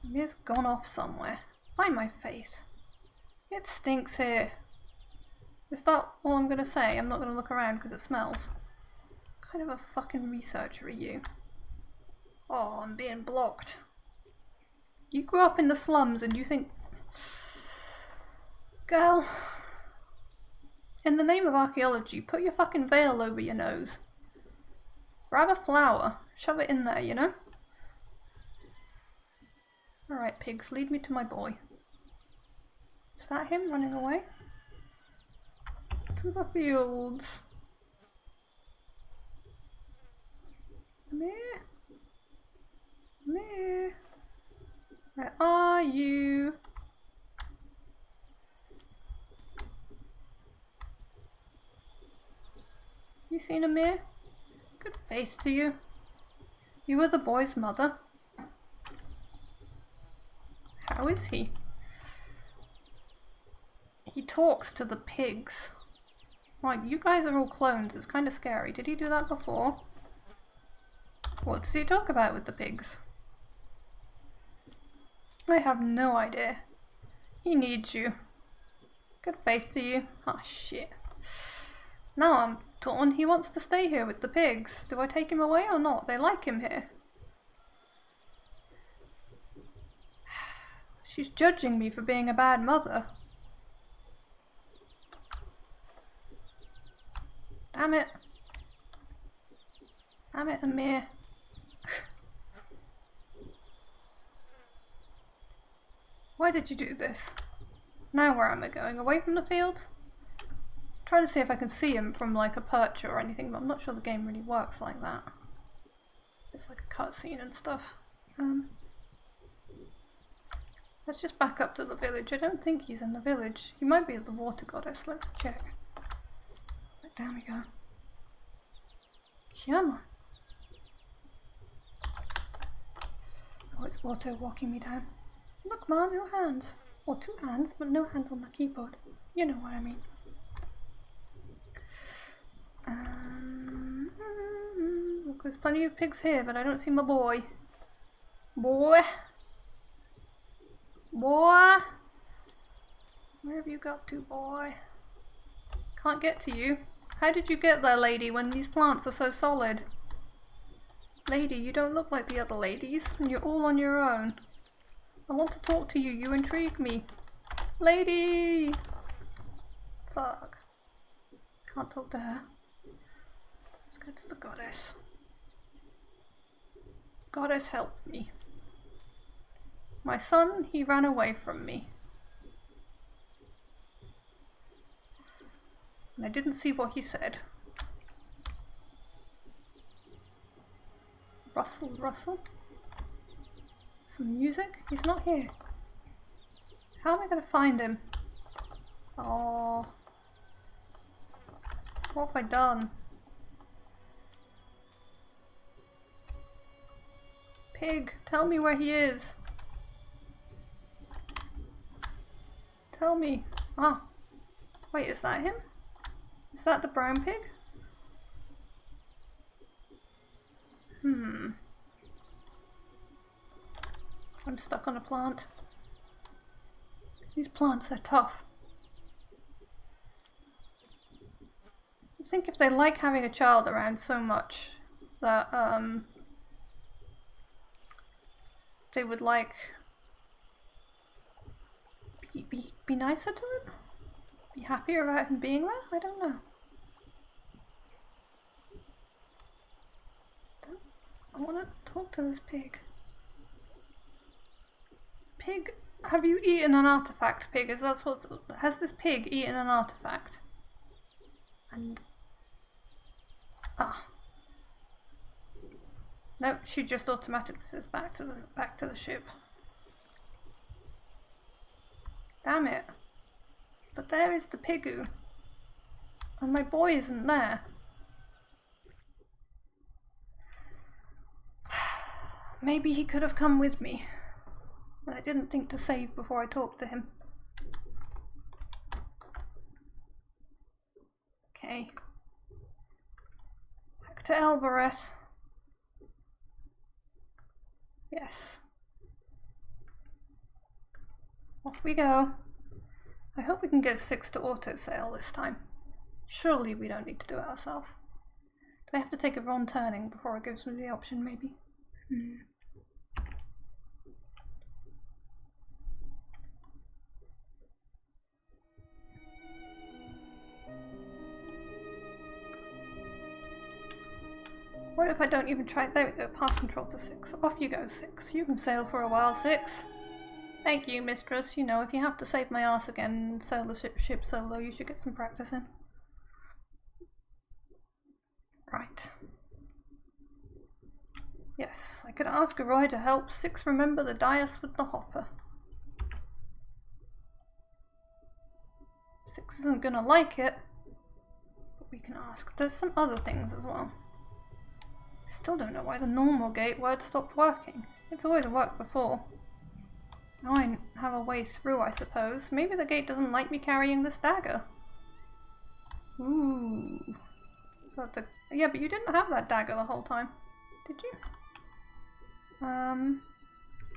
Amir's gone off somewhere. By my face. It stinks here. Is that all I'm gonna say? I'm not gonna look around because it smells. What kind of a fucking researcher are you? Oh, I'm being blocked. You grew up in the slums and you think... Girl, in the name of archaeology, put your fucking veil over your nose. Grab a flower, shove it in there, you know? Alright, pigs, lead me to my boy. Is that him running away? To the fields. Amir? Amir? Where are you? You seen Amir? Good faith to you. You were the boy's mother. How is he? He talks to the pigs. Like, you guys are all clones. It's kind of scary. Did he do that before? What does he talk about with the pigs? I have no idea. He needs you. Good faith to you. Ah, shit. Now I'm torn. He wants to stay here with the pigs. Do I take him away or not? They like him here. She's judging me for being a bad mother. Damn it. Damn it, Amir. Why did you do this? Now where am I going? Away from the field? Trying to see if I can see him from like a perch or anything, but I'm not sure the game really works like that. It's like a cutscene and stuff. Let's just back up to the village. I don't think he's in the village. He might be at the water goddess. Let's check. Right, down we go. Come on. Oh, it's Auto walking me down. Look, Mom, no hands. Or 2 hands, but no hands on the keyboard. You know what I mean. Look, there's plenty of pigs here, but I don't see my boy. Boy! Boy! Where have you got to, boy? Can't get to you. How did you get there, lady, when these plants are so solid? Lady, you don't look like the other ladies, and you're all on your own. I want to talk to you, you intrigue me. Lady! Fuck. Can't talk to her. Let's go to the goddess. Goddess, help me. My son, he ran away from me. And I didn't see what he said. Rustle, rustle. Some music? He's not here. How am I going to find him? Oh. What have I done? Pig, tell me where he is. Tell me. Ah. Wait, is that him? Is that the brown pig? I'm stuck on a plant. These plants are tough. I think if they like having a child around so much that they would like be nicer to him? Be happier about him being there? I don't know. I want to talk to this pig. Pig, have you eaten an artifact, pig? Is that what's... Has this pig eaten an artifact? And... Ah. Nope, she just automatically says back to the ship. Damn it. But there is the pigoo. And my boy isn't there. Maybe he could have come with me. But I didn't think to save before I talked to him. Okay. Back to Elbereth. Yes. Off we go. I hope we can get 6 to auto sail this time. Surely we don't need to do it ourselves. Do I have to take a wrong turning before it gives me the option, maybe? What if I don't even try? There we go, pass control to 6. Off you go, 6. You can sail for a while, 6. Thank you, mistress. You know, if you have to save my ass again and sail the ship solo, you should get some practice in. Right. Yes, I could ask Roy to help. 6 remember the dais with the hopper. 6 isn't gonna like it, but we can ask. There's some other things as well. Still don't know why the normal gateword stopped working. It's always worked before. Now I have a way through, I suppose. Maybe the gate doesn't like me carrying this dagger. Ooh. Yeah, but you didn't have that dagger the whole time, did you?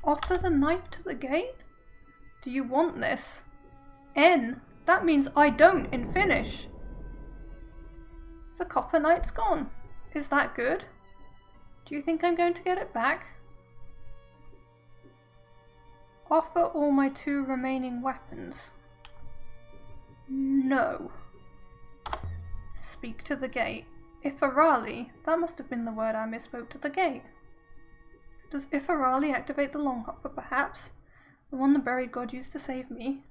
Offer the knife to the gate? Do you want this? N? That means I don't in Finnish. The copper knight's gone. Is that good? Do you think I'm going to get it back? Offer all my 2 remaining weapons. No. Speak to the gate. Ifarali? That must have been the word I misspoke to the gate. Does Ifarali activate the longhopper, perhaps? The one the buried god used to save me?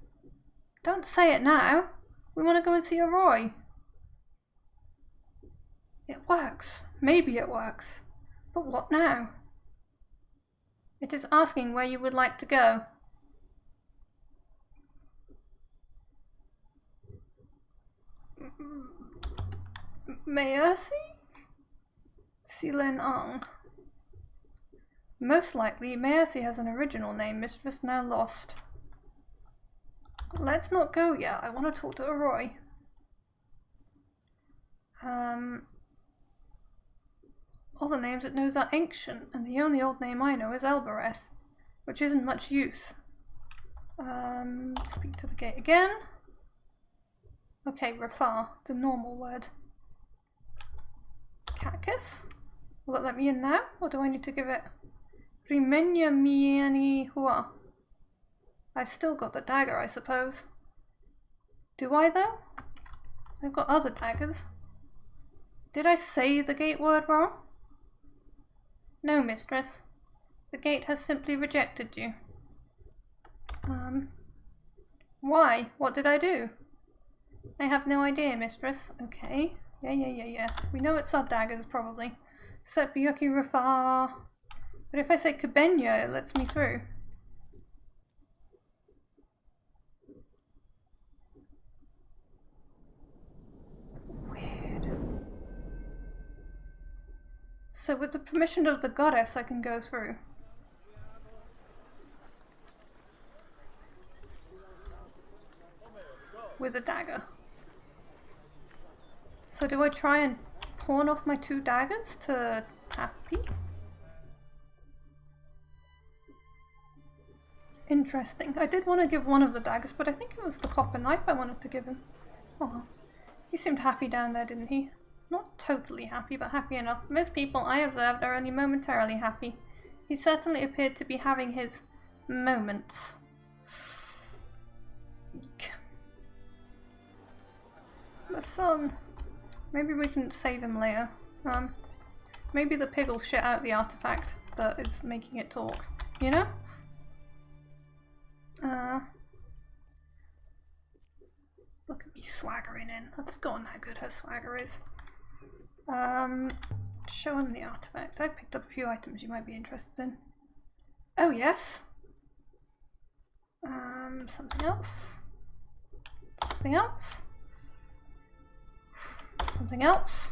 Don't say it now! We want to go and see a Roy. It works. Maybe it works. But what now? It is asking where you would like to go. Mercy? Silen Ang. Most likely, Mercy has an original name, Mistress now lost. Let's not go yet. I want to talk to Roy. All the names it knows are ancient, and the only old name I know is Elbereth, which isn't much use. Speak to the gate again. Okay, Rafar, the normal word. Cactus? Will it let me in now, or do I need to give it? Rimenya miani hua. I've still got the dagger, I suppose. Do I, though? I've got other daggers. Did I say the gate word wrong? No, mistress. The gate has simply rejected you. Why? What did I do? I have no idea, mistress. Okay. Yeah. We know it's our daggers, probably. Sepyuki Rafar. But if I say Kabenya, it lets me through. Weird. So with the permission of the goddess, I can go through. With a dagger. So do I try and pawn off my 2 daggers to Tappy? Interesting. I did want to give one of the daggers, but I think it was the copper knife I wanted to give him. Oh, he seemed happy down there, didn't he? Not totally happy, but happy enough. Most people I observed are only momentarily happy. He certainly appeared to be having his moments. Eek. The sun. Maybe we can save him later. Maybe the pig will shit out the artifact that is making it talk. You know? Look at me swaggering in. I've forgotten how good her swagger is. Show him the artifact. I picked up a few items you might be interested in. Oh yes. Something else. Something else. Something else.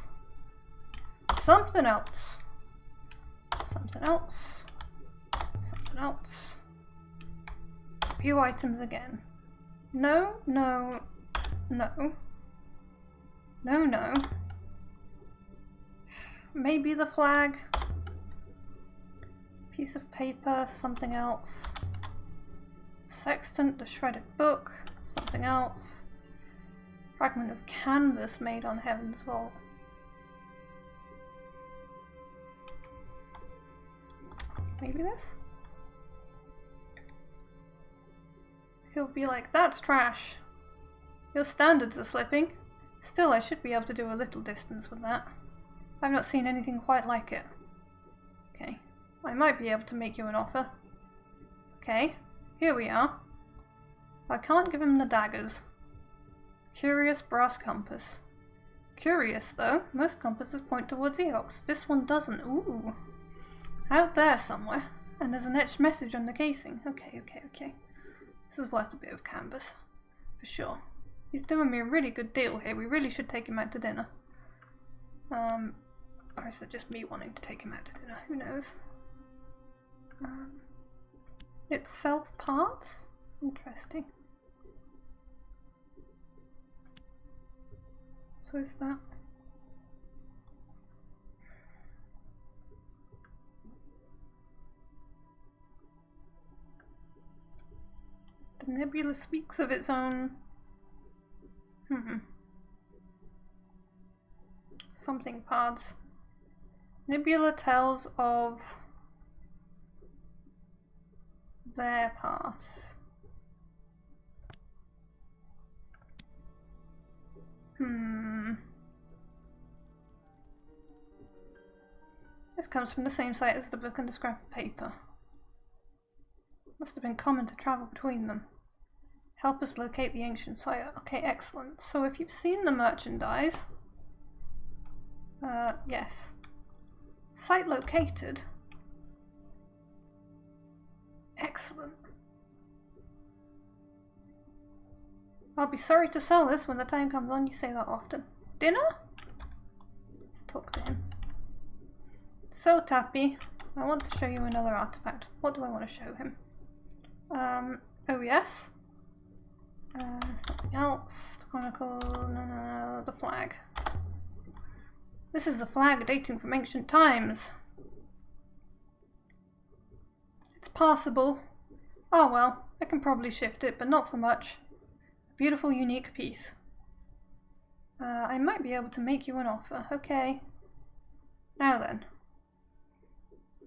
Something else. Something else. Something else. A few items again. No. Maybe the flag. Piece of paper, something else. Sextant, the shredded book, something else. Fragment of canvas made on Heaven's Vault. Maybe this? He'll be like, that's trash. Your standards are slipping. Still, I should be able to do a little distance with that. I've not seen anything quite like it. Okay. I might be able to make you an offer. Okay. Here we are. I can't give him the daggers. Curious brass compass. Curious, though. Most compasses point towards Eox. This one doesn't. Ooh. Out there somewhere. And there's an etched message on the casing. Okay. This is worth a bit of canvas. For sure. He's doing me a really good deal here. We really should take him out to dinner. Or is it just me wanting to take him out to dinner? Who knows? itself parts? Interesting. So is that... The nebula speaks of its own... Something parts. Nebula tells of their parts. This comes from the same site as the book and the scrap of paper. Must have been common to travel between them. Help us locate the ancient site. Okay, excellent. So if you've seen the merchandise... yes. Site located. Excellent. I'll be sorry to sell this when the time comes on. You say that often. Dinner? Let's talk to him. So, Tappy, I want to show you another artifact. What do I want to show him? Oh yes? Something else. The chronicle. No. The flag. This is a flag dating from ancient times. It's passable. Oh well, I can probably shift it, but not for much. A beautiful, unique piece. I might be able to make you an offer. Okay. Now then.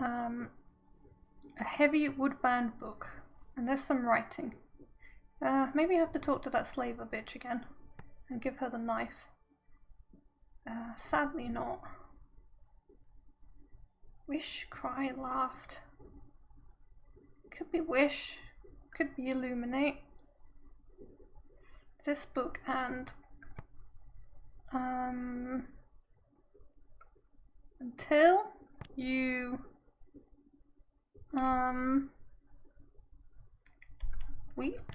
A heavy wood-bound book. And there's some writing. Maybe I have to talk to that slaver bitch again. And give her the knife. Sadly not. Wish, cry, laughed. Could be wish. Could be illuminate. This book and... until you... weep?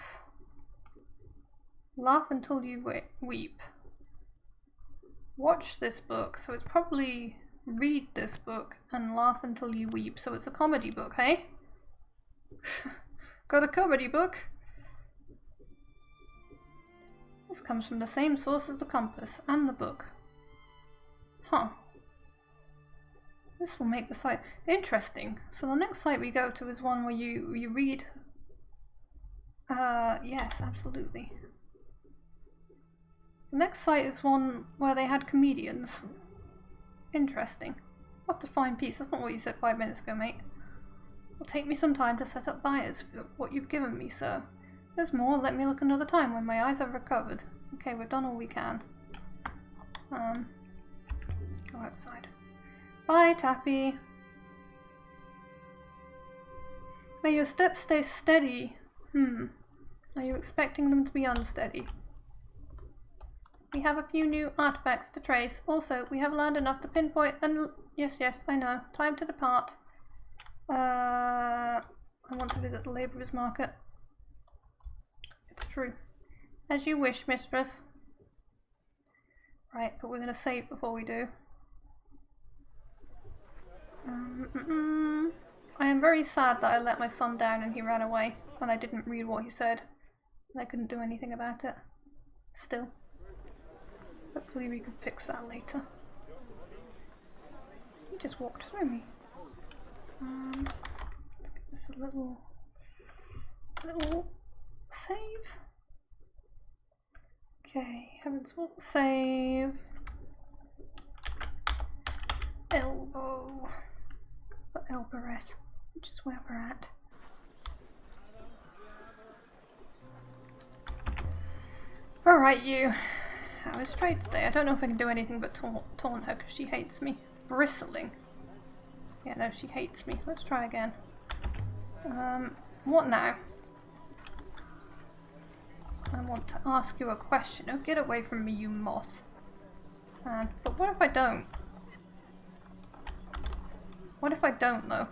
Laugh until you weep. Watch this book, so it's probably read this book and laugh until you weep, so it's a comedy book, hey? Got a comedy book? This comes from the same source as the compass and the book. Huh. This will make the site interesting. So the next site we go to is one where you read. Yes, absolutely. The next site is one where they had comedians. Interesting. What a fine piece. That's not what you said 5 minutes ago, mate. It'll take me some time to set up buyers for what you've given me, sir. If there's more, let me look another time when my eyes have recovered. Okay, we've done all we can. Go outside. Bye, Tappy. May your steps stay steady. Are you expecting them to be unsteady? We have a few new artifacts to trace. Also, we have learned enough to pinpoint and... Yes, I know. Time to depart. I want to visit the labourer's market. It's true. As you wish, mistress. Right, but we're going to save before we do. I am very sad that I let my son down and he ran away, and I didn't read what he said, and I couldn't do anything about it. Still. Hopefully we can fix that later. He just walked through me. Let's give this a little save. Okay, Heaven's Walk save. Elbow. Or Elbereth, which is where we're at. Alright, you. I was straight today. I don't know if I can do anything but taunt her because she hates me. Bristling. Yeah, no, she hates me. Let's try again. What now? I want to ask you a question. Oh, get away from me, you moth. But what if I don't? What if I don't, though?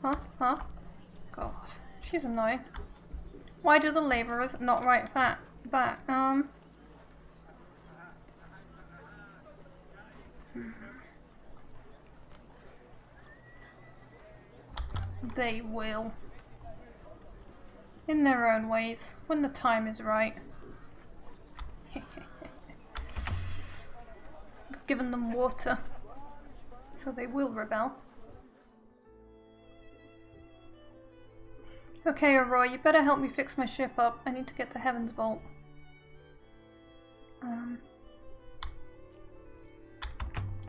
Huh? God, she's annoying. Why do the labourers not write back? They will. In their own ways, when the time is right. I've given them water, so they will rebel. Okay, Aurora, you better help me fix my ship up. I need to get to Heaven's Vault.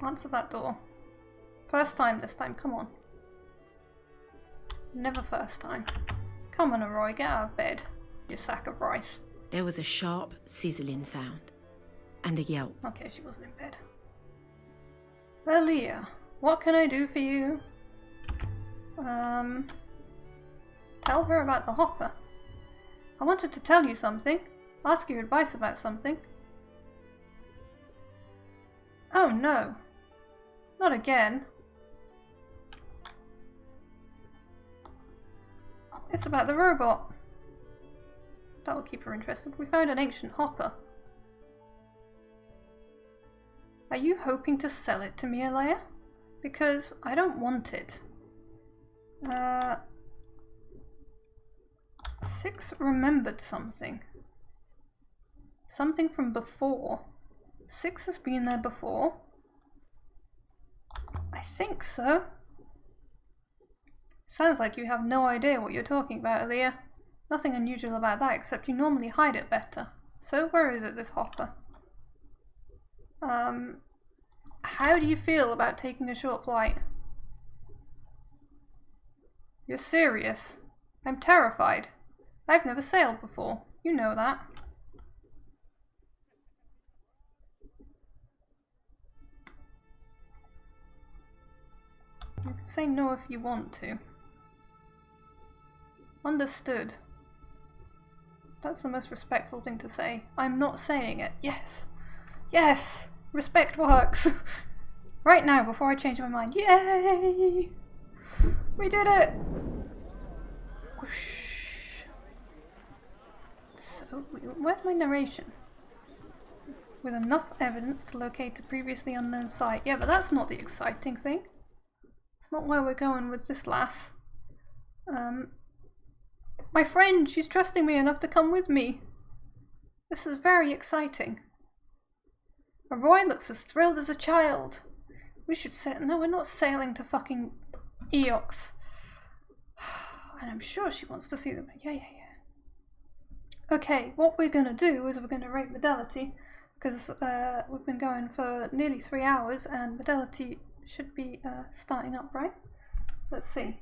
Answer that door. First time this time, come on. Never first time. Come on, Aurora, get out of bed, you sack of rice. There was a sharp, sizzling sound, and a yelp. Okay, she wasn't in bed. Aaliyah, what can I do for you? Tell her about the hopper. I wanted to tell you something. Ask your advice about something. Oh no. Not again. It's about the robot. That'll keep her interested. We found an ancient hopper. Are you hoping to sell it to me, Alea? Because I don't want it. 6 remembered something. Something from before. 6 has been there before. I think so. Sounds like you have no idea what you're talking about, Aaliyah. Nothing unusual about that, except you normally hide it better. So where is it, this hopper? How do you feel about taking a short flight? You're serious? I'm terrified. I've never sailed before. You know that. You can say no if you want to. Understood. That's the most respectful thing to say. I'm not saying it. Yes. Yes! Respect works! Right now, before I change my mind. Yay! We did it! Whoosh. So, where's my narration? With enough evidence to locate a previously unknown site. Yeah, but that's not the exciting thing. It's not where we're going with this lass. My friend, she's trusting me enough to come with me. This is very exciting. Roy looks as thrilled as a child. We should sail. No, we're not sailing to fucking Eox. And I'm sure she wants to see them. Yeah. Okay, what we're gonna do is we're gonna rate Fidelity, because we've been going for nearly 3 hours and Fidelity should be starting up, right? Let's see.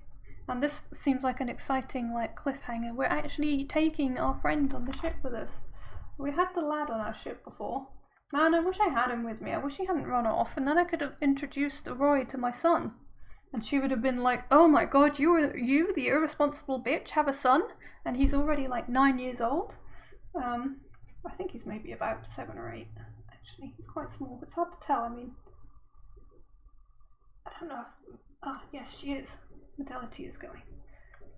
And this seems like an exciting cliffhanger. We're actually taking our friend on the ship with us. We had the lad on our ship before. Man, I wish I had him with me. I wish he hadn't run off, and then I could have introduced Roy to my son. And she would have been like, oh my god, you, the irresponsible bitch, have a son? And he's already 9 years old. I think he's maybe about 7 or 8, actually. He's quite small. It's hard to tell. I mean, I don't know. Yes, she is. Fidelity is going.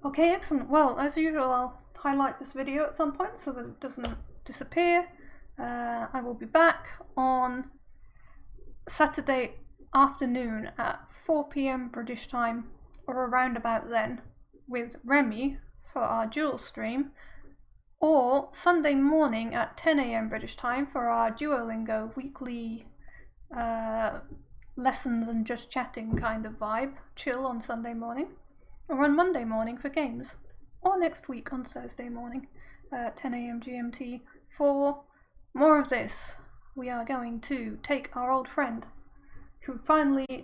Okay, excellent. Well, as usual, I'll highlight this video at some point so that it doesn't disappear. I will be back on Saturday afternoon at 4 PM British time, or around about then, with Remy for our dual stream, or Sunday morning at 10 AM British time for our Duolingo weekly lessons and just chatting kind of vibe, chill on Sunday morning, or on Monday morning for games, or next week on Thursday morning at 10 AM GMT for more of this. We are going to take our old friend, who finally